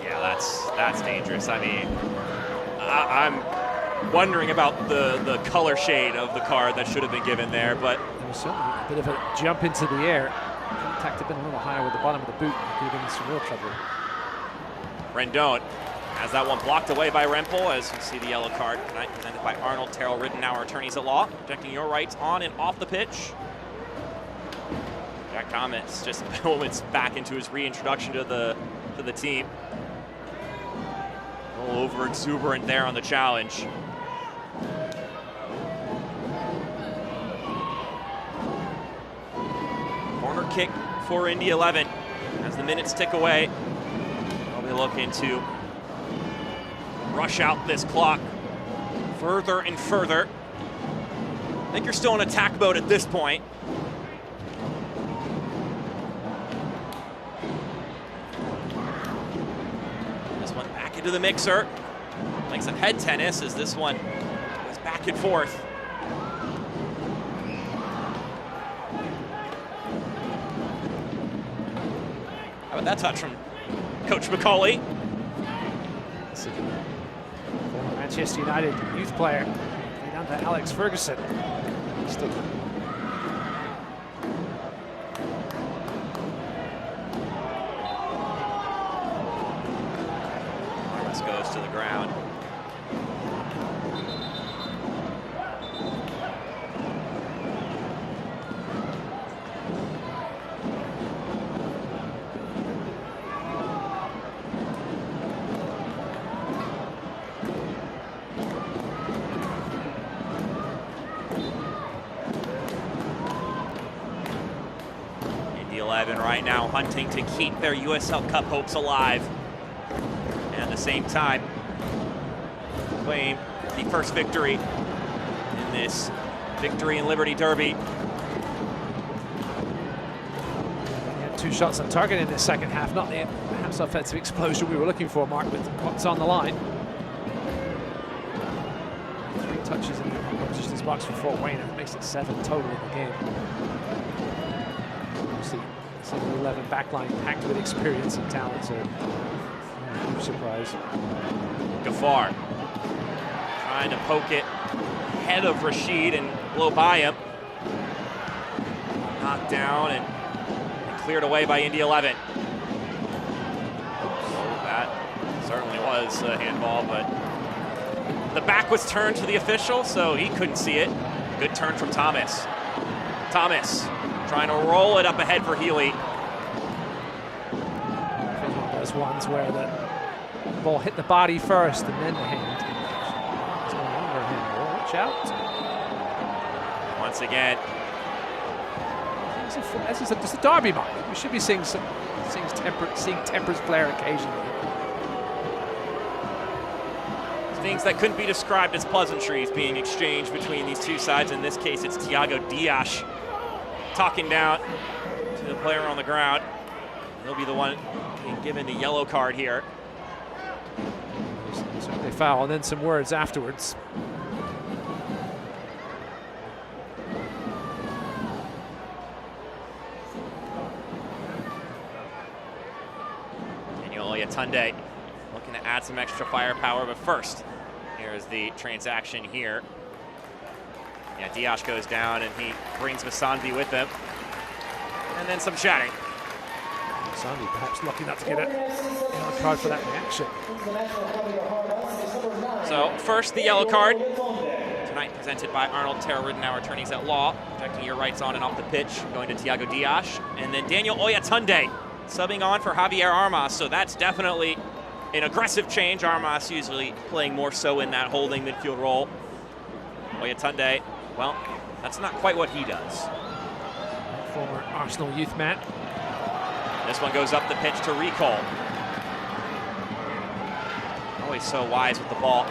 Yeah, that's dangerous. I mean, I'm wondering about the color shade of the card that should have been given there, but there was certainly a bit of a jump into the air. Contact had been a little higher with the bottom of the boot. Could have been in some real trouble. Rendon has that one blocked away by Rempel, as you see the yellow card tonight presented by Arnold Terrell Rittenauer, attorneys at law, protecting your rights on and off the pitch. Jack Thomas just moments back into his reintroduction to the team. A little over exuberant there on the challenge. Corner kick for Indy 11 as the minutes tick away. They'll be looking to rush out this clock further and further. I think you're still in attack mode at this point. This one back into the mixer. Like some head tennis as this one goes back and forth. How about that touch from Coach McCauley? Former Manchester United youth player. Down to Alex Ferguson. Still. Armas goes to the ground. The 11 right now hunting to keep their USL Cup hopes alive. And at the same time, claim the first victory in this Victory and Liberty Derby. 2 shots on target in the second half, not the perhaps offensive explosion we were looking for, Mark, with what's on the line. 3 touches in the opposition's box for Fort Wayne, and it makes it 7 total in the game. Obviously, the 11 backline packed with experience and talent, so a huge surprise. Gafar trying to poke it ahead of Rashid and blow by him. Knocked down and cleared away by Indy 11. So that certainly was a handball, but the back was turned to the official, so he couldn't see it. Good turn from Thomas. Thomas trying to roll it up ahead for Healy. One of those ones where the ball hit the body first and then the hand. It's no longer a handball. Watch out. Once again, this is just a derby, Mark. We should be seeing Temper's flair occasionally. Things that couldn't be described as pleasantries being exchanged between these two sides. In this case, it's Thiago Dias talking down to the player on the ground. He'll be the one being given the yellow card here. They foul, and then some words afterwards. Tunde looking to add some extra firepower, but first, here's the transaction here. Yeah, Dias goes down and he brings Vasanvi with him. And then some chatting. Vasanvi perhaps lucky enough to get a yellow card for that reaction. So first, the yellow card. Tonight presented by Arnold Terra Ridenour, attorneys at law, protecting your rights on and off the pitch, going to Thiago Dias. And then Daniel Oyatunde subbing on for Javier Armas, so that's definitely an aggressive change. Armas usually playing more so in that holding midfield role. Oyatunde, well, that's not quite what he does. Former Arsenal youth man. This one goes up the pitch to Recall. Always so wise with the ball.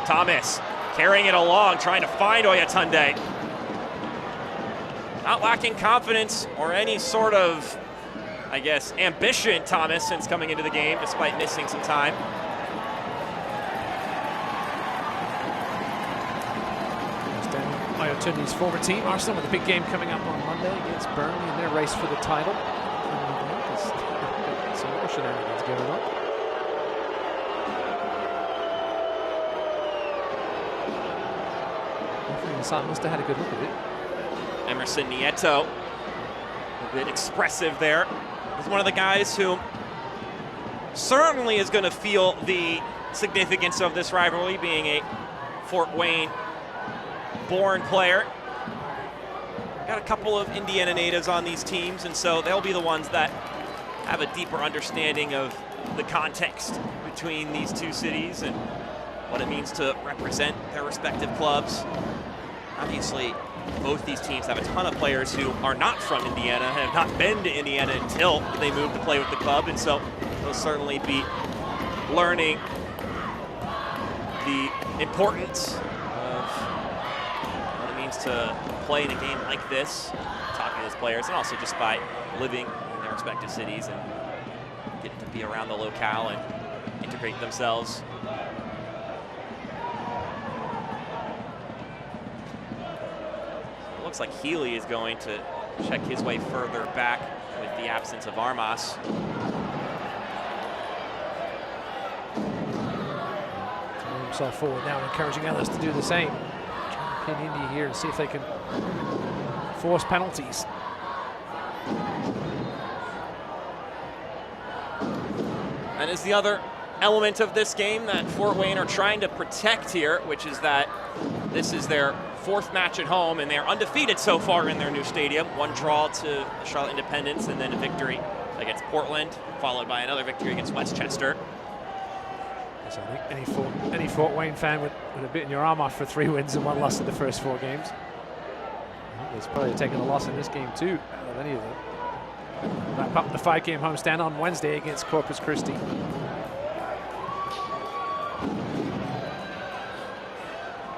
Thomas carrying it along, trying to find Oyatunde. Not lacking confidence or any sort of, I guess, ambition, Thomas, since coming into the game, despite missing some time. Oyatunde's former team, Arsenal, with a big game coming up on Monday against Burnley in their race for the title. Some more shenanigans going on. Son must have had a good look at it. Emerson Nieto, a bit expressive there. He's one of the guys who certainly is going to feel the significance of this rivalry, being a Fort Wayne-born player. Got a couple of Indiana natives on these teams, and so they'll be the ones that have a deeper understanding of the context between these two cities and what it means to represent their respective clubs. Obviously, both these teams have a ton of players who are not from Indiana, have not been to Indiana until they moved to play with the club, and so they'll certainly be learning the importance of what it means to play in a game like this, talking to those players, and also just by living in their respective cities and getting to be around the locale and integrate themselves. Looks like Healy is going to check his way further back with the absence of Armas. Throwing himself forward now, encouraging others to do the same. Trying to pin Indy here and see if they can force penalties. And is the other element of this game that Fort Wayne are trying to protect here, which is that this is their 4th match at home, and they're undefeated so far in their new stadium. One draw to the Charlotte Independence, and then a victory against Portland, followed by another victory against Westchester. So I think any Fort Wayne fan would have bitten your arm off for 3 wins and 1 loss in the first 4 games. I think he's probably taken a loss in this game too, out of any of them. Wrap up the 5-game homestand on Wednesday against Corpus Christi.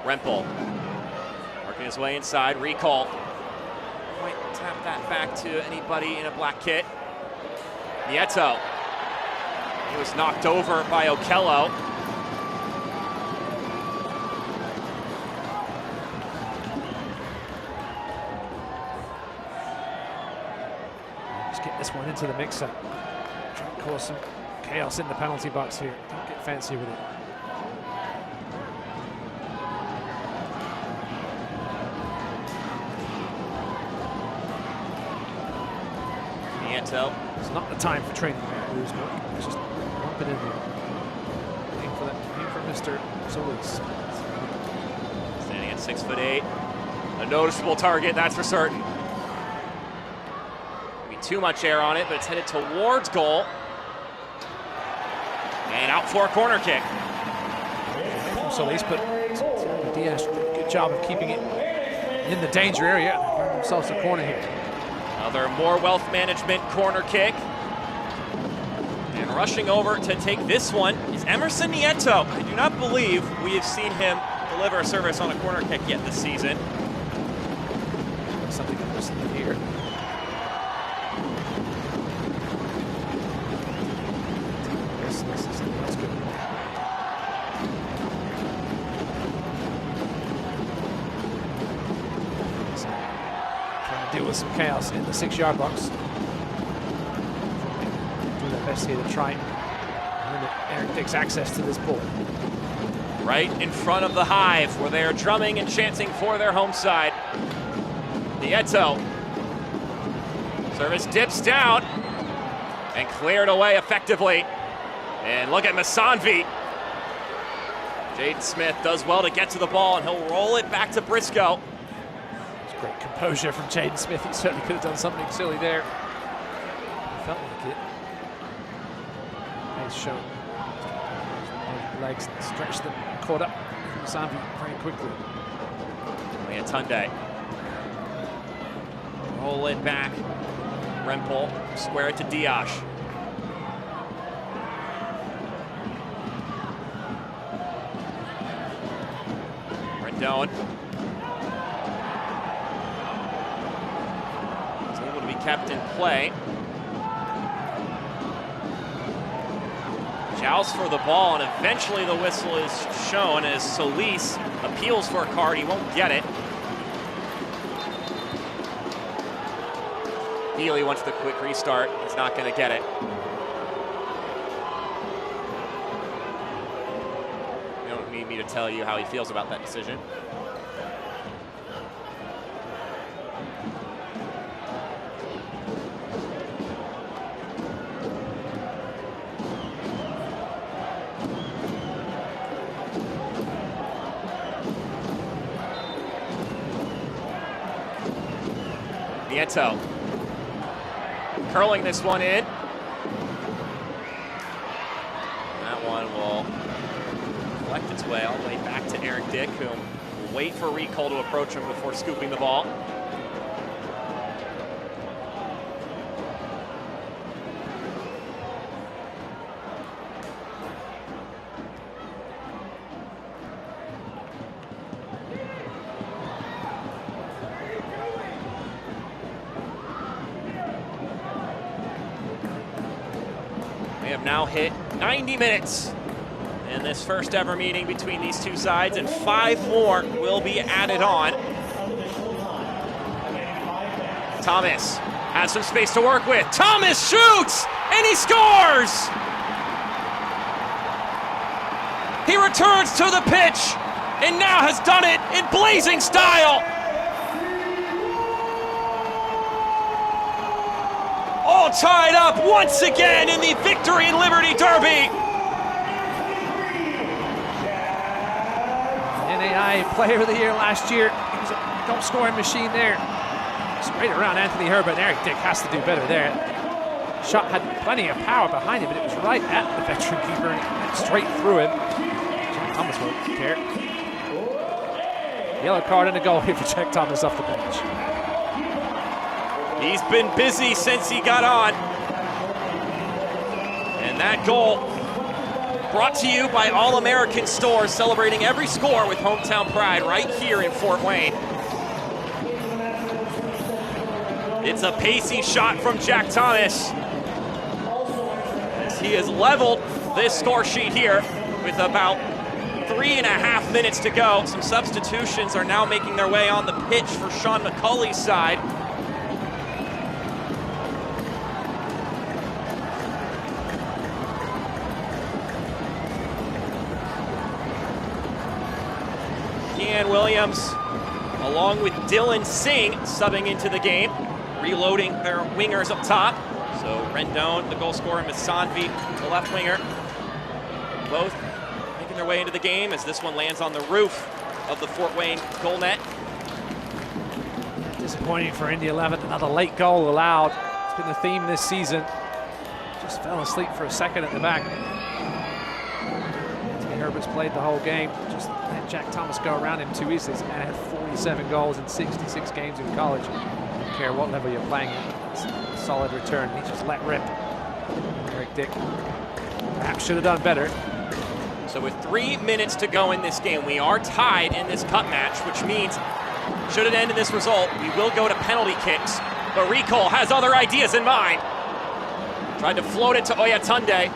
Rempel working his way inside, recall. Might tap that back to anybody in a black kit. Nieto. He was knocked over by Okello. Let's get this one into the mixer. Try and cause some chaos in the penalty box here. Don't get fancy with it. Nieto. It's not the time for training moves, but just lump it in there. Aim for Mr. Solis. Standing at 6'8". A noticeable target, that's for certain. Maybe too much air on it, but it's headed towards goal. And out for a corner kick. From Solis, but Diaz did a good job of keeping it in the danger area. Find themselves a corner here. Another more wealth management corner kick. And rushing over to take this one is Emerson Nieto. I do not believe we have seen him deliver a service on a corner kick yet this season. Something I'm listening here. That's good. Trying to deal with some chaos in the 6-yard box. Do their best here to try and limit Eric Dick's access to this ball. Right in front of the Hive, where they are drumming and chanting for their home side. Nieto. Service dips down and cleared away effectively. And look at Masanvi. Jaden Smith does well to get to the ball, and he'll roll it back to Briscoe. It's great composure from Jaden Smith. He certainly could have done something silly there. He felt like it. He's shown legs, stretched them, caught up with Masanvi very quickly. Tunde. Roll it back. Rempel, square it to Diash. Rendon. Is able to be kept in play. Joust for the ball, and eventually the whistle is shown as Solis appeals for a card. He won't get it. Healy wants the quick restart. He's not going to get it. You don't need me to tell you how he feels about that decision. Nieto. Curling this one in. That one will collect its way all the way back to Eric Dick, who will wait for recall to approach him before scooping the ball. We have now hit 90 minutes in this first ever meeting between these two sides, and 5 more will be added on. Thomas has some space to work with. Thomas shoots, and he scores! He returns to the pitch, and now has done it in blazing style. All tied up once again in the Victory and Liberty Derby. NAI Player of the Year last year. He was a goal-scoring machine there. Straight around Anthony Herbert. Eric Dick has to do better there. Shot had plenty of power behind it, but it was right at the veteran keeper and went straight through him. Jack Thomas won't care. Yellow card and a goal here for Jack Thomas off the bench. He's been busy since he got on. And that goal brought to you by All-American Stores, celebrating every score with hometown pride right here in Fort Wayne. It's a pacey shot from Jack Thomas, as he has leveled this score sheet here with about 3.5 minutes to go. Some substitutions are now making their way on the pitch for Sean McCulley's side. Kean Williams, along with Dylan Singh, subbing into the game, reloading their wingers up top. So Rendon, the goal scorer, and Misanvi, the left winger, both making their way into the game as this one lands on the roof of the Fort Wayne goal net. Disappointing for Indy 11, another late goal allowed. It's been the theme this season. Just fell asleep for a second at the back. Herbert's played the whole game. Just let Jack Thomas go around him too easily. This man had 47 goals in 66 games in college. Don't care what level you're playing at. It's a solid return. He just let rip. Eric Dick perhaps should have done better. So with 3 minutes to go in this game, we are tied in this cup match, which means should it end in this result, we will go to penalty kicks. But Rico has other ideas in mind. Tried to float it to Oyatunde.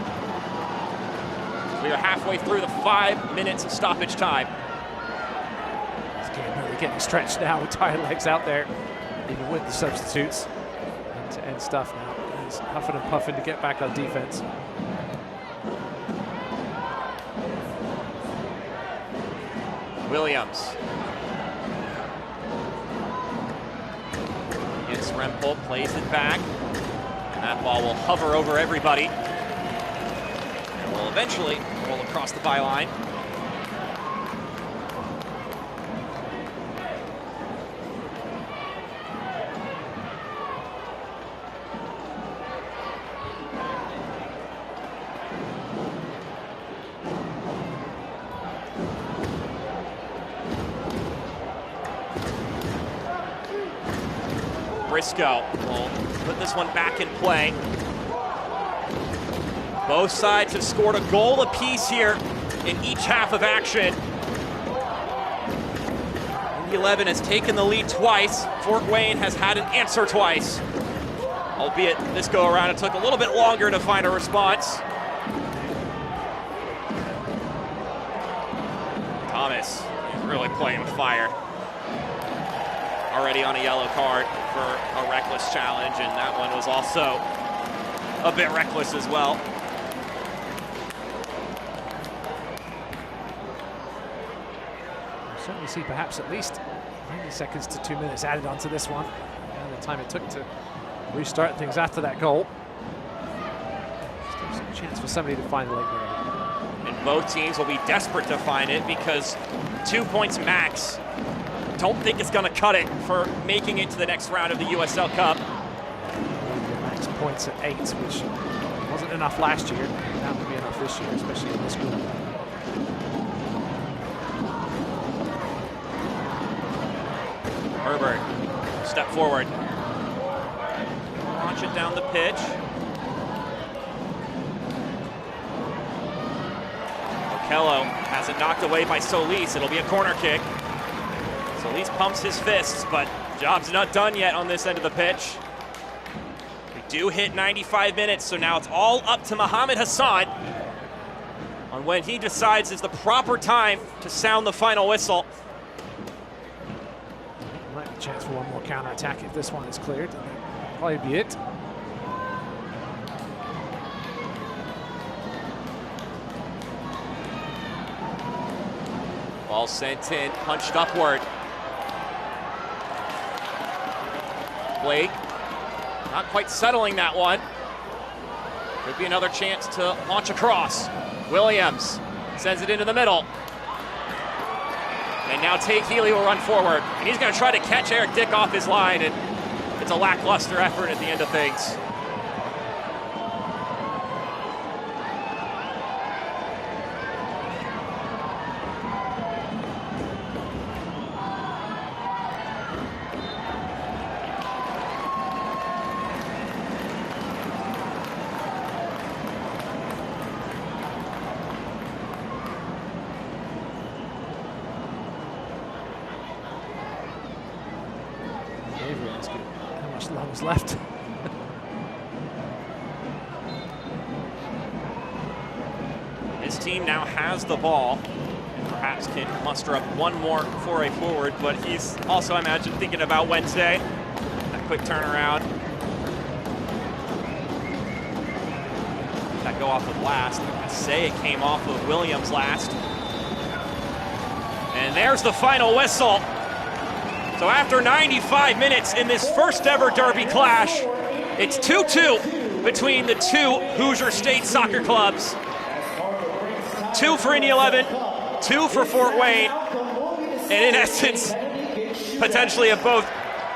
We are halfway through the 5 minutes of stoppage time. This game really getting stretched now with tired legs out there, even with the substitutes. End-to-end stuff now. He's huffing and puffing to get back on defense. Williams. Against Rempel, plays it back. And that ball will hover over everybody. Will eventually roll across the byline. Briscoe will put this one back in play. Both sides have scored a goal apiece here in each half of action. Indy 11 has taken the lead twice. Fort Wayne has had an answer twice. Albeit this go around, it took a little bit longer to find a response. Thomas is really playing with fire. Already on a yellow card for a reckless challenge, and that one was also a bit reckless as well. Certainly see perhaps at least 90 seconds to 2 minutes added onto this one. And the time it took to restart things after that goal. Still some chance for somebody to find the late goal. And both teams will be desperate to find it because 2 points max. Don't think it's going to cut it for making it to the next round of the USL Cup. Max points at 8, which wasn't enough last year. That would be enough this year, especially in this group. Herbert, step forward. Launch it down the pitch. Okello has it knocked away by Solis. It'll be a corner kick. Solis pumps his fists, but job's not done yet on this end of the pitch. We do hit 95 minutes, so now it's all up to Mohamed Hassan on when he decides is the proper time to sound the final whistle. Might be a chance for one more counter-attack if this one is cleared. That'll probably be it. Ball sent in, punched upward. Blake, not quite settling that one. Could be another chance to launch across. Williams sends it into the middle. And now Tate Healy will run forward. And he's going to try to catch Eric Dick off his line, and it's a lackluster effort at the end of things. That's good. How much long is left? His team now has the ball. Perhaps can muster up one more foray forward, but he's also, I imagine, thinking about Wednesday. That quick turnaround. That go off of last. I say it came off of Williams last. And there's the final whistle. So after 95 minutes in this first ever Derby clash, it's 2-2 between the two Hoosier State soccer clubs. 2 for Indy 11, 2 for Fort Wayne, and in essence, potentially have both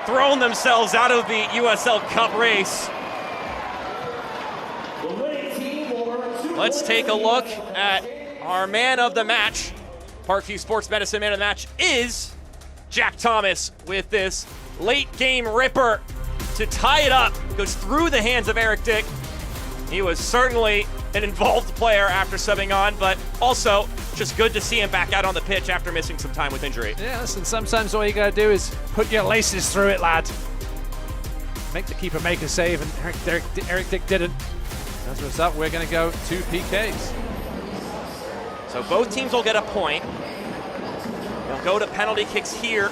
thrown themselves out of the USL Cup race. Let's take a look at our man of the match. Parkview Sports Medicine man of the match is Jack Thomas with this late game ripper to tie it up. Goes through the hands of Eric Dick. He was certainly an involved player after subbing on, but also just good to see him back out on the pitch after missing some time with injury. Yeah, listen, sometimes all you gotta do is put your laces through it, lad. Make the keeper make a save, and Eric Dick didn't. As a result, we're gonna go 2 PKs. So both teams will get a point. We'll go to penalty kicks here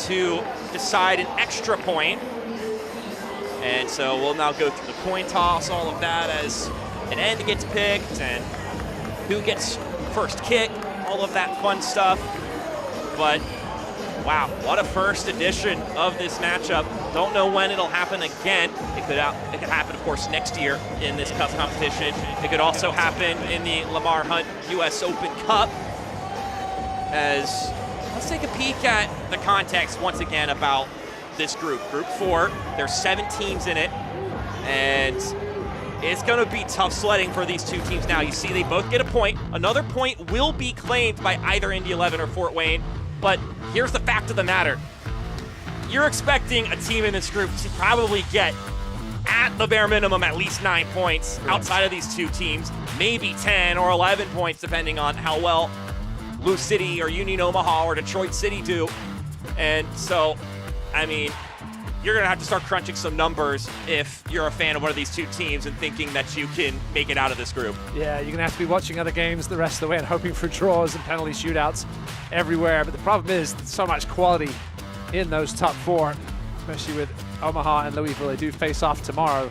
to decide an extra point. And so we'll now go through the coin toss, all of that as an end gets picked and who gets first kick, all of that fun stuff. But wow, what a first edition of this matchup. Don't know when it'll happen again. It could happen, of course, next year in this Cup competition. It could also happen in the Lamar Hunt US Open Cup. As let's take a peek at the context once again about this group. Group 4, there's 7 teams in it, and it's gonna be tough sledding for these two teams now. You see they both get a point. Another point will be claimed by either Indy 11 or Fort Wayne, but here's the fact of the matter. You're expecting a team in this group to probably get, at the bare minimum, at least 9 points outside of these two teams, maybe 10 or 11 points depending on how well Lou City or Union Omaha or Detroit City do. And so, I mean, you're gonna have to start crunching some numbers if you're a fan of one of these two teams and thinking that you can make it out of this group. Yeah, you're gonna have to be watching other games the rest of the way and hoping for draws and penalty shootouts everywhere. But the problem is so much quality in those top 4, especially with Omaha and Louisville. They do face off tomorrow.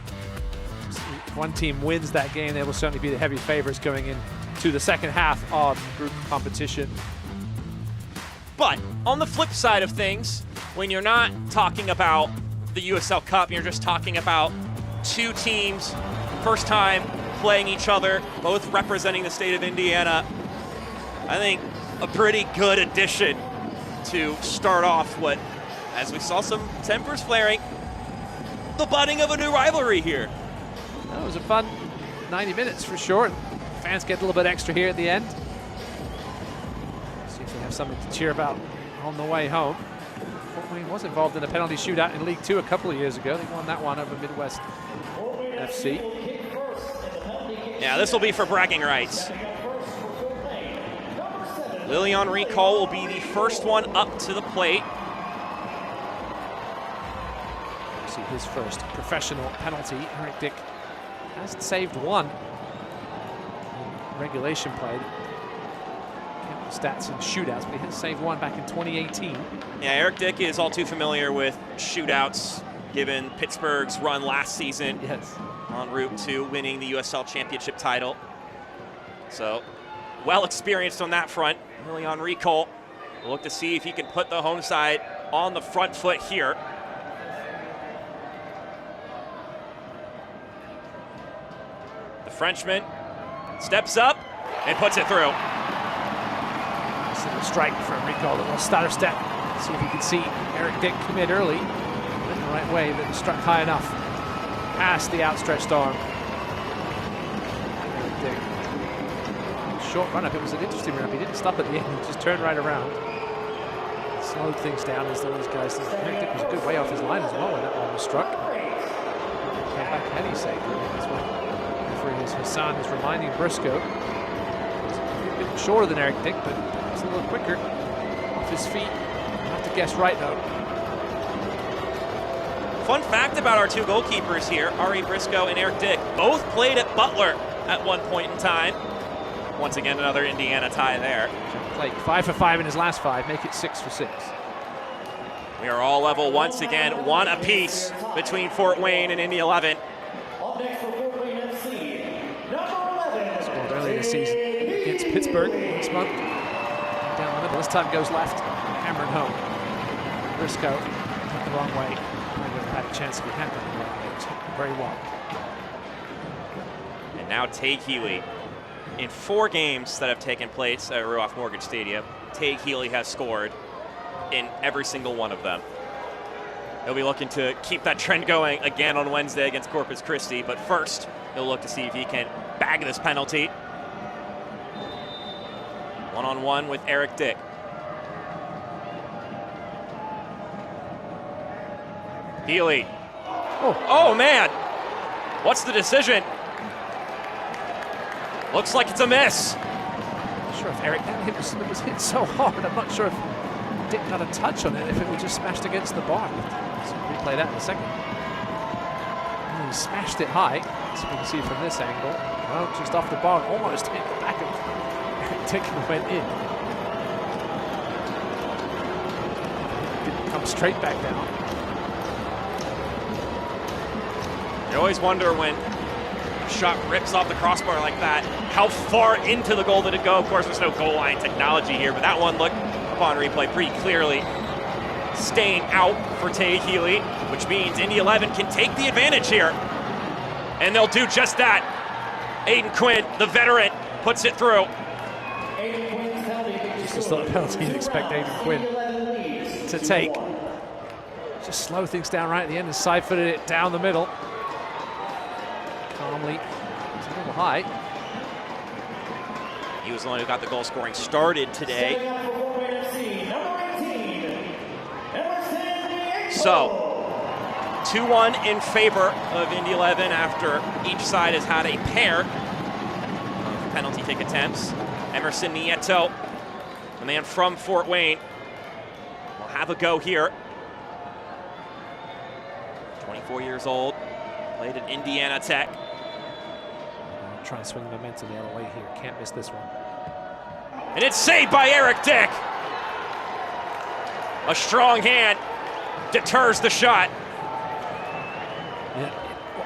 If one team wins that game, they will certainly be the heavy favorites going into the second half of group competition. But on the flip side of things, when you're not talking about the USL Cup, you're just talking about two teams, first time playing each other, both representing the state of Indiana. I think a pretty good addition to start off what, as we saw some tempers flaring, the budding of a new rivalry here. That was a fun 90 minutes for sure. Fans get a little bit extra here at the end. See if they have something to cheer about on the way home. Fort Wayne was involved in a penalty shootout in League Two a couple of years ago. They won that one over Midwest FC. Yeah, this will be for bragging rights. Lilian Recall will be the first one up to the plate. See his first professional penalty. Eric Dick has saved one in regulation play. Stats and shootouts, but he has saved one back in 2018. Yeah, Eric Dick is all too familiar with shootouts, given Pittsburgh's run last season. Yes. En route to winning the USL Championship title. So, well experienced on that front. Lilian Recall will look to see if he can put the home side on the front foot here. The Frenchman steps up and puts it through. Strike from Recall, a little stutter step. See if you can see Eric Dick commit early. Went the right way, but struck high enough past the outstretched arm. Eric Dick. Short run up. It was an interesting run up. He didn't stop at the end. He just turned right around. Slowed things down as those guys. Eric Dick was a good way off his line as well when that one was struck. Came back and he saved it. That's what referee Hassan is reminding Briscoe. He's a bit shorter than Eric Dick, but a little quicker off his feet. I'll have to guess right though. fun fact about our two goalkeepers here, Ari Briscoe and Eric Dick, both played at Butler at one point in time. Once again, another Indiana tie there. Played 5 for 5 in his last 5, make it 6 for 6. We are all level once again, 1 apiece between Fort Wayne and Indy 11. Scored earlier this season against Pittsburgh this month. Down the middle, this time goes left, hammered home. Briscoe went the wrong way. Might have had a chance if he had gone the wrong way. It was hit very well. And now Tay Healy. In 4 games that have taken place at Ruoff Mortgage Stadium, Tay Healy has scored in every single one of them. He'll be looking to keep that trend going again on Wednesday against Corpus Christi, but first, he'll look to see if he can bag this penalty. One-on-one with Eric Dick. Healy. Oh man! What's the decision? Looks like it's a miss. Not sure if Eric, it was hit so hard, I'm not sure if Dick got a touch on it, if it was just smashed against the bar. So replay that in a second. And he smashed it high, as you can see from this angle. Well, just off the bar, almost hit the back of Eric Dick and went in. Didn't come straight back down. You always wonder when a shot rips off the crossbar like that, how far into the goal did it go? Of course, there's no goal line technology here, but that one looked, upon replay, pretty clearly staying out for Tay Healy, which means Indy 11 can take the advantage here. And they'll do just that. Aiden Quinn, the veteran, puts it through. Just a sort of penalty you'd expect Aiden Quinn to take. Just slow things down right at the end and side-footed it down the middle. Calmly, it's a little high. He was the one who got the goal scoring started today. So, 2-1 in favor of Indy 11 after each side has had a pair of penalty kick attempts. Emerson Nieto, the man from Fort Wayne, will have a go here. 24 years old, played at Indiana Tech. Try and swing the momentum the other way here. Can't miss this one. And it's saved by Eric Dick. A strong hand deters the shot. Yeah,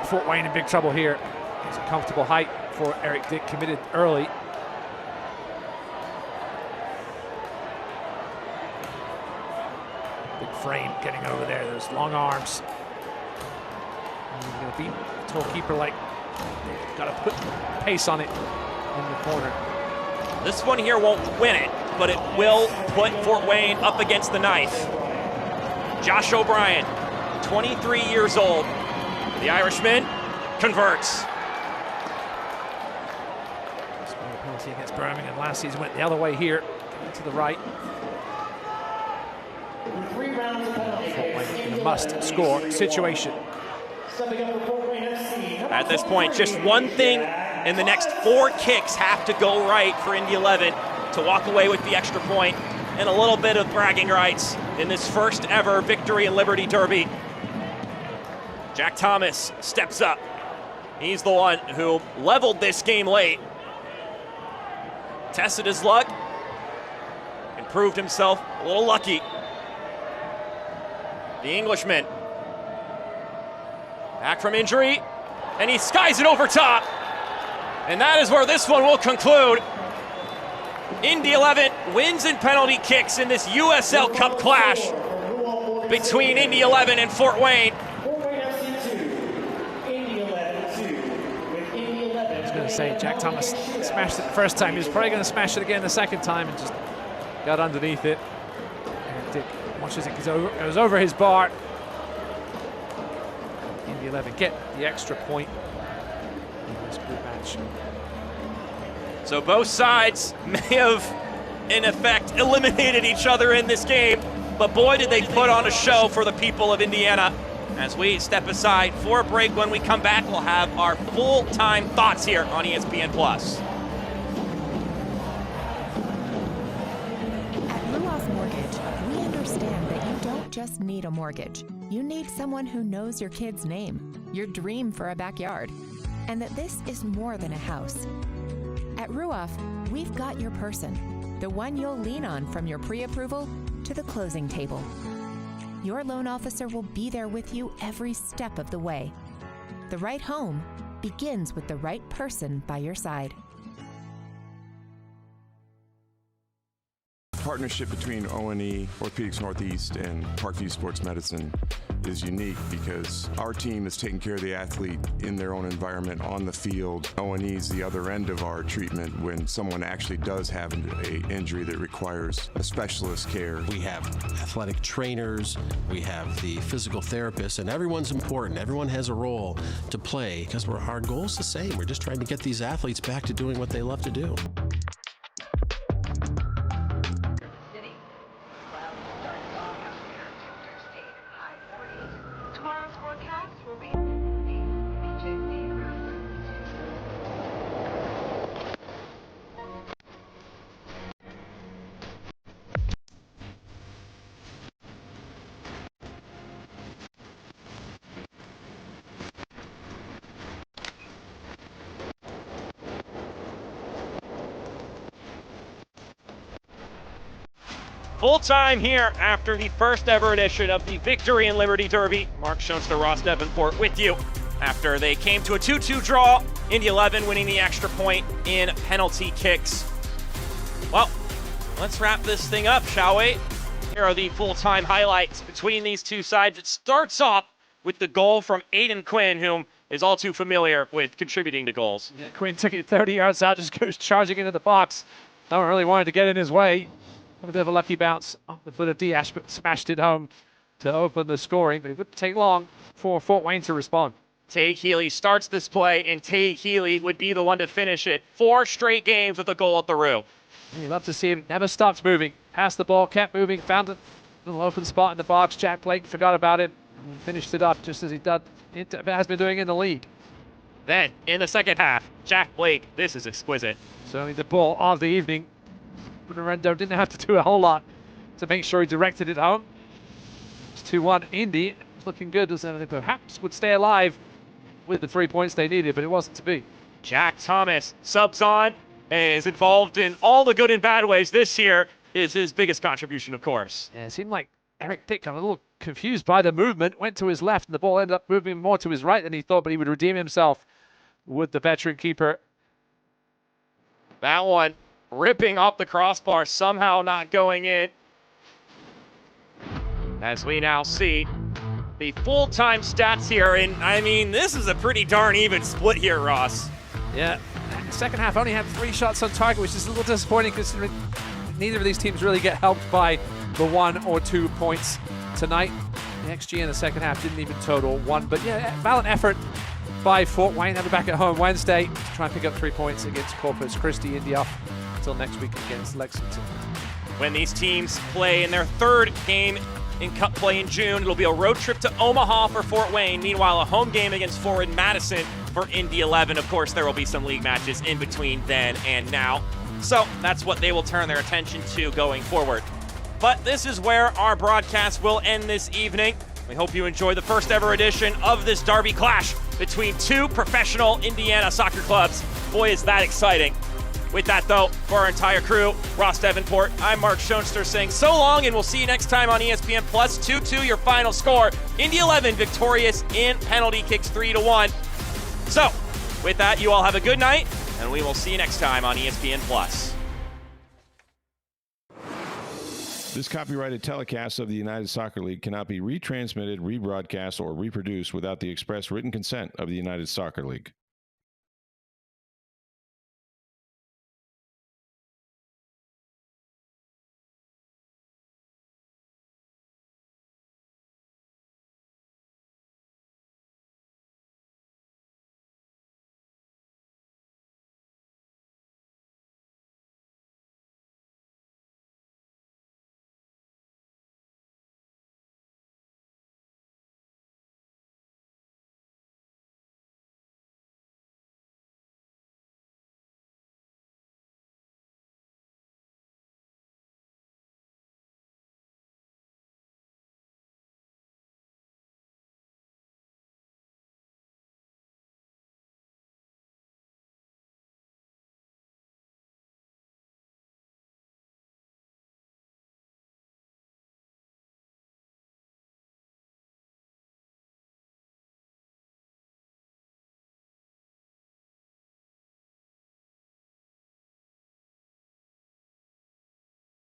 Fort Wayne in big trouble here. It's a comfortable height for Eric Dick, committed early. Big frame getting over there, those long arms. And you're gonna beat a tall keeper like, gotta put pace on it in the corner. This one here won't win it, but it will put Fort Wayne up against the knife. Josh O'Brien, 23 years old. The Irishman converts. Scored a penalty against Birmingham last season, went the other way here, to the right. Fort Wayne in a must-score situation. At this point, just one thing in the next 4 kicks have to go right for Indy 11 to walk away with the extra point and a little bit of bragging rights in this first ever Victory and Liberty Derby. Jack Thomas steps up. He's the one who leveled this game late. Tested his luck and proved himself a little lucky. The Englishman back from injury, and he skies it over top. And that is where this one will conclude. Indy 11 wins in penalty kicks in this USL Cup clash between Indy 11 and Fort Wayne. I was going to say, Jack Thomas smashed it the first time. He was probably going to smash it again the second time and just got underneath it. And Dick watches it goes over his bar. Indy 11 get the extra point in this group match. So both sides may have, in effect, eliminated each other in this game, but boy, did they put on a show for the people of Indiana. As we step aside for a break, when we come back, we'll have our full-time thoughts here on ESPN+. At Ruoff Mortgage, we understand that you don't just just need a mortgage. You need someone who knows your kid's name, your dream for a backyard, and that this is more than a house. At Ruoff, we've got your person, the one you'll lean on from your pre-approval to the closing table. Your loan officer will be there with you every step of the way. The right home begins with the right person by your side. Partnership between O&E, Orthopedics Northeast, and Parkview Sports Medicine is unique because our team is taking care of the athlete in their own environment on the field. O&E is the other end of our treatment when someone actually does have an injury that requires a specialist care. We have athletic trainers, we have the physical therapists, and everyone's important. Everyone has a role to play because our goal's the same. We're just trying to get these athletes back to doing what they love to do. Full time here after the first ever edition of the Victory and Liberty Derby. Mark Schoenster, Ross Davenport with you after they came to a 2-2 draw. Indy 11 winning the extra point in penalty kicks. Well, let's wrap this thing up, shall we? Here are the full-time highlights between these two sides. It starts off with the goal from Aiden Quinn, whom is all too familiar with contributing to goals. Yeah, Quinn took it 30 yards out, just goes charging into the box. No one really wanted to get in his way. A bit of a lucky bounce off the foot of Diaz, but smashed it home to open the scoring. But it wouldn't take long for Fort Wayne to respond. Tate Healy starts this play, and Tate Healy would be the one to finish it. 4 straight games with a goal at the Roo. You love to see him. Never stops moving. Passed the ball, kept moving, found a little open spot in the box. Jack Blake forgot about it and finished it up just as he has been doing in the league. Then, in the second half, Jack Blake, this is exquisite. Certainly the ball of the evening. Lorenzo didn't have to do a whole lot to make sure he directed it home. It's 2-1 Indy. Looking good as they perhaps would stay alive with the 3 points they needed, but it wasn't to be. Jack Thomas subs on and is involved in all the good and bad ways. This year is his biggest contribution, of course. Yeah, it seemed like Eric Dick got a little confused by the movement, went to his left, and the ball ended up moving more to his right than he thought, but he would redeem himself with the veteran keeper. That one ripping off the crossbar, somehow not going in. As we now see the full-time stats here, and I mean, this is a pretty darn even split here, Ross. Yeah, second half only had 3 shots on target, which is a little disappointing considering neither of these teams really get helped by the 1 or 2 points tonight. The XG in the second half didn't even total 1, but yeah, valiant effort by Fort Wayne. They'll be back at home Wednesday to try and pick up 3 points against Corpus Christi. Indy off until next week against Lexington. When these teams play in their 3rd game in Cup play in June, it'll be a road trip to Omaha for Fort Wayne. Meanwhile, a home game against Forward Madison for Indy 11. Of course, there will be some league matches in between then and now. So that's what they will turn their attention to going forward. But this is where our broadcast will end this evening. We hope you enjoy the first ever edition of this derby clash between 2 professional Indiana soccer clubs. Boy, is that exciting. With that, though, for our entire crew, Ross Davenport, I'm Mark Schoenster saying so long, and we'll see you next time on ESPN Plus. 2-2 your final score. Indy 11 victorious in penalty kicks 3-1. So, with that, you all have a good night, and we will see you next time on ESPN Plus. This copyrighted telecast of the United Soccer League cannot be retransmitted, rebroadcast, or reproduced without the express written consent of the United Soccer League.